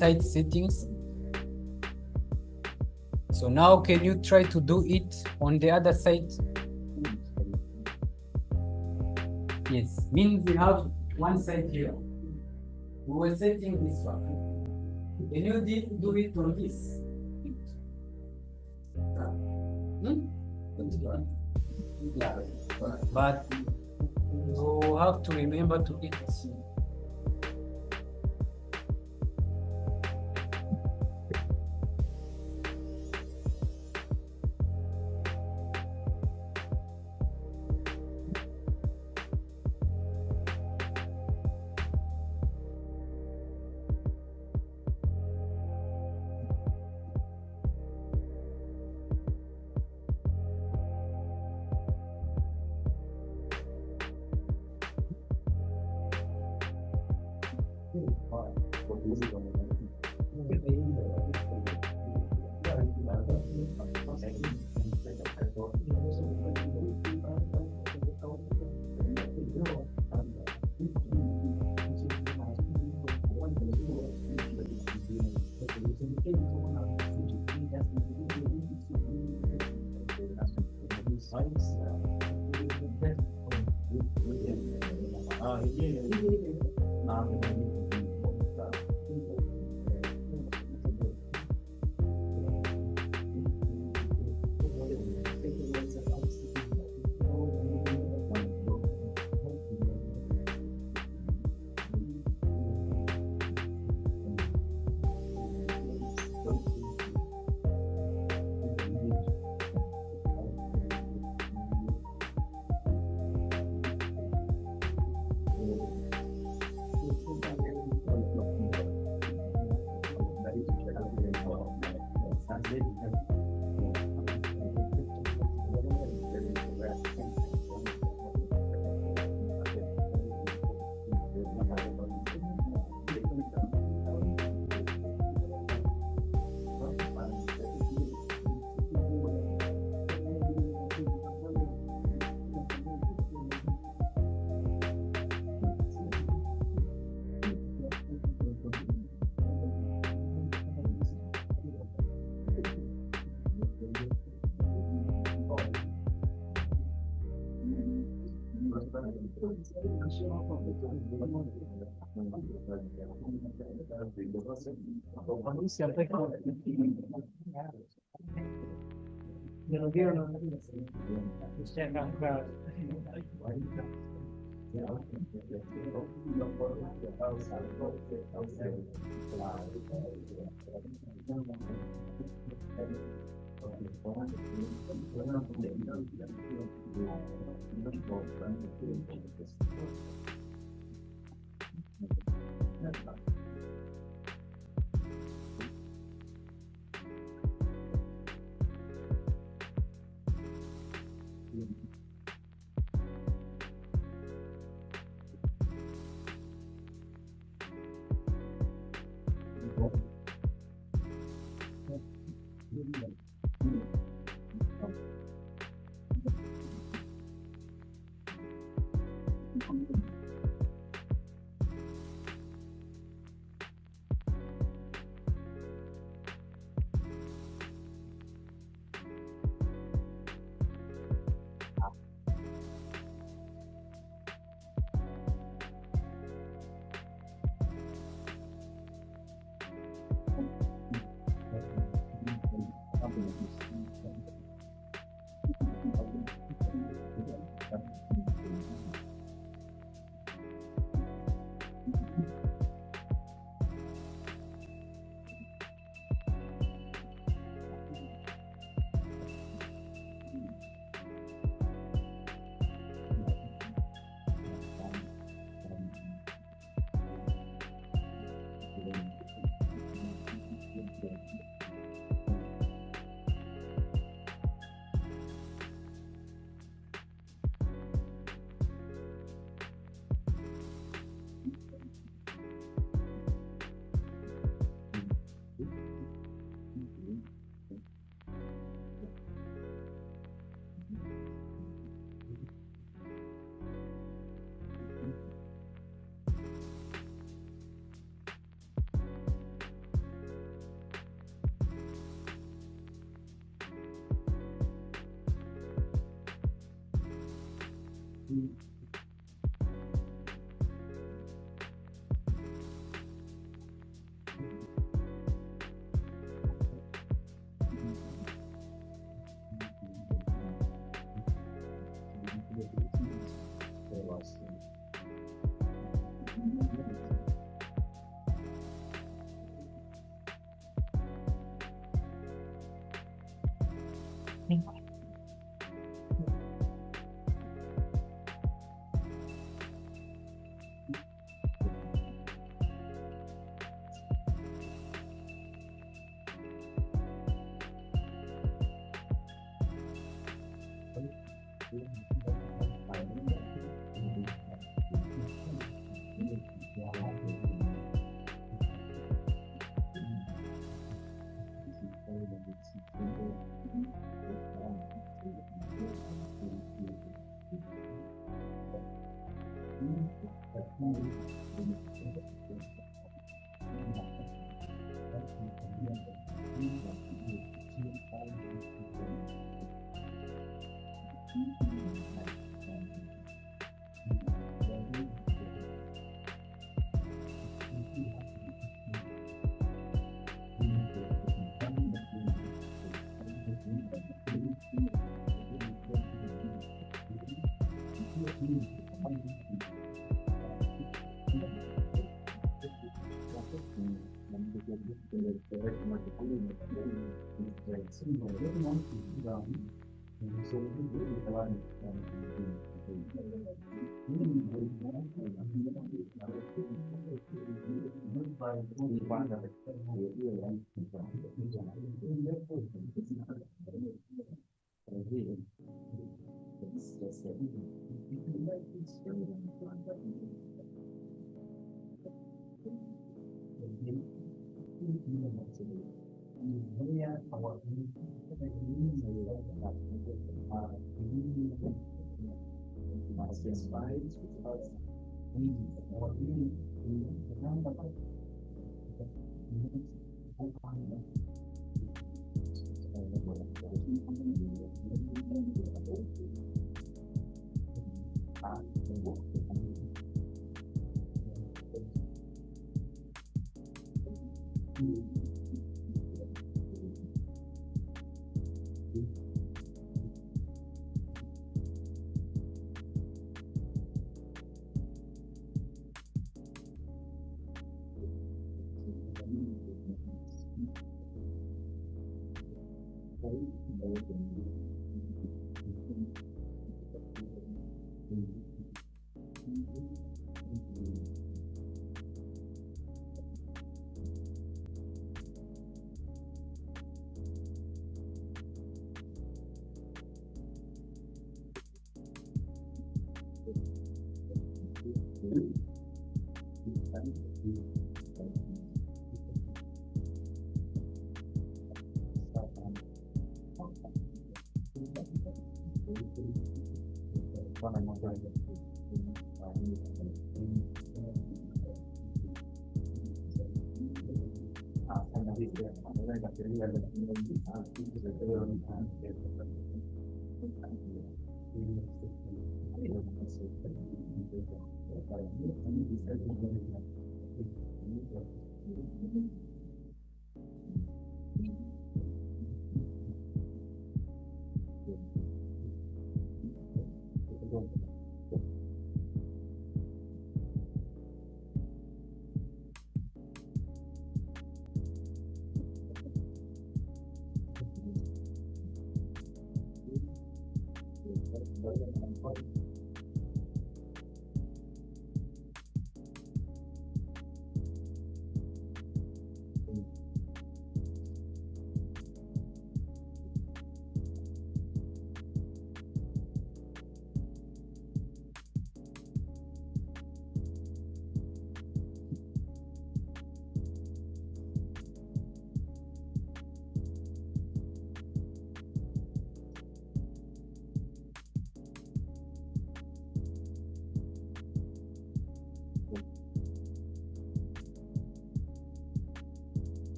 height settings? So now can you try to do it on the other side? Yes, means we have one side here. We were setting this one. Can you do it on this? But you have to remember to eat.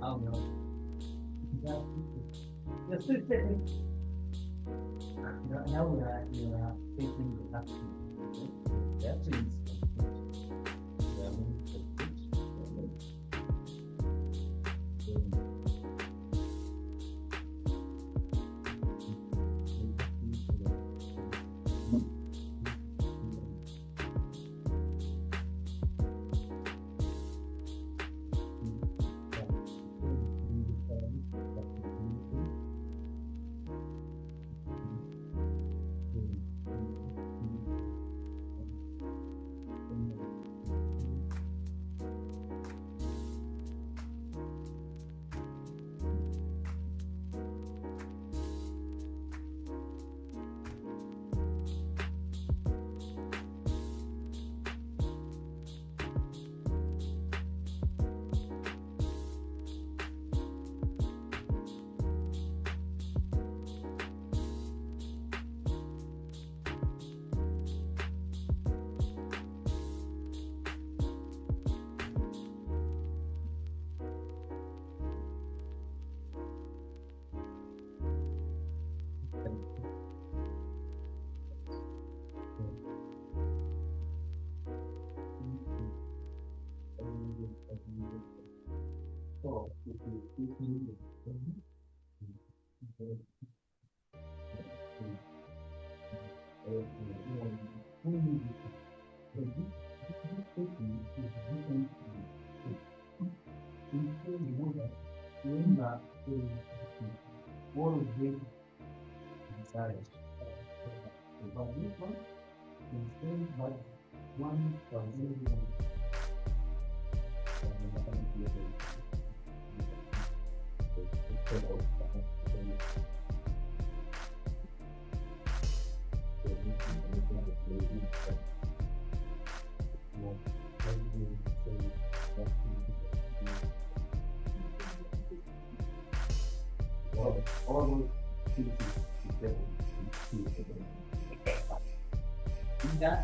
Oh no. Yes, now we are facing the last one. That's it.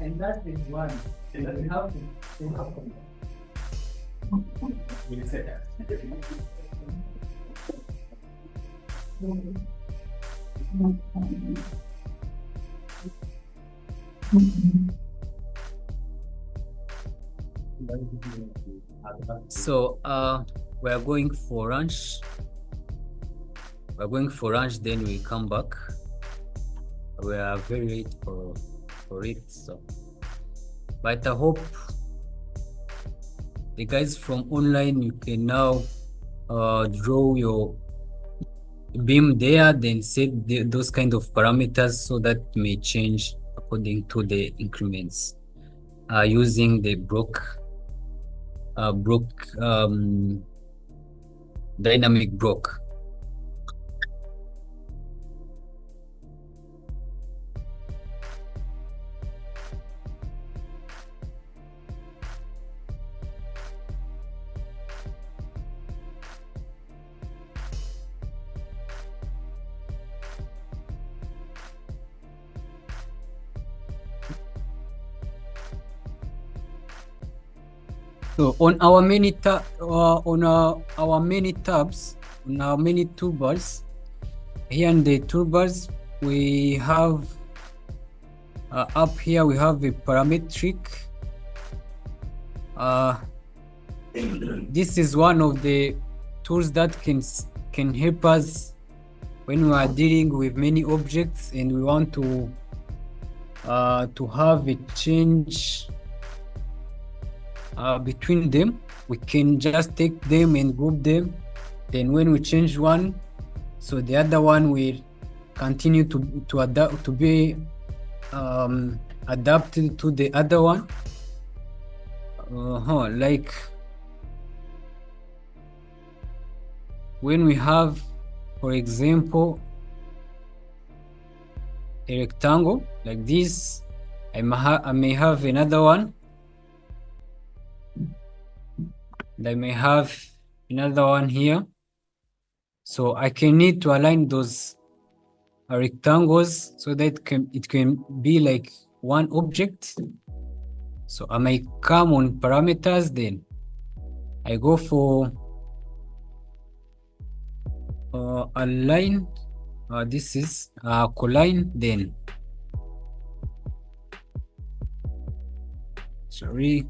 And that is one. That is how to we'll say that. So we are going for lunch. We're going for lunch, then we come back. We are very late for it, so but I hope the guys from online, you can now draw your beam there, then set those kind of parameters so that may change according to the increments using the block dynamic block. So on our many our many tabs, on our many toolbars, here in the toolbars we have up here we have a parametric. This is one of the tools that can help us when we are dealing with many objects and we want to have a change between them. We can just take them and group them. Then when we change one, so the other one will continue to adapt, to be adapted to the other one. Like when we have, for example, a rectangle like this, I may have another one. I may have another one here. So I can need to align those rectangles so that it can be like one object. So I may come on parameters, then I go for align. This is colline, then sorry.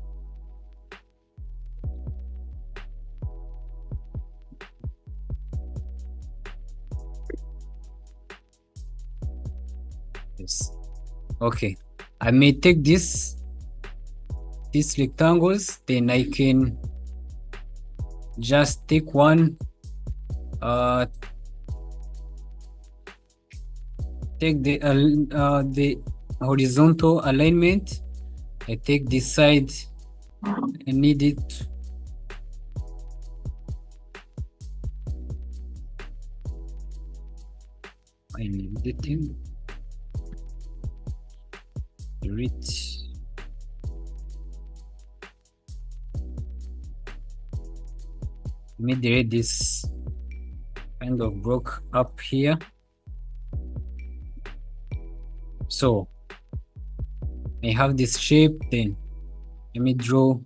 Yes. Okay. I may take these rectangles, then I can just take one, take the horizontal alignment. I take this side. I need it. I need the thing. Reach. Let me delete this kind of broke up here. So I have this shape, then let me draw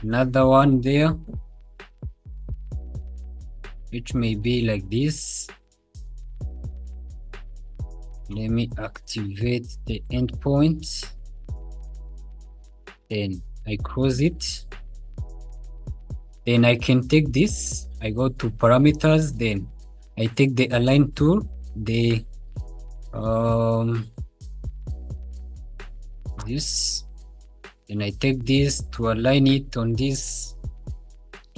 another one there, which may be like this. Let me activate the endpoint, then I close it. Then I can take this, I go to parameters, then I take the align tool, the this, then I take this to align it on this,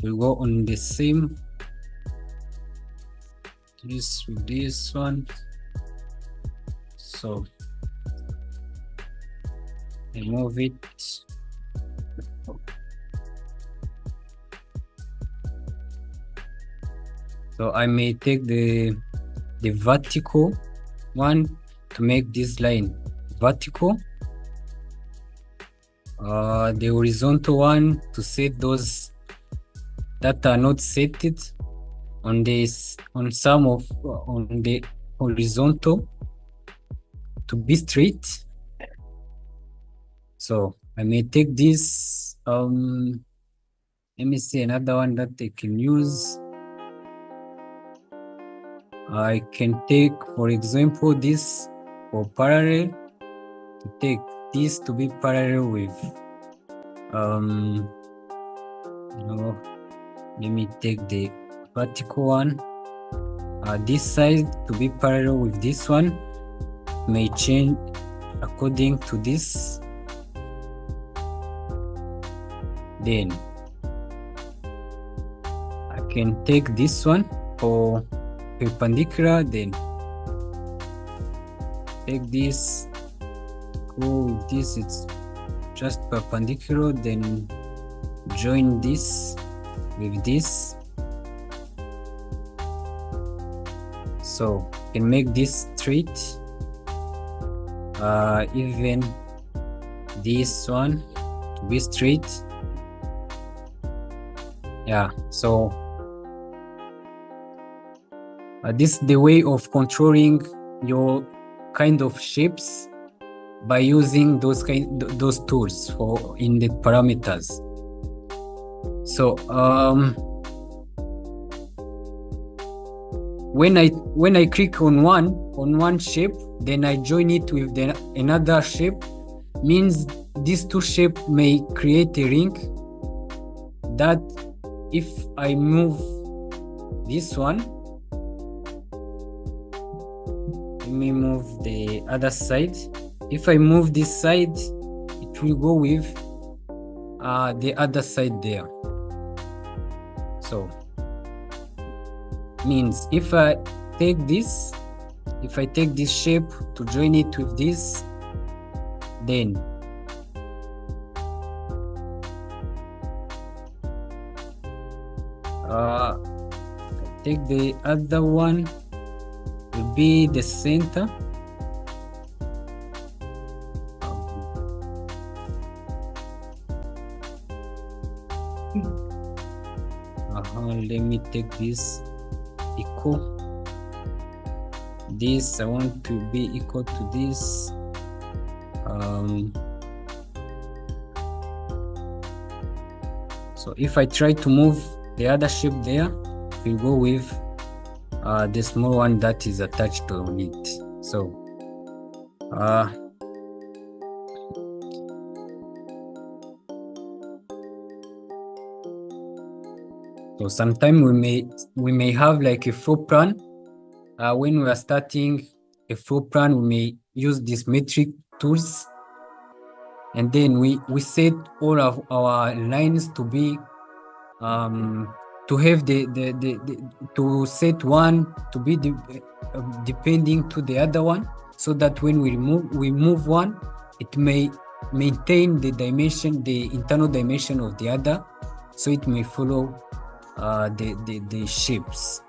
to go on the same, this with this one. So I move it. So I may take the vertical one to make this line vertical. The horizontal one to set those that are not set on this, on some of on the horizontal to be straight. So I may take this. Let me see another one that I can use. I can take, for example, this for parallel, to take this to be parallel with no, let me take the vertical one, this side to be parallel with this one, may change according to this. Then I can take this one for perpendicular, then take this, go with this, it's just perpendicular, then join this with this. So you can make this straight, even this one to be straight. Yeah, so this is the way of controlling your kind of shapes by using those tools for in the parameters. So when I click on one shape, then I join it with another shape, means these two shapes may create a ring that if I move this one, let me move the other side. If I move this side, it will go with the other side there. So means if I take this shape to join it with this, then I take the other one, will be the center. Let me take this equal. This I want to be equal to this. So if I try to move the other shape there, we'll go with the small one that is attached on it. So so sometimes we may have like a floor plan. When we are starting a floor plan, we may use these metric tools, and then we set all of our lines to be to have to set one to be depending to the other one, so that when we move one, it may maintain the dimension, the internal dimension of the other, so it may follow the shapes.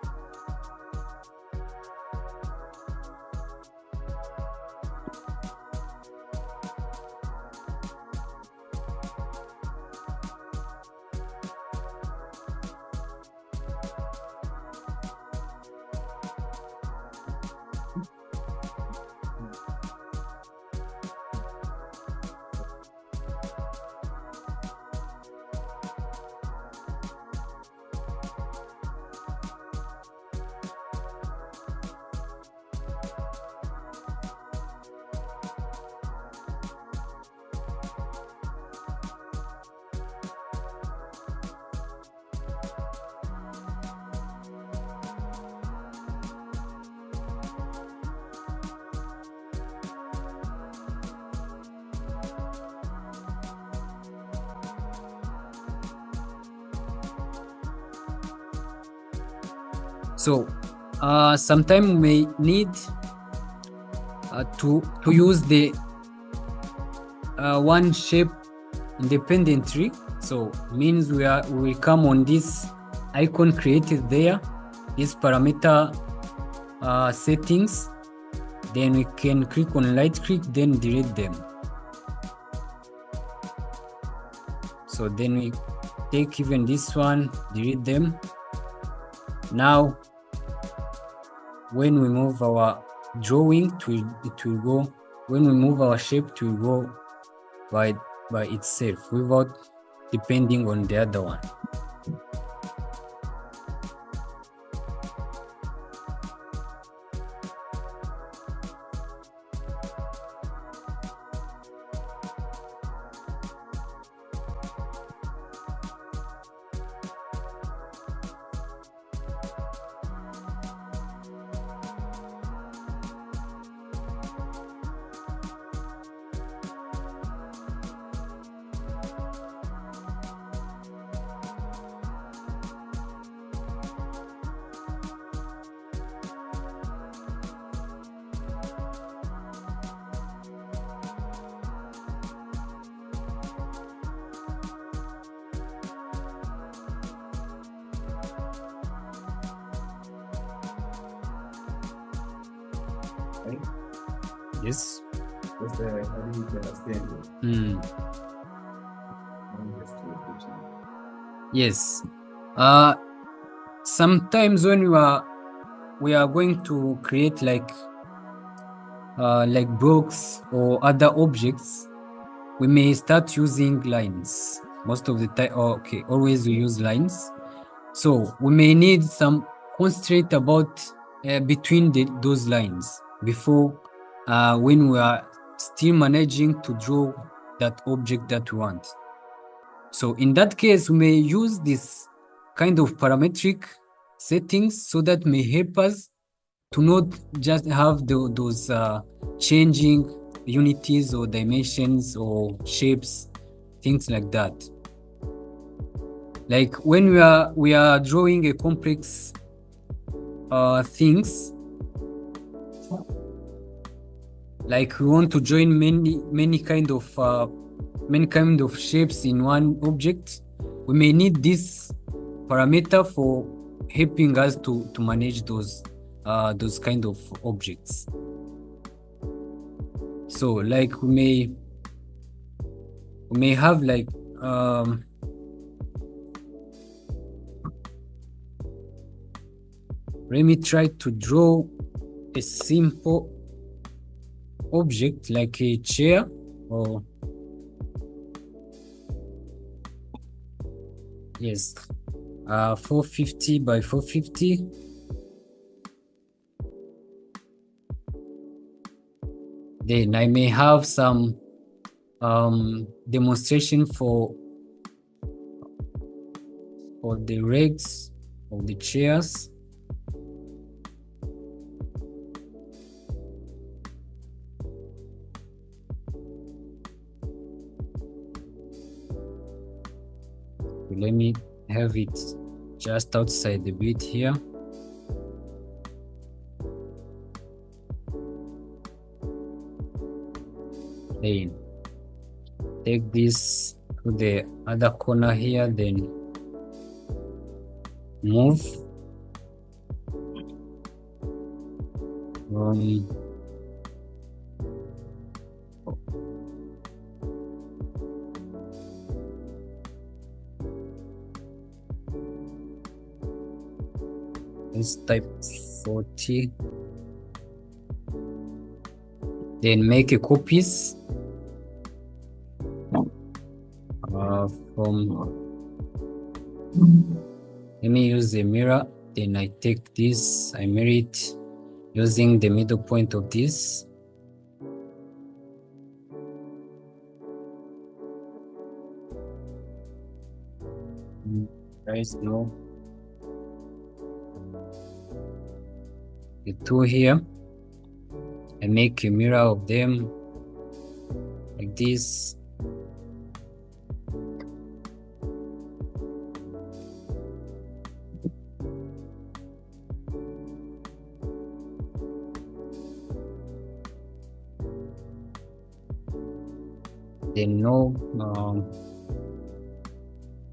So sometimes we may need to use the one shape independently. So means we come on this icon created there, this parameter settings, then we can click on right click, then delete them. So then we take even this one, delete them. Now when we move our drawing, it will go, when we move our shape, it will go by itself without depending on the other one. Right? Yes. Just I didn't understand it. Yes. Sometimes when we are going to create like blocks or other objects, we may start using lines. most of the time. Okay, always we use lines. So we may need some constraint about between those lines before when we are still managing to draw that object that we want. So in that case, we may use this kind of parametric settings so that may help us to not just have those changing unities or dimensions or shapes, things like that. Like when we are drawing a complex things, like we want to join many kind of shapes in one object, we may need this parameter for helping us to manage those kind of objects. So like we may have like let me try to draw a simple object like a chair or yes, 450 by 450. Then I may have some demonstration for the legs of the chairs. Let me have it just outside the bit here. Then take this to the other corner here, then move let's type 40, then make a copies from, let me use the mirror, then I take this, I mirror it using the middle point of this. Guys, no, the two here, I make a mirror of them like this. Then no,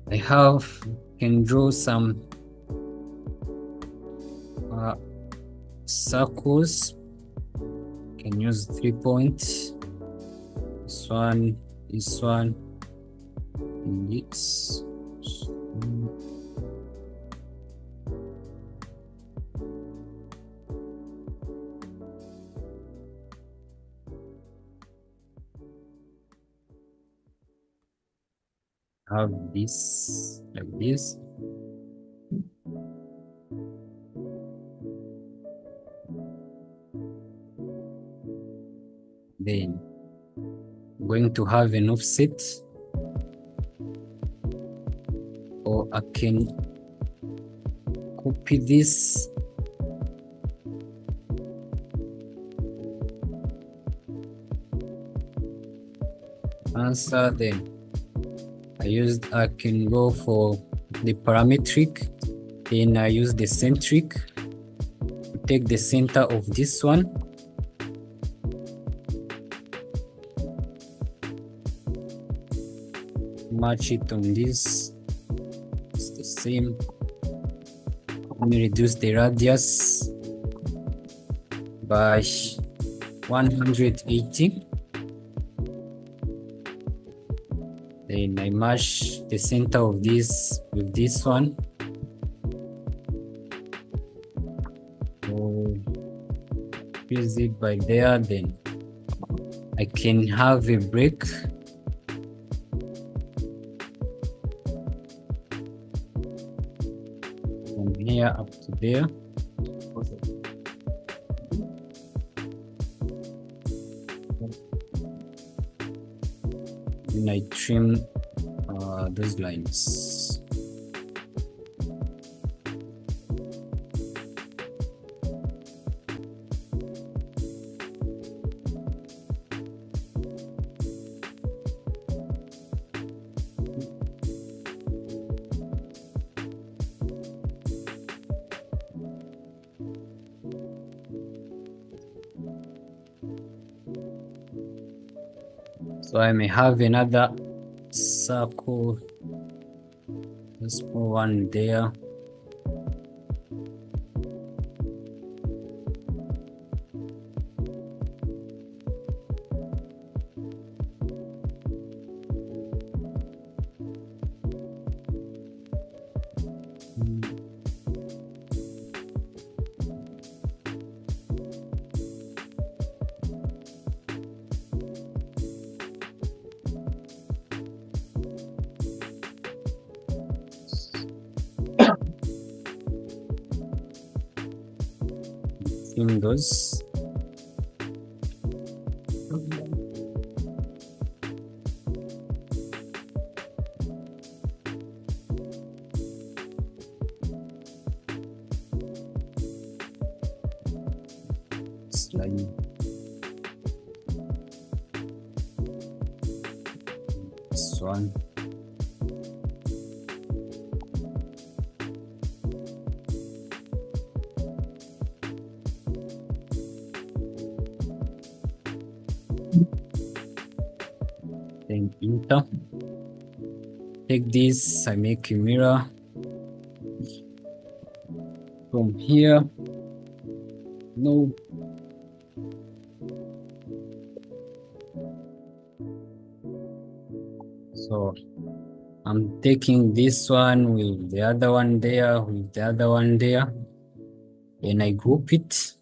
I can draw some circles. Can use 3 points. This one, and this. Have this like this. Then I'm going to have an offset, or I can copy this answer. Then I can go for the parametric, then I use the centric to take the center of this one. Match it on this, it's the same. Let me reduce the radius by 180. Then I match the center of this with this one. So use it by there, then I can have a break from here up to there. Then I trim those lines. So I may have another circle, a small one there. Trim those. Slide. This one. Then enter. Take this, I make a mirror. From here, no. So I'm taking this one with the other one there, with the other one there. Then I group it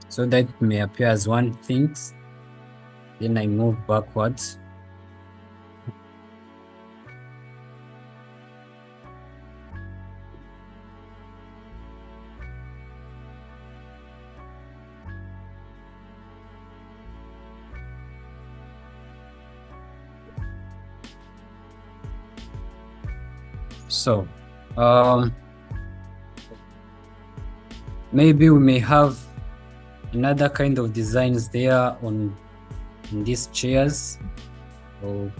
so that it may appear as one thing. Then I move backwards. So, maybe we may have another kind of designs there on these chairs. Oh.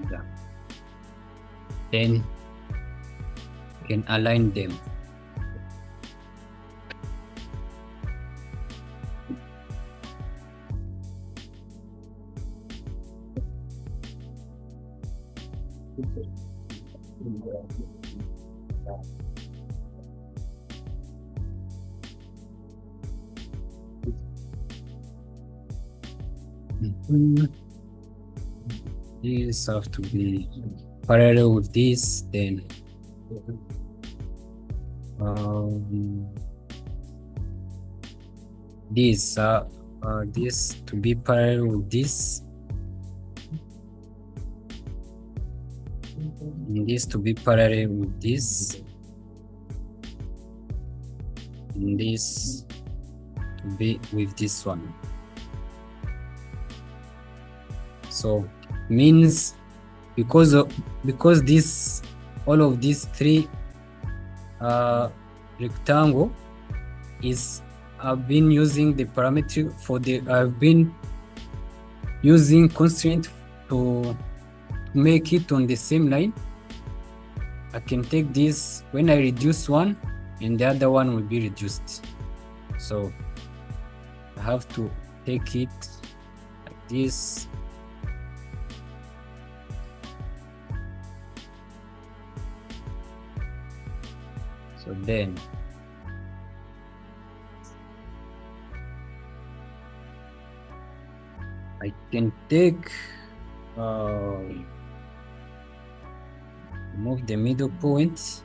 Yeah. Then you can align them. These have to be parallel with this, then this to be parallel with this, and this to be parallel with this, and this to be with this one. So means because this all of these three rectangle is I've been using the parametric for the I've been using constraint to make it on the same line. I can take this when I reduce one and the other one will be reduced. So I have to take it like this. So then I can take Remove the middle point.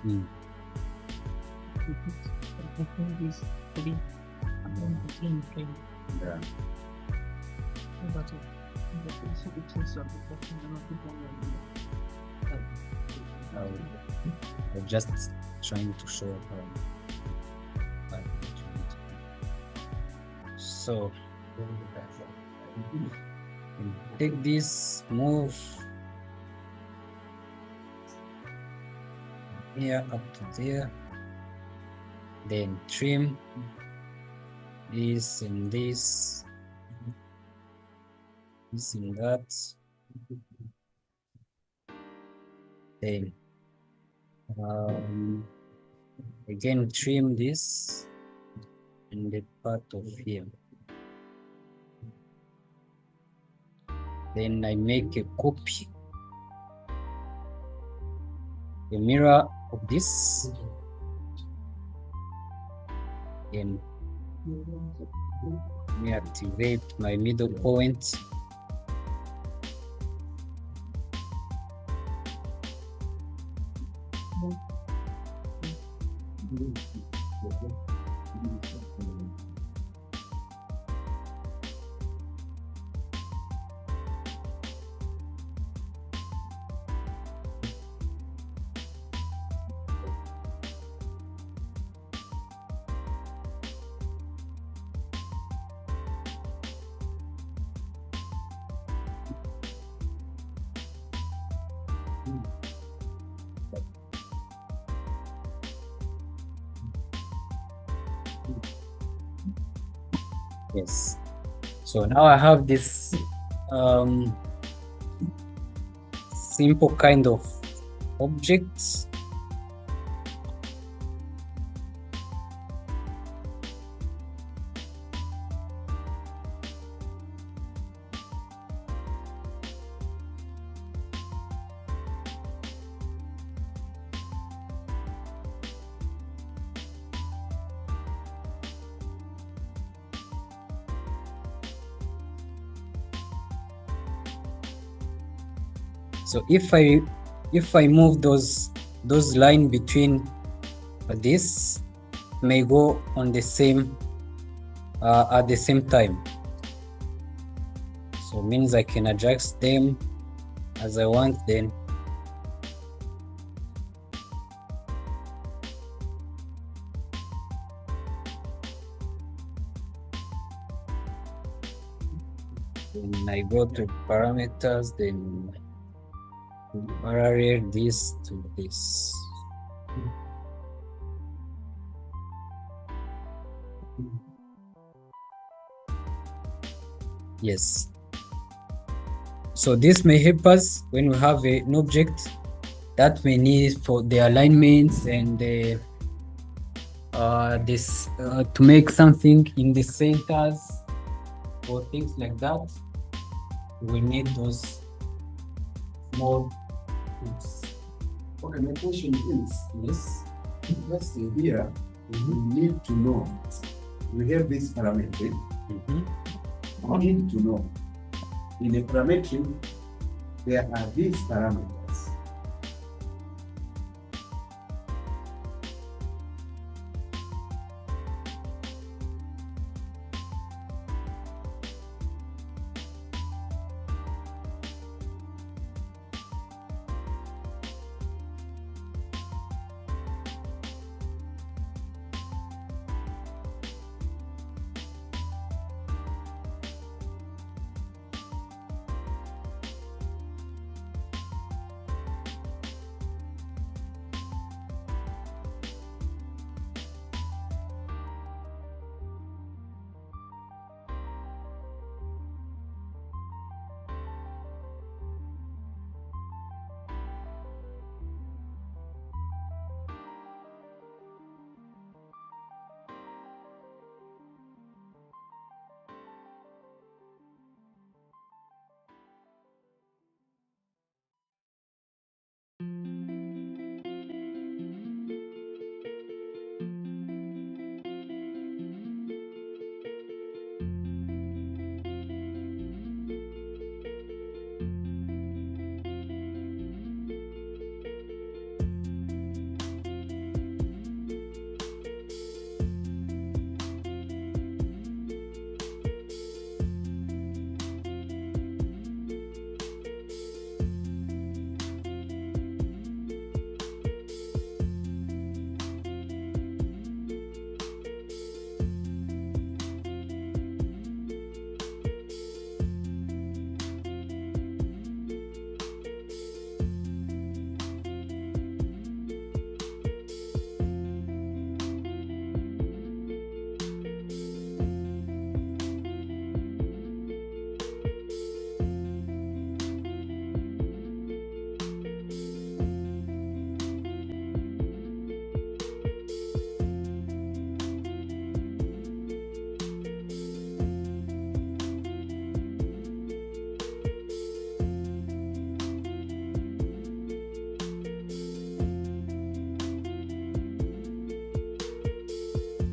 Mm. Yeah. I'm just trying to show how. So take this, move here up to there, then trim this and this and that, then again trim this and the part of here. Then I make a copy, a mirror of this, and me activate my middle point. Yes. So now I have this simple kind of objects. So if I move those line between this may go on the same at the same time. So means I can adjust them as I want then. Then I go to parameters, then parallel this to this. Yes. So this may help us when we have an object that we need for the alignments and the this to make something in the centers or things like that. We need those small things. Okay, my question is, Yes. let's say here, we need to know, we have this parametric, we need to know, in a parametric, there are these parameters.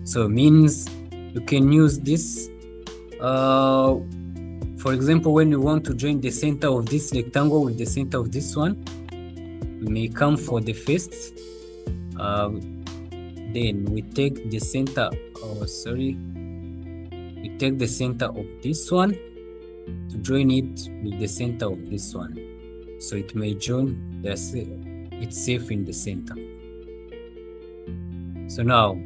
So means you can use this. For example, when you want to join the center of this rectangle with the center of this one, we may come for the first. Then we take the center. We take the center of this one to join it with the center of this one, so it may join itself in the center. So now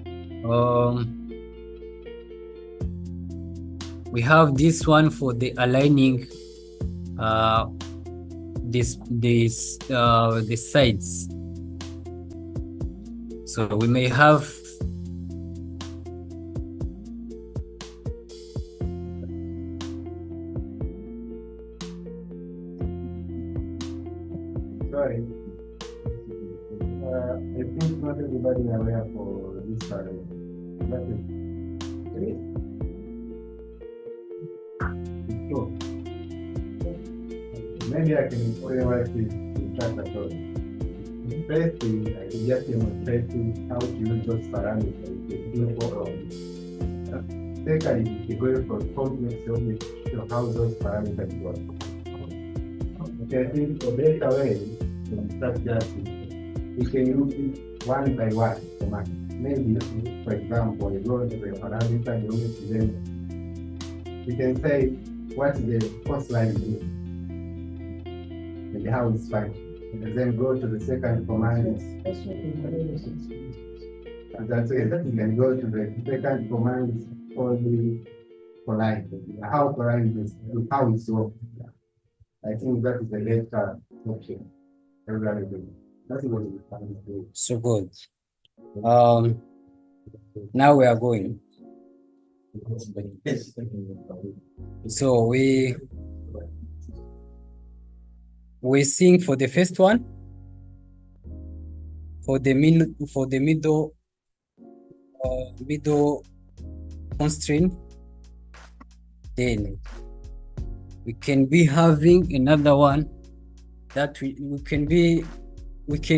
we have this one for the aligning the sides. So we may have Sorry. I think not everybody are aware for this story. That is so maybe I can organize this to track the story. The first thing I suggest demonstrating how to use those parameters is beautiful. Second, to go for complex objects to show how those parameters work. Okay, I think the better way to start just we can use it one by one. Maybe, for example, you go to the parameter, you can say what the first line is and how it's functioning. And then go to the second command. And that's it. You can go to the second command for the line. How line is, how it's working. I think that is the better option. Everybody do. That's what we can do. so good. Now we are going. So we sing for the first one, for the middle constraint. Then we can be having another one that we can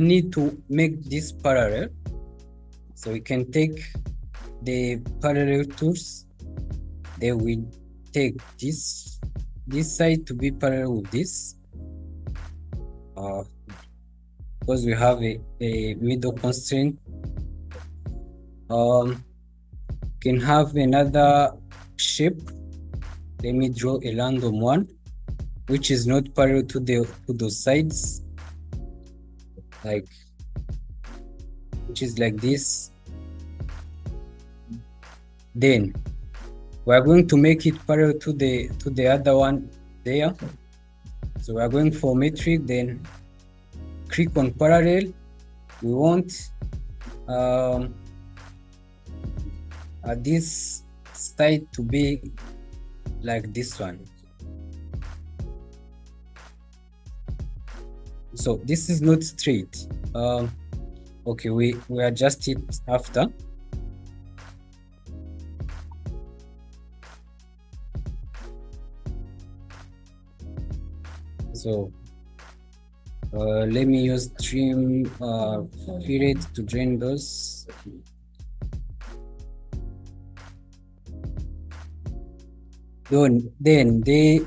need to make this parallel. So we can take the parallel tools. Then we take this side to be parallel with this. Because we have a middle constraint. Can have another shape. Let me draw a random one, which is not parallel to those sides, which is like this. Then we are going to make it parallel to the other one there. So we are going for metric, then click on parallel. We want this side to be like this one. So this is not straight. Okay, we adjust it after. So let me use trim fillet to join those. Then they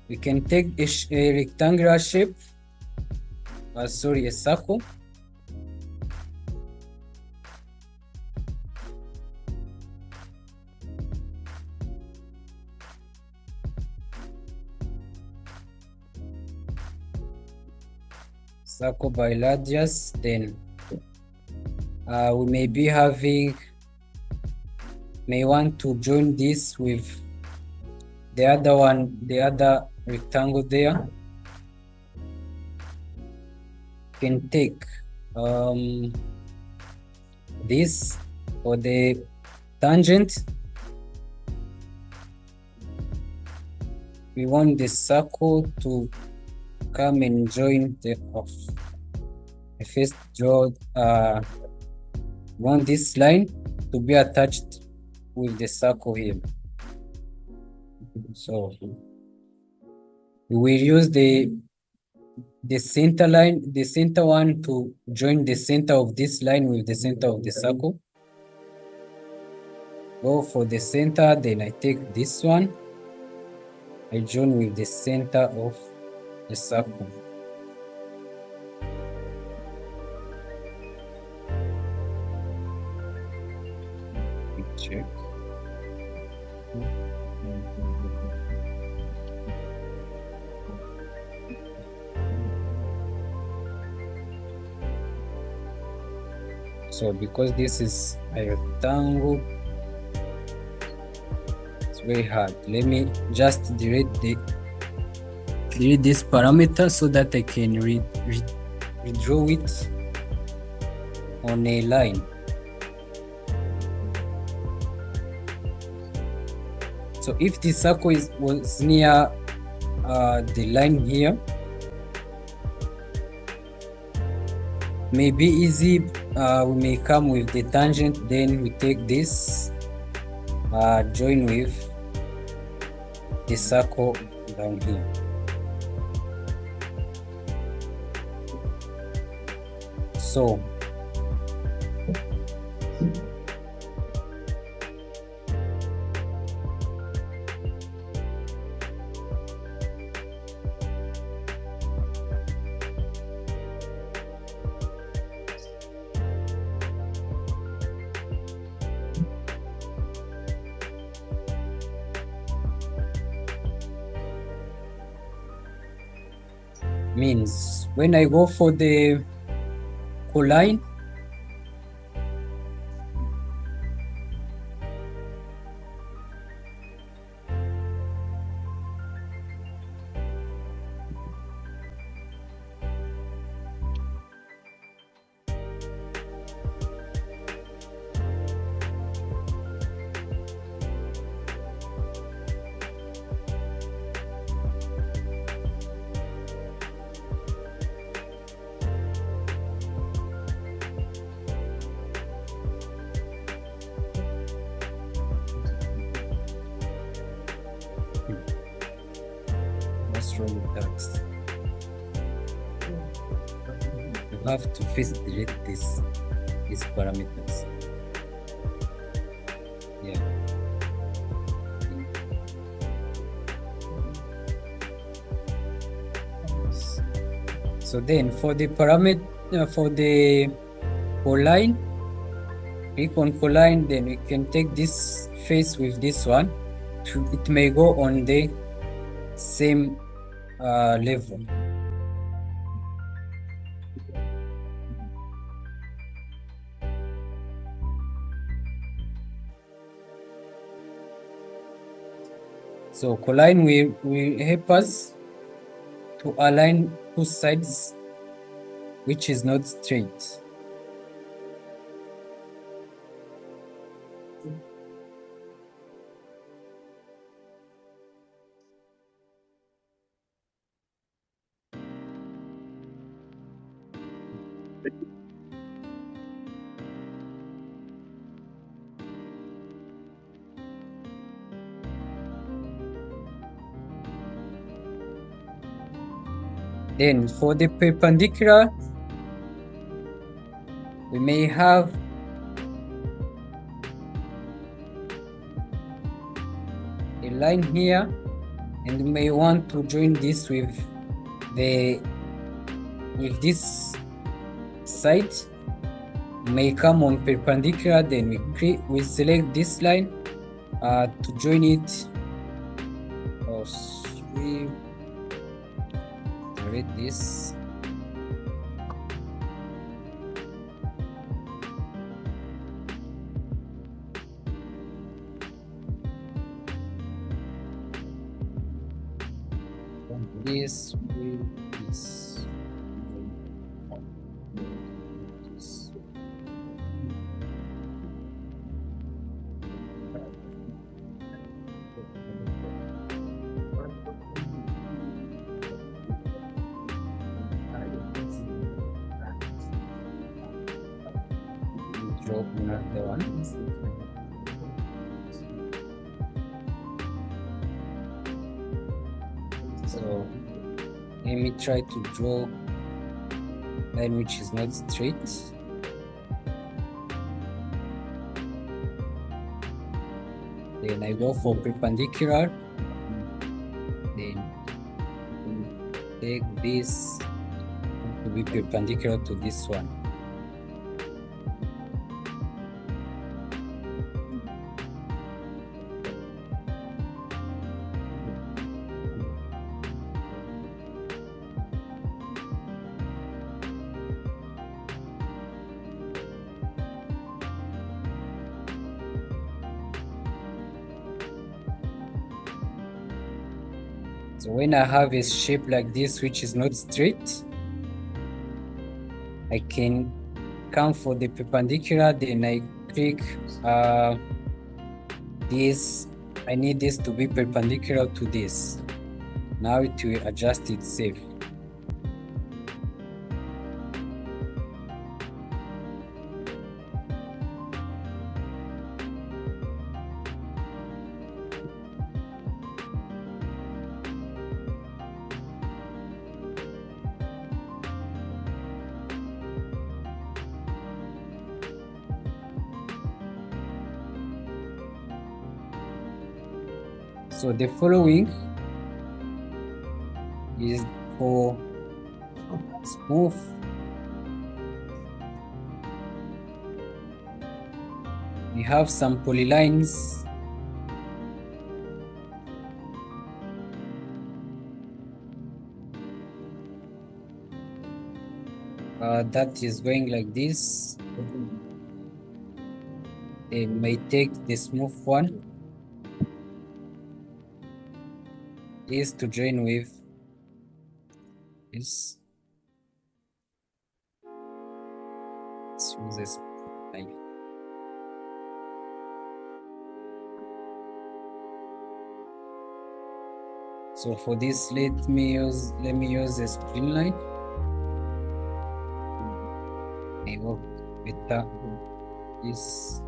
we can take a rectangular shape, a circle. circle by radius, then we may want to join this with the other rectangle there. Can take this for the tangent. We want the circle to come and join the off. I first draw want this line to be attached with the circle here. So we will use the center line, the center one, to join the center of this line with the center of the circle. Go for the center, then I take this one, I join with the center of the circle. Check. So because this is a rectangle, it's very hard. Let me just delete this parameter so that I can redraw it on a line. So if the circle was near the line here, may be easy. We may come with the tangent, then we take this, join with the circle down here. So means when I go for the line, what's wrong with that? You have to first delete these parameters. Yeah. So then for the parameter, for the line, click on line, then we can take this face with this one. It may go on the same level. So line will help us to align two sides which is not straight. Then for the perpendicular, we may have a line here, and we may want to join this with this side. We may come on perpendicular, then we select this line to join it. We delete this. this with this. Drop another one. So let me try to draw line which is not straight. Then I go for perpendicular. Then take this to be perpendicular to this one. So when I have a shape like this which is not straight, I can come for the perpendicular, then I click this. I need this to be perpendicular to this. Now it will adjust itself. So the following is for smooth. We have some polylines. That is going like this. It may take the smooth one. Is to join with this. Let's use this line. So for this, let me use a spline line. I work with that. This.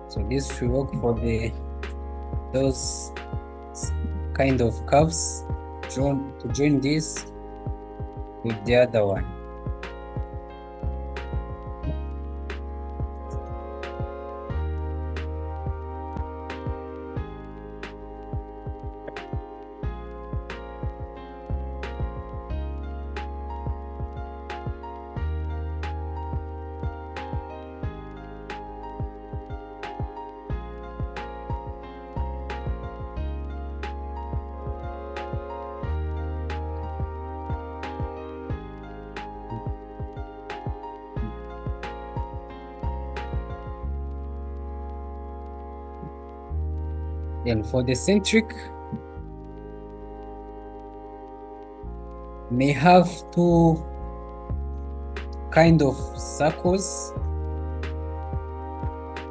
So this will work for those kind of curves. To join this with the other one. Then for the centric, may have two kind of circles,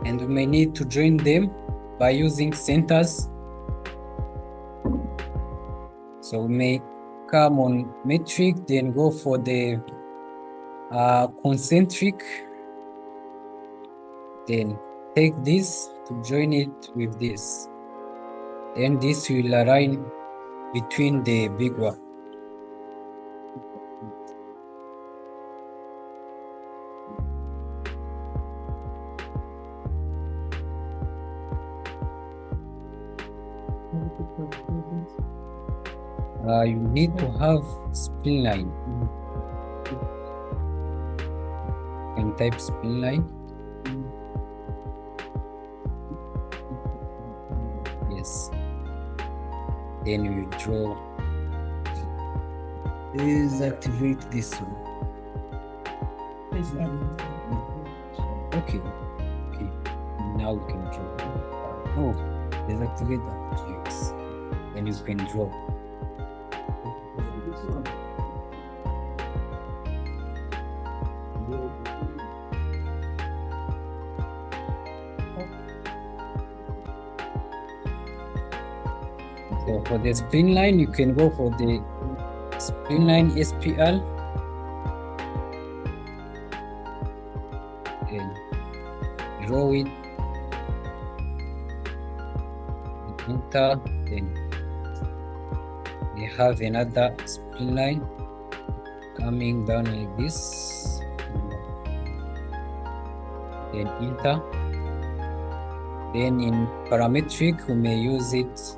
and we may need to join them by using centers. So we may come on metric, then go for the concentric, then take this to join it with this. Then this will align between the big one. You need to have spline line. You can type spline line. Then we draw. Please activate this one. Okay. Okay. Now we can draw. Oh, deactivate that. Yes. Then you can draw. So for the spin line, you can go for the spin line SPL. And draw it. Enter. Then we have another spin line coming down like this. Then enter. Then in parametric, we may use it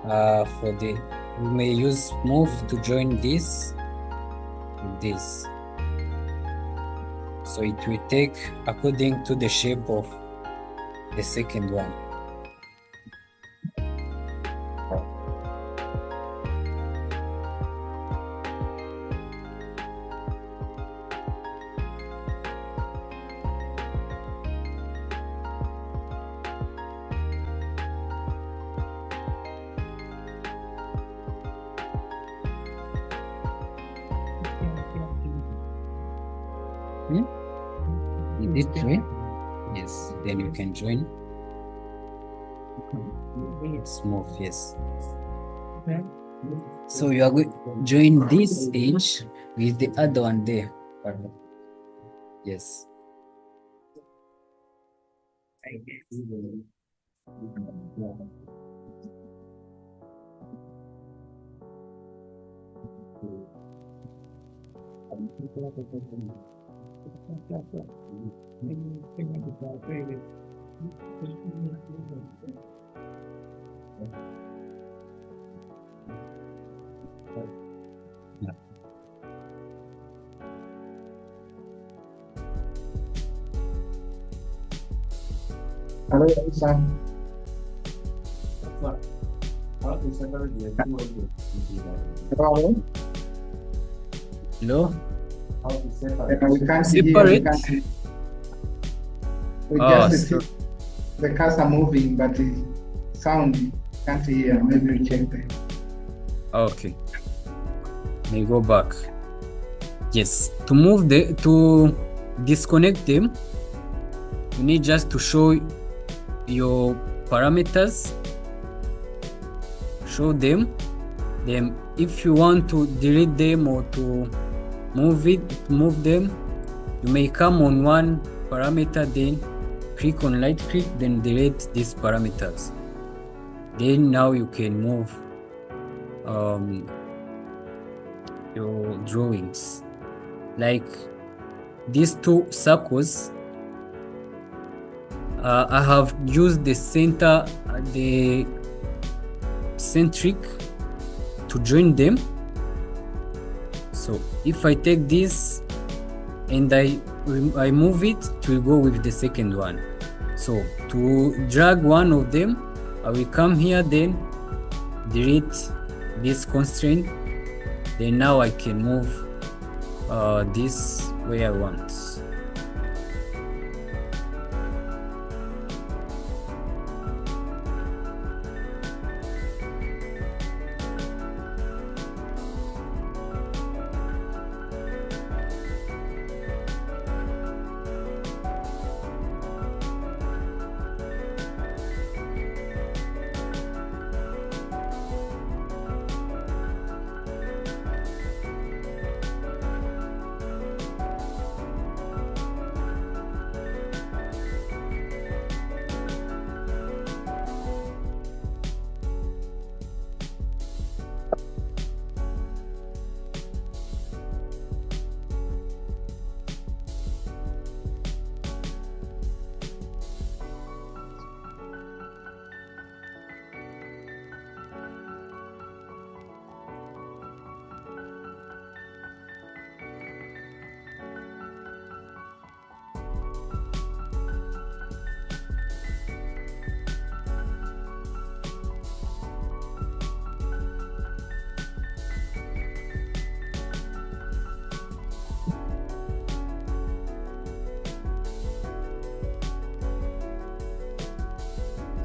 we may use move to join this with this. So it will take according to the shape of the second one. Is it join? Yes, then you can join. It's move, yes. So you are going to join this edge with the other one there. Yes. Hello, Nziza. Hello. Hello? We can't hear. Separate? We Oh, just so- the cars are moving, but the sound can't hear. Maybe we check that. Okay. May go back. Yes. To disconnect them, you need just to show your parameters. Show them. Then if you want to delete them or to move them, you may come on one parameter, then click on right click, then delete these parameters. Then now you can move your drawings. Like these two circles, I have used the centric to join them. So if I take this and I move it, it will go with the second one. So to drag one of them, I will come here, then delete this constraint. Then now I can move this where I want.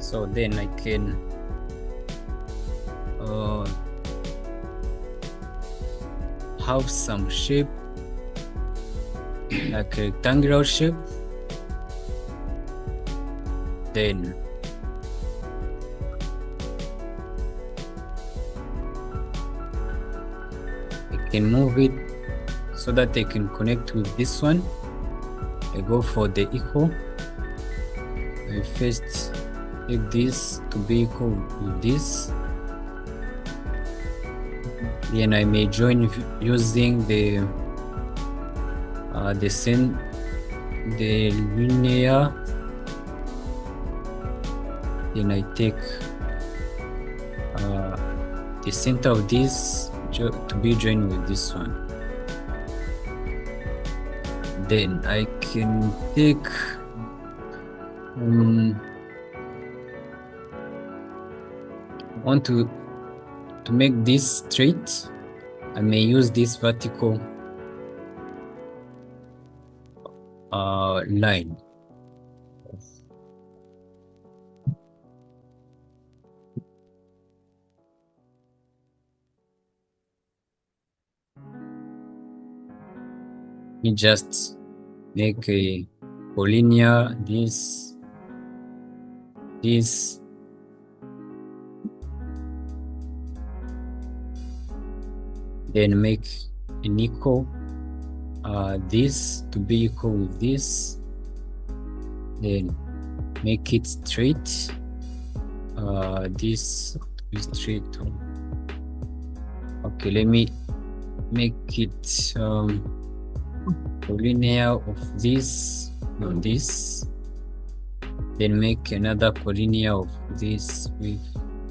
So then I can have some shape, like a rectangular shape. Then I can move it so that I can connect with this one. I go for the equal. I first take this to be equal with this. Then I may join using the linear. Then I take the center of this to be joined with this one. Then I can take want to make this straight. I may use this vertical line. You just make a collinear, this, then make an equal, this to be equal with this, then make it straight, this to be straight. Okay, let me make it collinear of this with this, then make another collinear of this with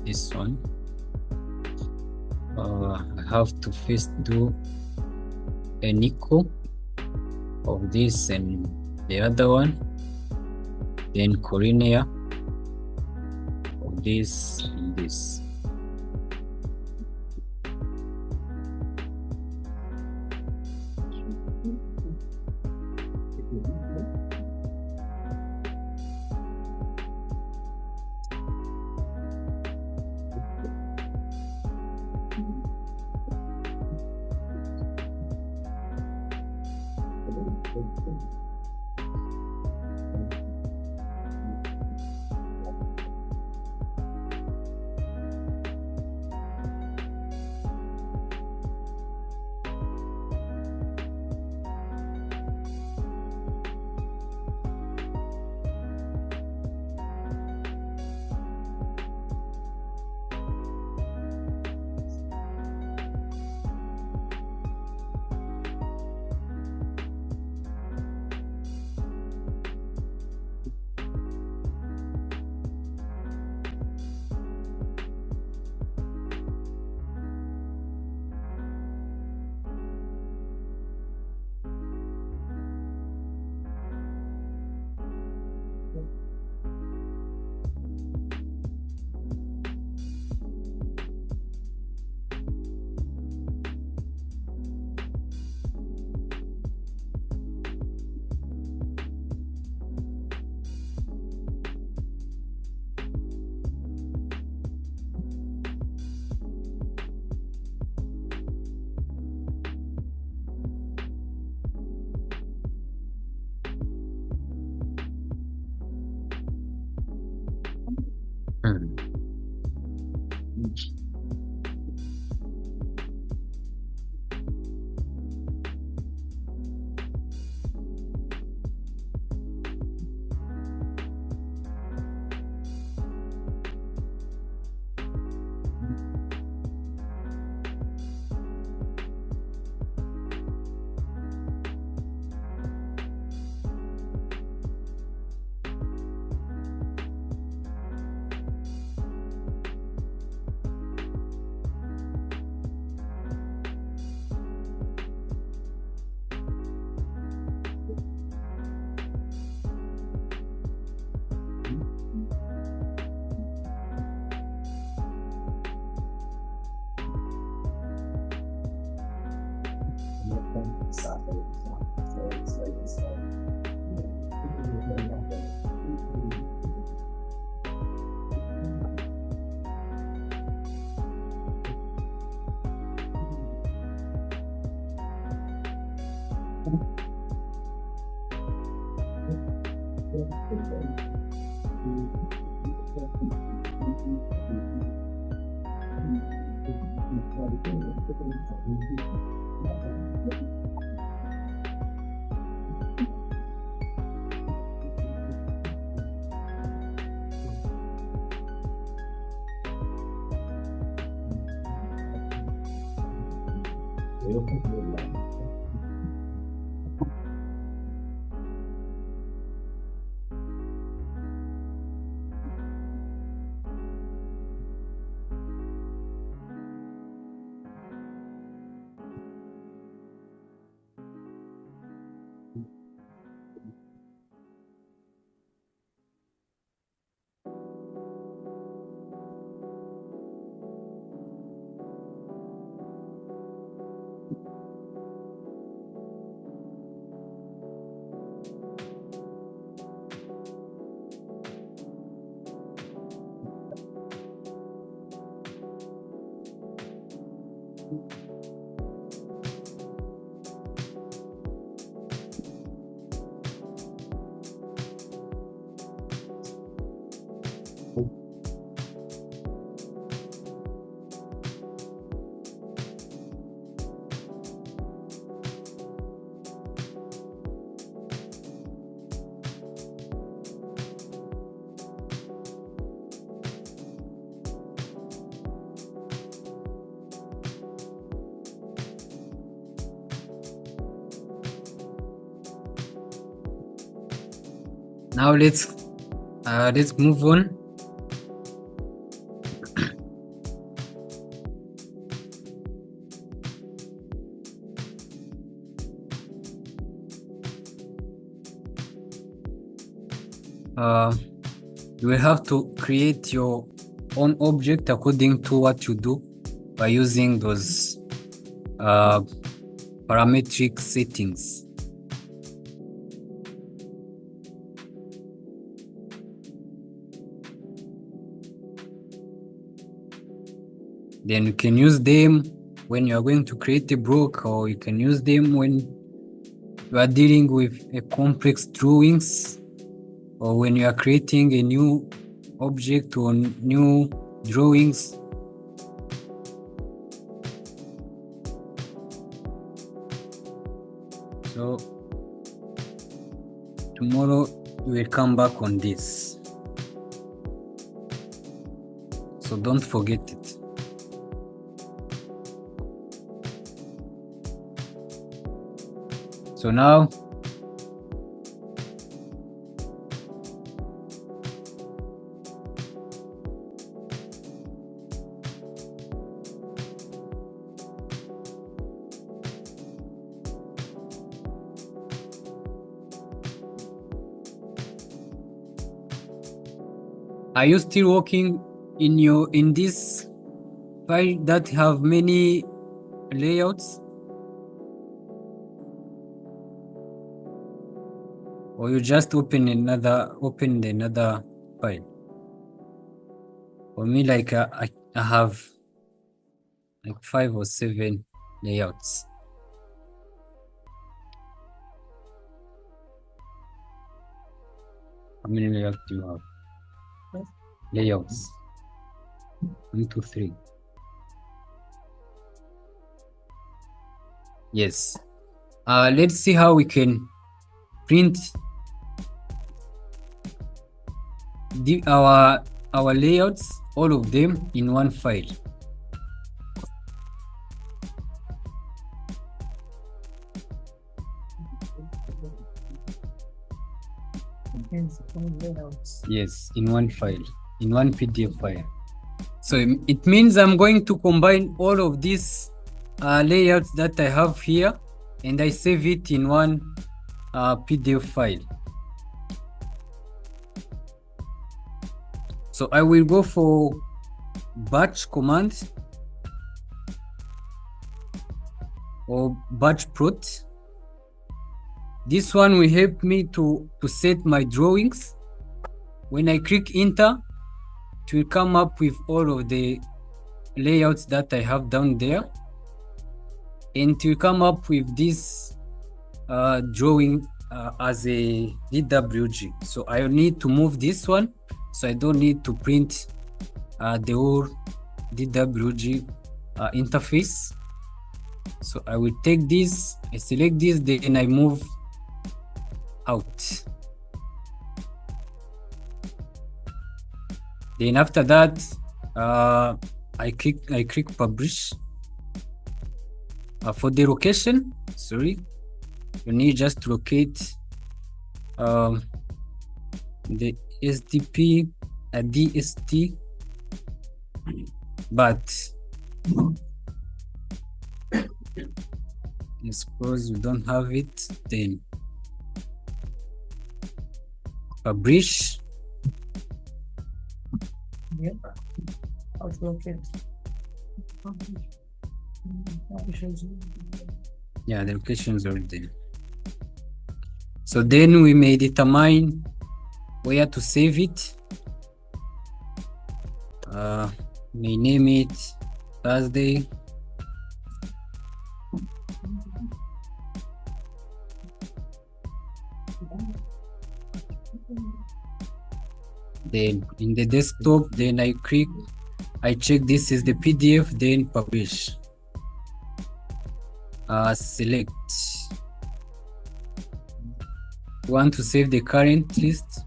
this one. I have to first do an equal of this and the other one, then collinear of this and this. Now let's move on. You will have to create your own object according to what you do by using those parametric settings. Then you can use them when you are going to create a block, or you can use them when you are dealing with a complex drawings, or when you are creating a new object or new drawings. So tomorrow we will come back on this, so don't forget it. So now are you still working in this file that have many layouts, or you just opened another file? For me, like I have like 5 or 7 layouts. How many layouts do you have? Layouts 1, 2, 3. Yes. Let's see how we can print our layouts, all of them in one file. Yes, in one file, in one PDF file. So it means I'm going to combine all of these layouts that I have here, and I save it in one PDF file. So I will go for batch command or batch prot. This one will help me to set my drawings. When I click enter, it will come up with all of the layouts that I have down there, and it will come up with this drawing as a DWG. So I need to move this one, so I don't need to print the whole DWG interface. So I will take this, I select this, then I move out. Then after that, I click publish. For the location, sorry, you need just to locate the SDP DST, but suppose we don't have it, then publish. Yeah. Okay. Yeah, the locations are there. So then we may determine where to save it. May name it Thursday. Then in the desktop, then I check this is the PDF, then publish. Select. Want to save the current list,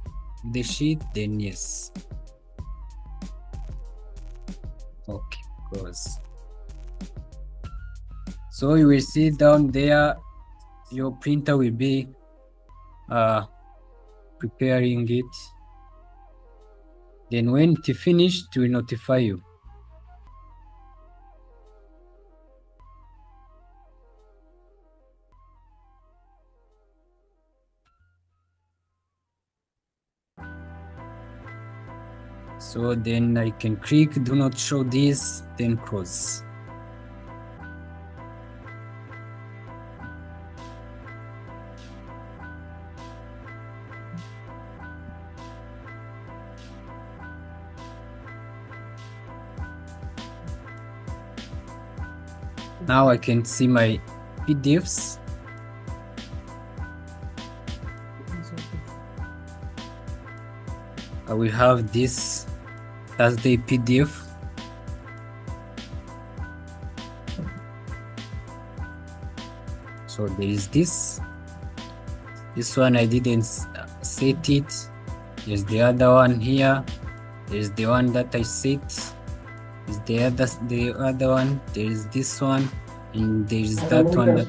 the sheet, then yes. Okay, close. So you will see down there, your printer will be preparing it. Then when it finished, it will notify you. So then I can click do not show this, then close. Now I can see my PDFs. I will have this Thursday PDF. So there is this one I didn't set it. There's the other one here. There's the one that I set. There's the other one. There is this one, and there is that one that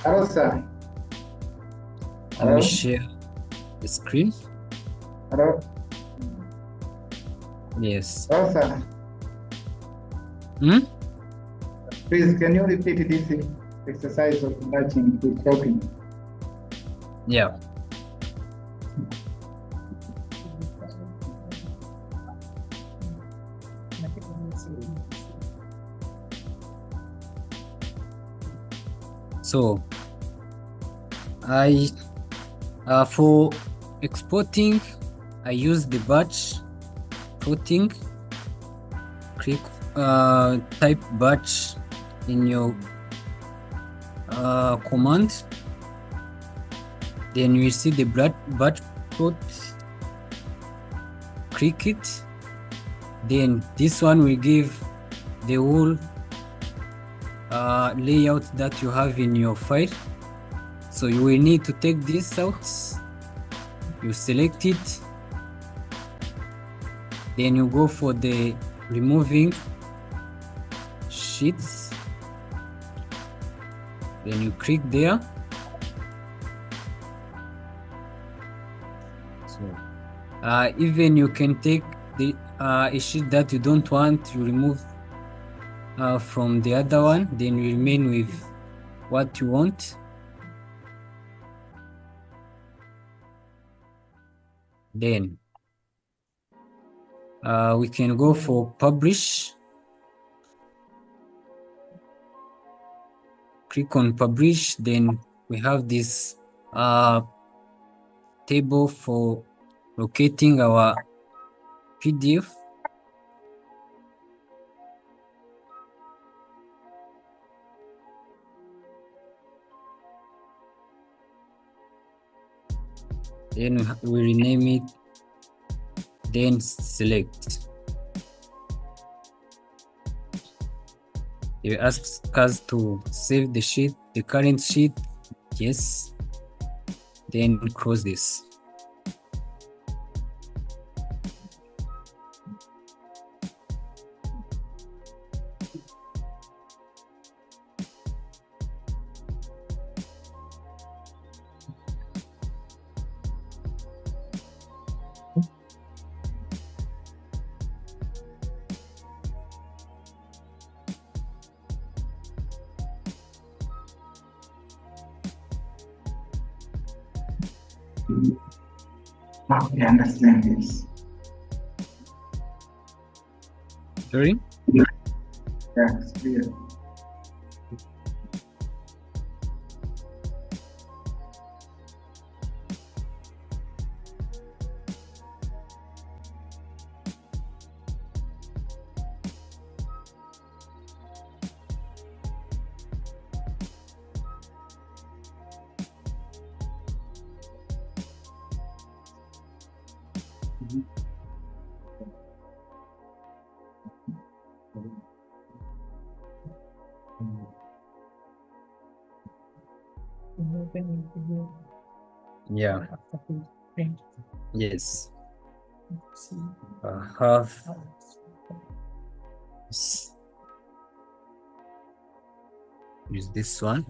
Hello, sir. let me share the screen. Hello. Yes. Hello, sir. Please, can you repeat this exercise of matching to copying? Yeah. So I for exporting I use the batch plotting. Click type batch in your command, then you see the batch plot. Click it, then this one will give the whole layout that you have in your file. So you will need to take this out. You select it, then you go for the removing sheets, then you click there. So even you can take the a sheet that you don't want to remove from the other one, then you remain with what you want. Then we can go for publish. Click on publish, then we have this table for locating our PDF. Then we rename it, then select. It asks us to save the sheet, the current sheet. Yes. Then close this. Now we understand this. Sorry? Yeah, it's clear. Yeah. Yes. Have use this one.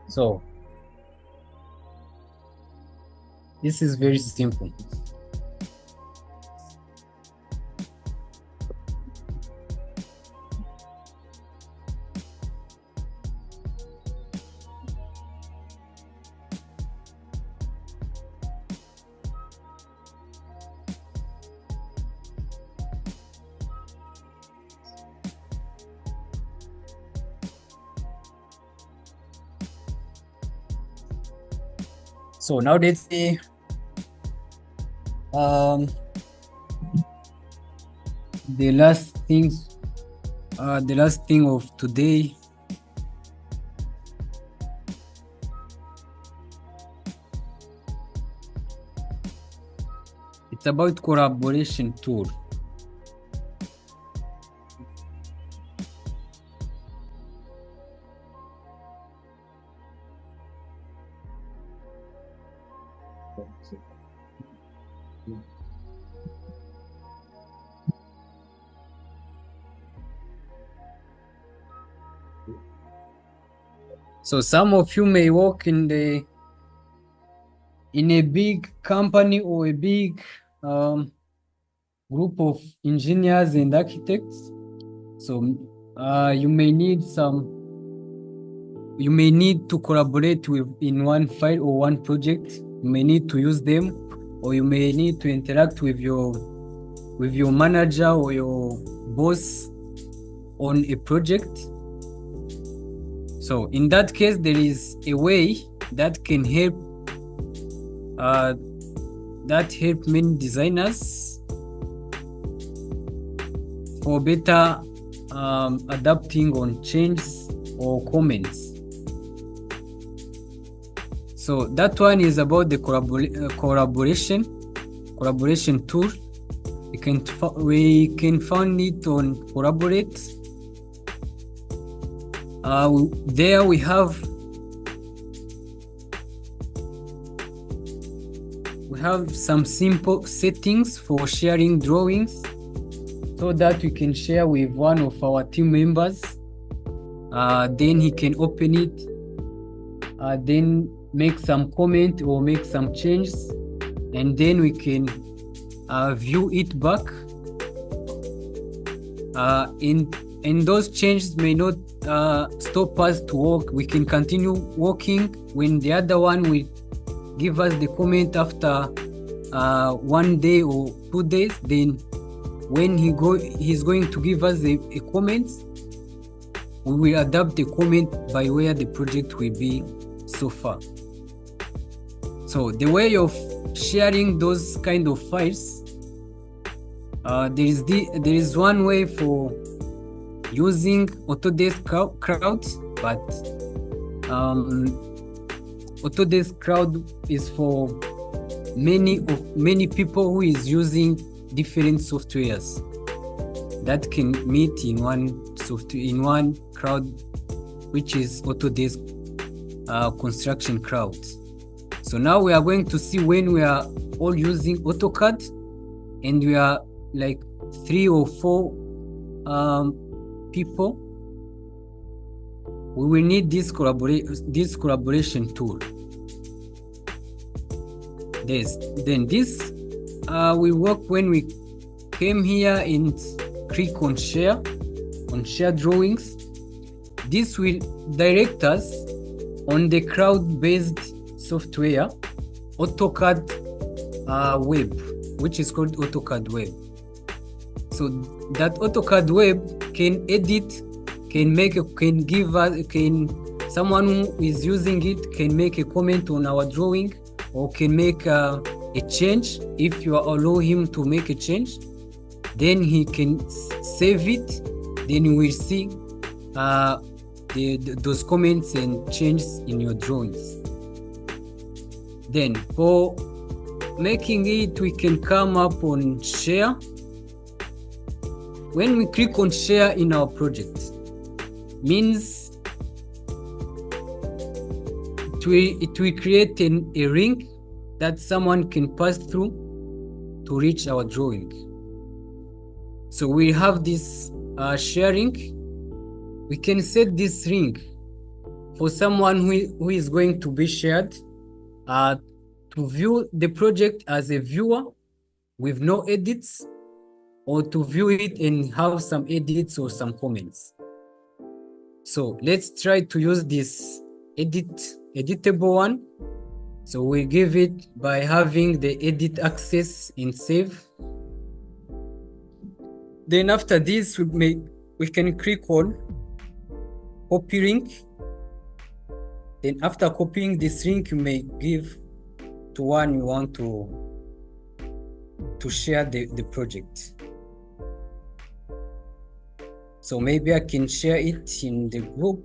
So this is very simple. So now let's see the last thing of today. It's about collaboration tool. So some of you may work in a big company or a big group of engineers and architects. So you may need to collaborate in one file or one project. You may need to use them, or you may need to interact with your manager or your boss on a project. So in that case, there is a way that can help many designers for better adapting on changes or comments. So that one is about the collaboration tool. We can find it on Collaborate. There we have some simple settings for sharing drawings, so that we can share with one of our team members. Then he can open it, then make some comment or make some changes, and then we can view it back. And those changes may not stop us to work. We can continue working when the other one will give us the comment after 1 day or 2 days. Then when he's going to give us a comment, we will adapt the comment by where the project will be so far. So the way of sharing those kind of files, there is one way for using Autodesk Crowd, but Autodesk Crowd is for many people who is using different softwares that can meet in one crowd, which is Autodesk Construction Crowd. So now we are going to see when we are all using AutoCAD and we are like 3 or 4 people, we will need this collaboration tool. Then this will work when we came here and click on share drawings. This will direct us on the crowd-based software AutoCAD Web, which is called AutoCAD Web. So that AutoCAD Web can edit, someone who is using it can make a comment on our drawing, or can make a change. If you allow him to make a change, then he can save it. Then you will see those comments and changes in your drawings. Then for making it, we can come up on share. When we click on share in our project, means it will create a ring that someone can pass through to reach our drawing. So we have this sharing. We can set this ring for someone who is going to be shared to view the project as a viewer with no edits, or to view it and have some edits or some comments. So let's try to use this editable one. So we give it by having the edit access and save. Then after this, we can click on copy link. Then after copying this link, you may give to one you want to share the project. So maybe I can share it in the group.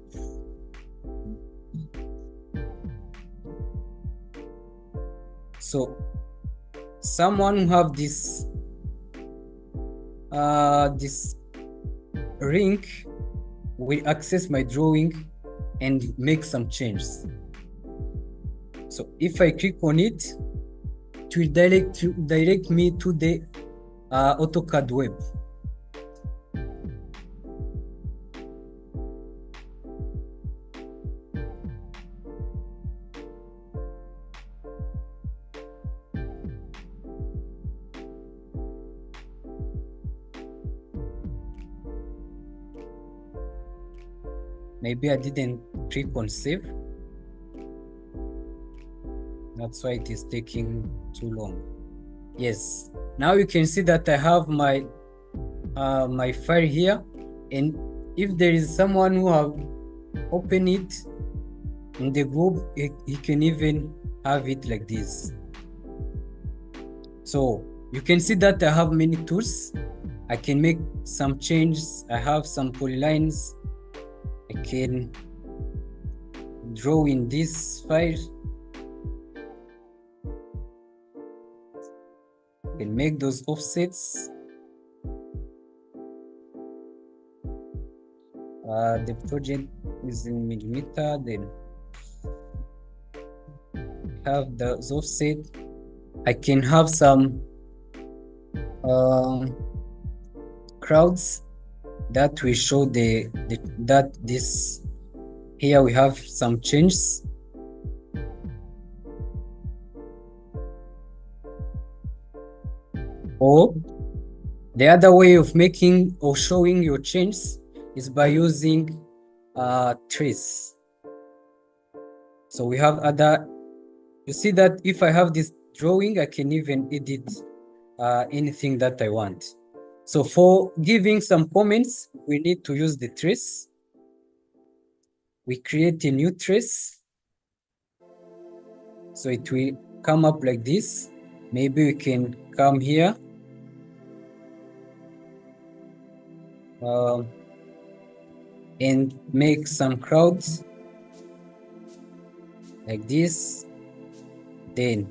So someone who have this link will access my drawing and make some changes. So if I click on it, it will direct me to the AutoCAD Web. Maybe I didn't click on save. That's why it is taking too long. Yes, now you can see that I have my file here, and if there is someone who have opened it in the group, he can even have it like this. So you can see that I have many tools. I can make some changes. I have some polylines. I can draw in this file. I can make those offsets. The project is in millimeter, then have the offset. I can have some crowds that will show that this here we have some changes. Or the other way of making or showing your changes is by using trace. So we have you see that if I have this drawing, I can even edit anything that I want. So for giving some comments, we need to use the trace. We create a new trace. So it will come up like this. Maybe we can come here. And make some crowds like this. Then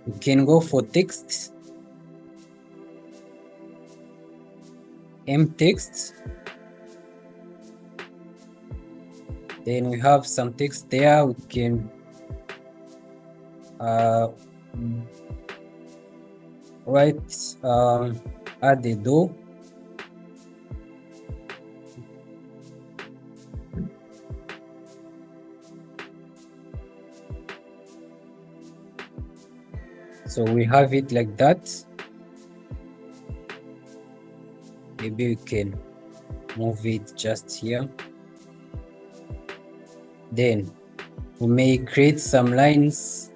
we can go for text, text. Then we have some text there. We can write add the door. So we have it like that. Maybe we can move it just here. Then we may create some lines.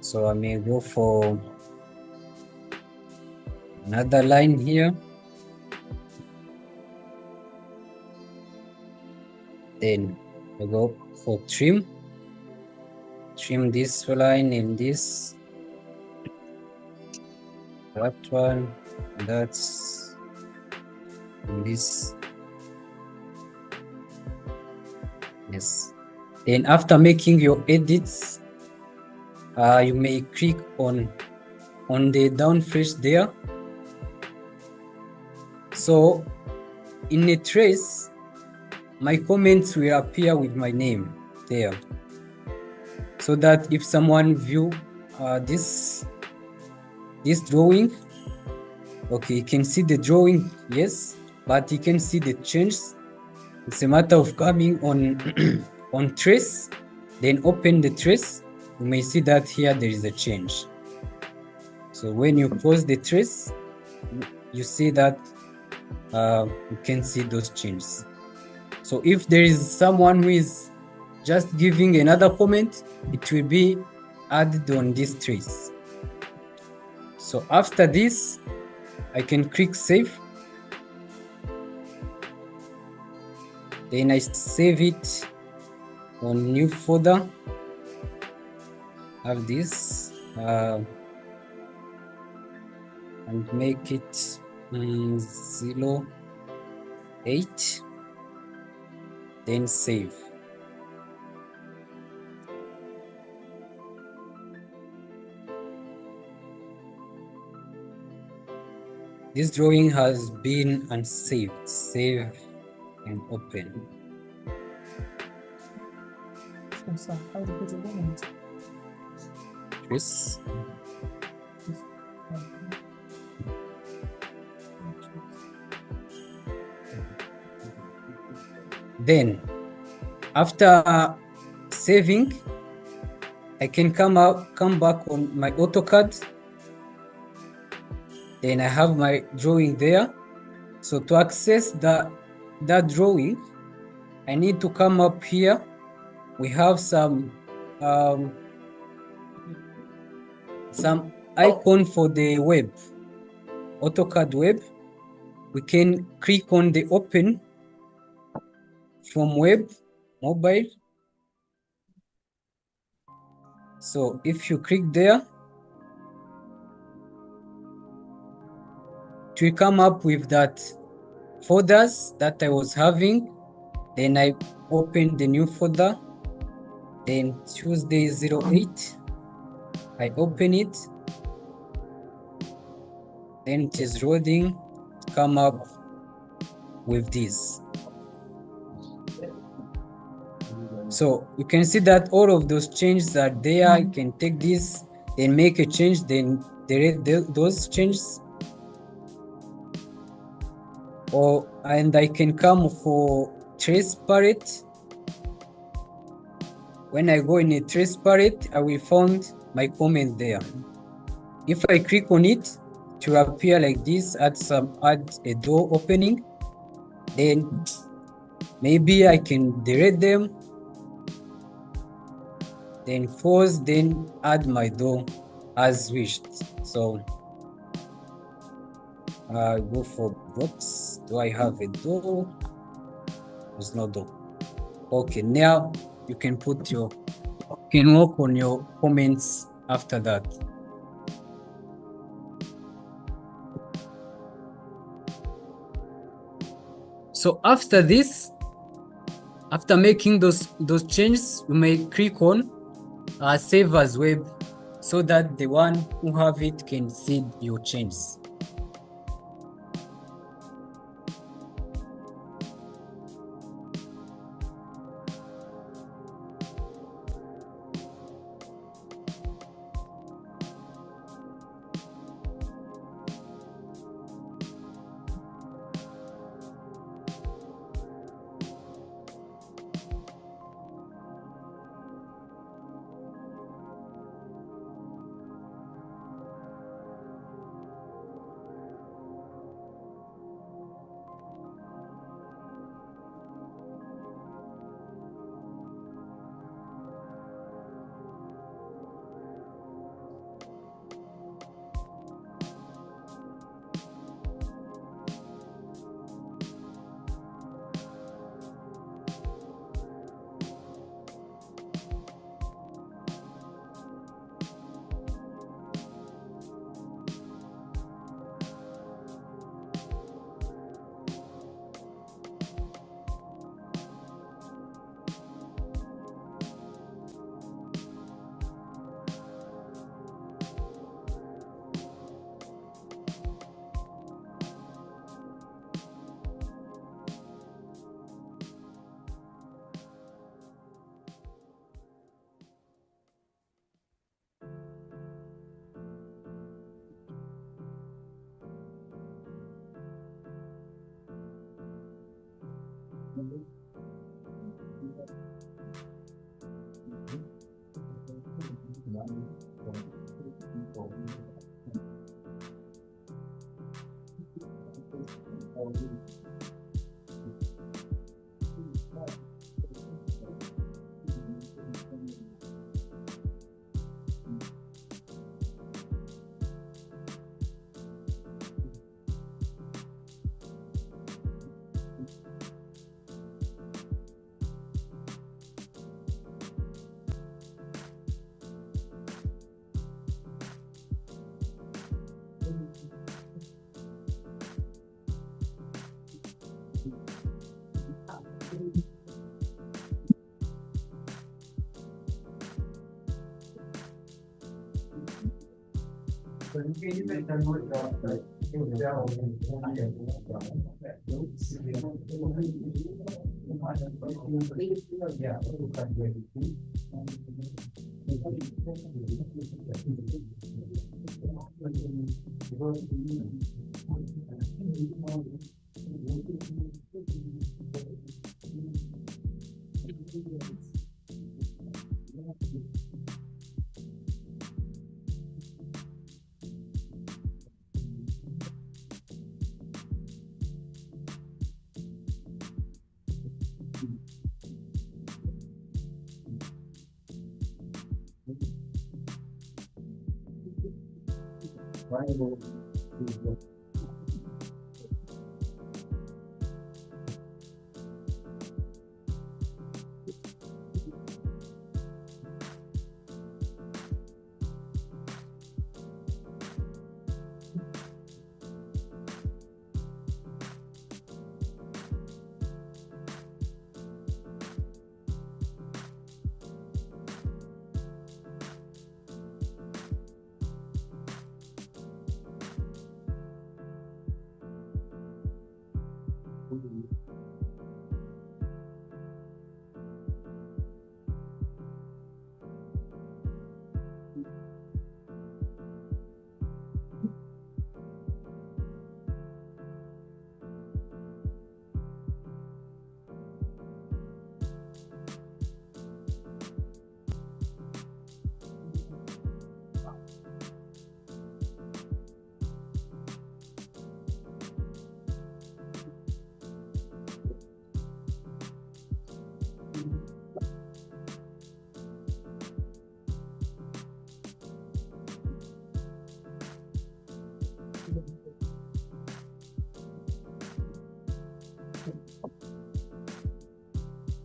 So I may go for another line here. Then I go for trim. Trim this line and this. That one. That's this. Yes. Then after making your edits, you may click on the down fresh there. So in a trace, my comments will appear with my name there, so that if someone view this drawing, okay, you can see the drawing, yes, but you can see the changes. It's a matter of coming on on trace, then open the trace. You may see that here there is a change. So when you close the trace, you see that you can see those changes. So if there is someone who is just giving another comment, it will be added on this trace. So after this, I can click save. Then I save it on new folder. Have this and make it 08. Then save. This drawing has been unsaved. Save and open. Yes. Then after saving, I can come back on my AutoCAD. Then I have my drawing there. So to access that drawing, I need to come up here. We have some icon for the web, AutoCAD web. We can click on the open from web, mobile. So if you click there, it will come up with that folders that I was having. Then I open the new folder. Then Tuesday 08, I open it. Then it is loading, come up with this. So you can see that all of those changes are there. You can take this, then make a change, then those changes. and I can come for trace palette. When I go in a trace palette, I will find my comment there. If I click on it, it will appear like this. Add a door opening. Then maybe I can delete them. Then close. Then add my door as wished. So I go for box. Do I have a door? There's no door. Okay, now you can work on your comments after that. So after this, after making those changes, you may click on save as web so that the one who have it can see your changes.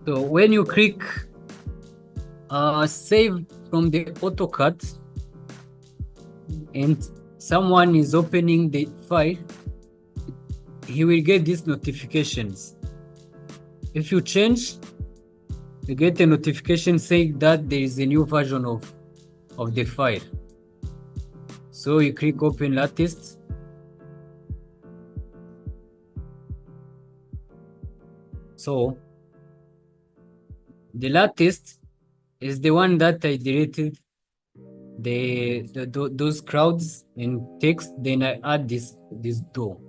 So when you click save from the AutoCAD and someone is opening the file, he will get these notifications. If you change, you get a notification saying that there is a new version of the file. So you click open latest. So the latest is the one that I deleted those crowds and text, then I add this door.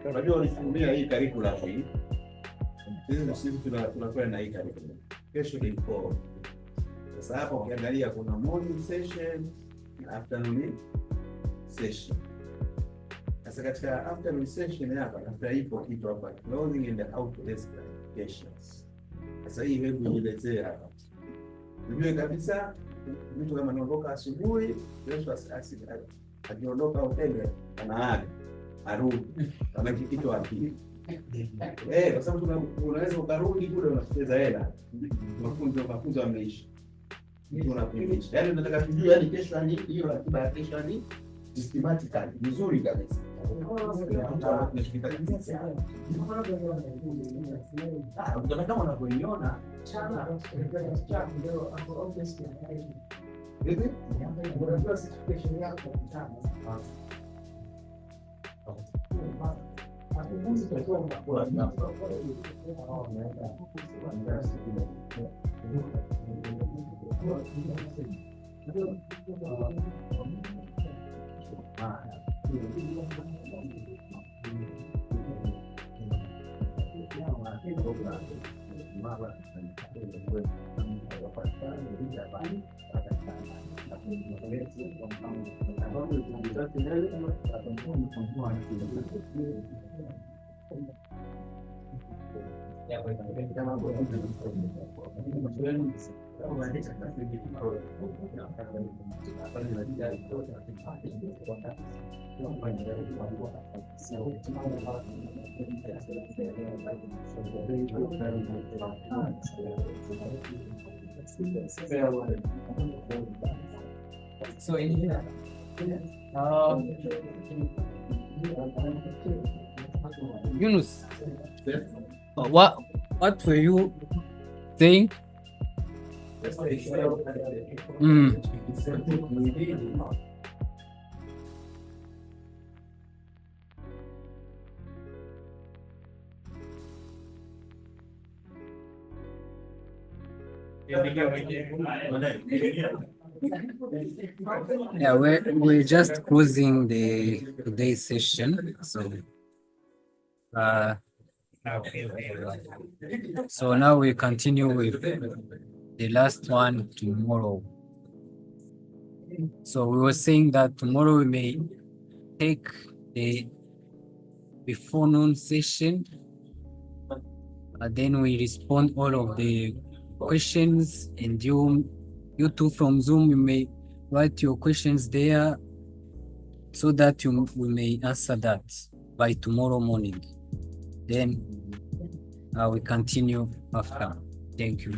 Unajua ulisimamia hii curriculum hii. Sisi tunakwenda na hii curriculum. Kesho ni 4. Sasa hapa ukiangalia kuna morning session na afternoon session. Sasa katika afternoon session hapa after ipo kitu hapa closing and Autodesk applications. Sasa hii hebu nielezee hapa. Ndio kabisa mtu kama anaondoka asubuhi, kesho akiondoka hoteli anaaga arudi kama kitu akili. Kwa sababu unaweza ukarudi kule unapoteza hela. Mafunzo yameisha. Mtu unafundisha. Yaani unataka kujua yani kesho ni hiyo ratiba ya kesho ni systematically vizuri kabisa. Kama unavyoiona So in here, Yunus, what were you saying? Yeah, we're just closing the today's session. So now we continue with the last one tomorrow. So we were saying that tomorrow we may take the before noon session, and then we respond all of the questions, and you two from Zoom, you may write your questions there so that we may answer that by tomorrow morning. Then we continue after. Thank you.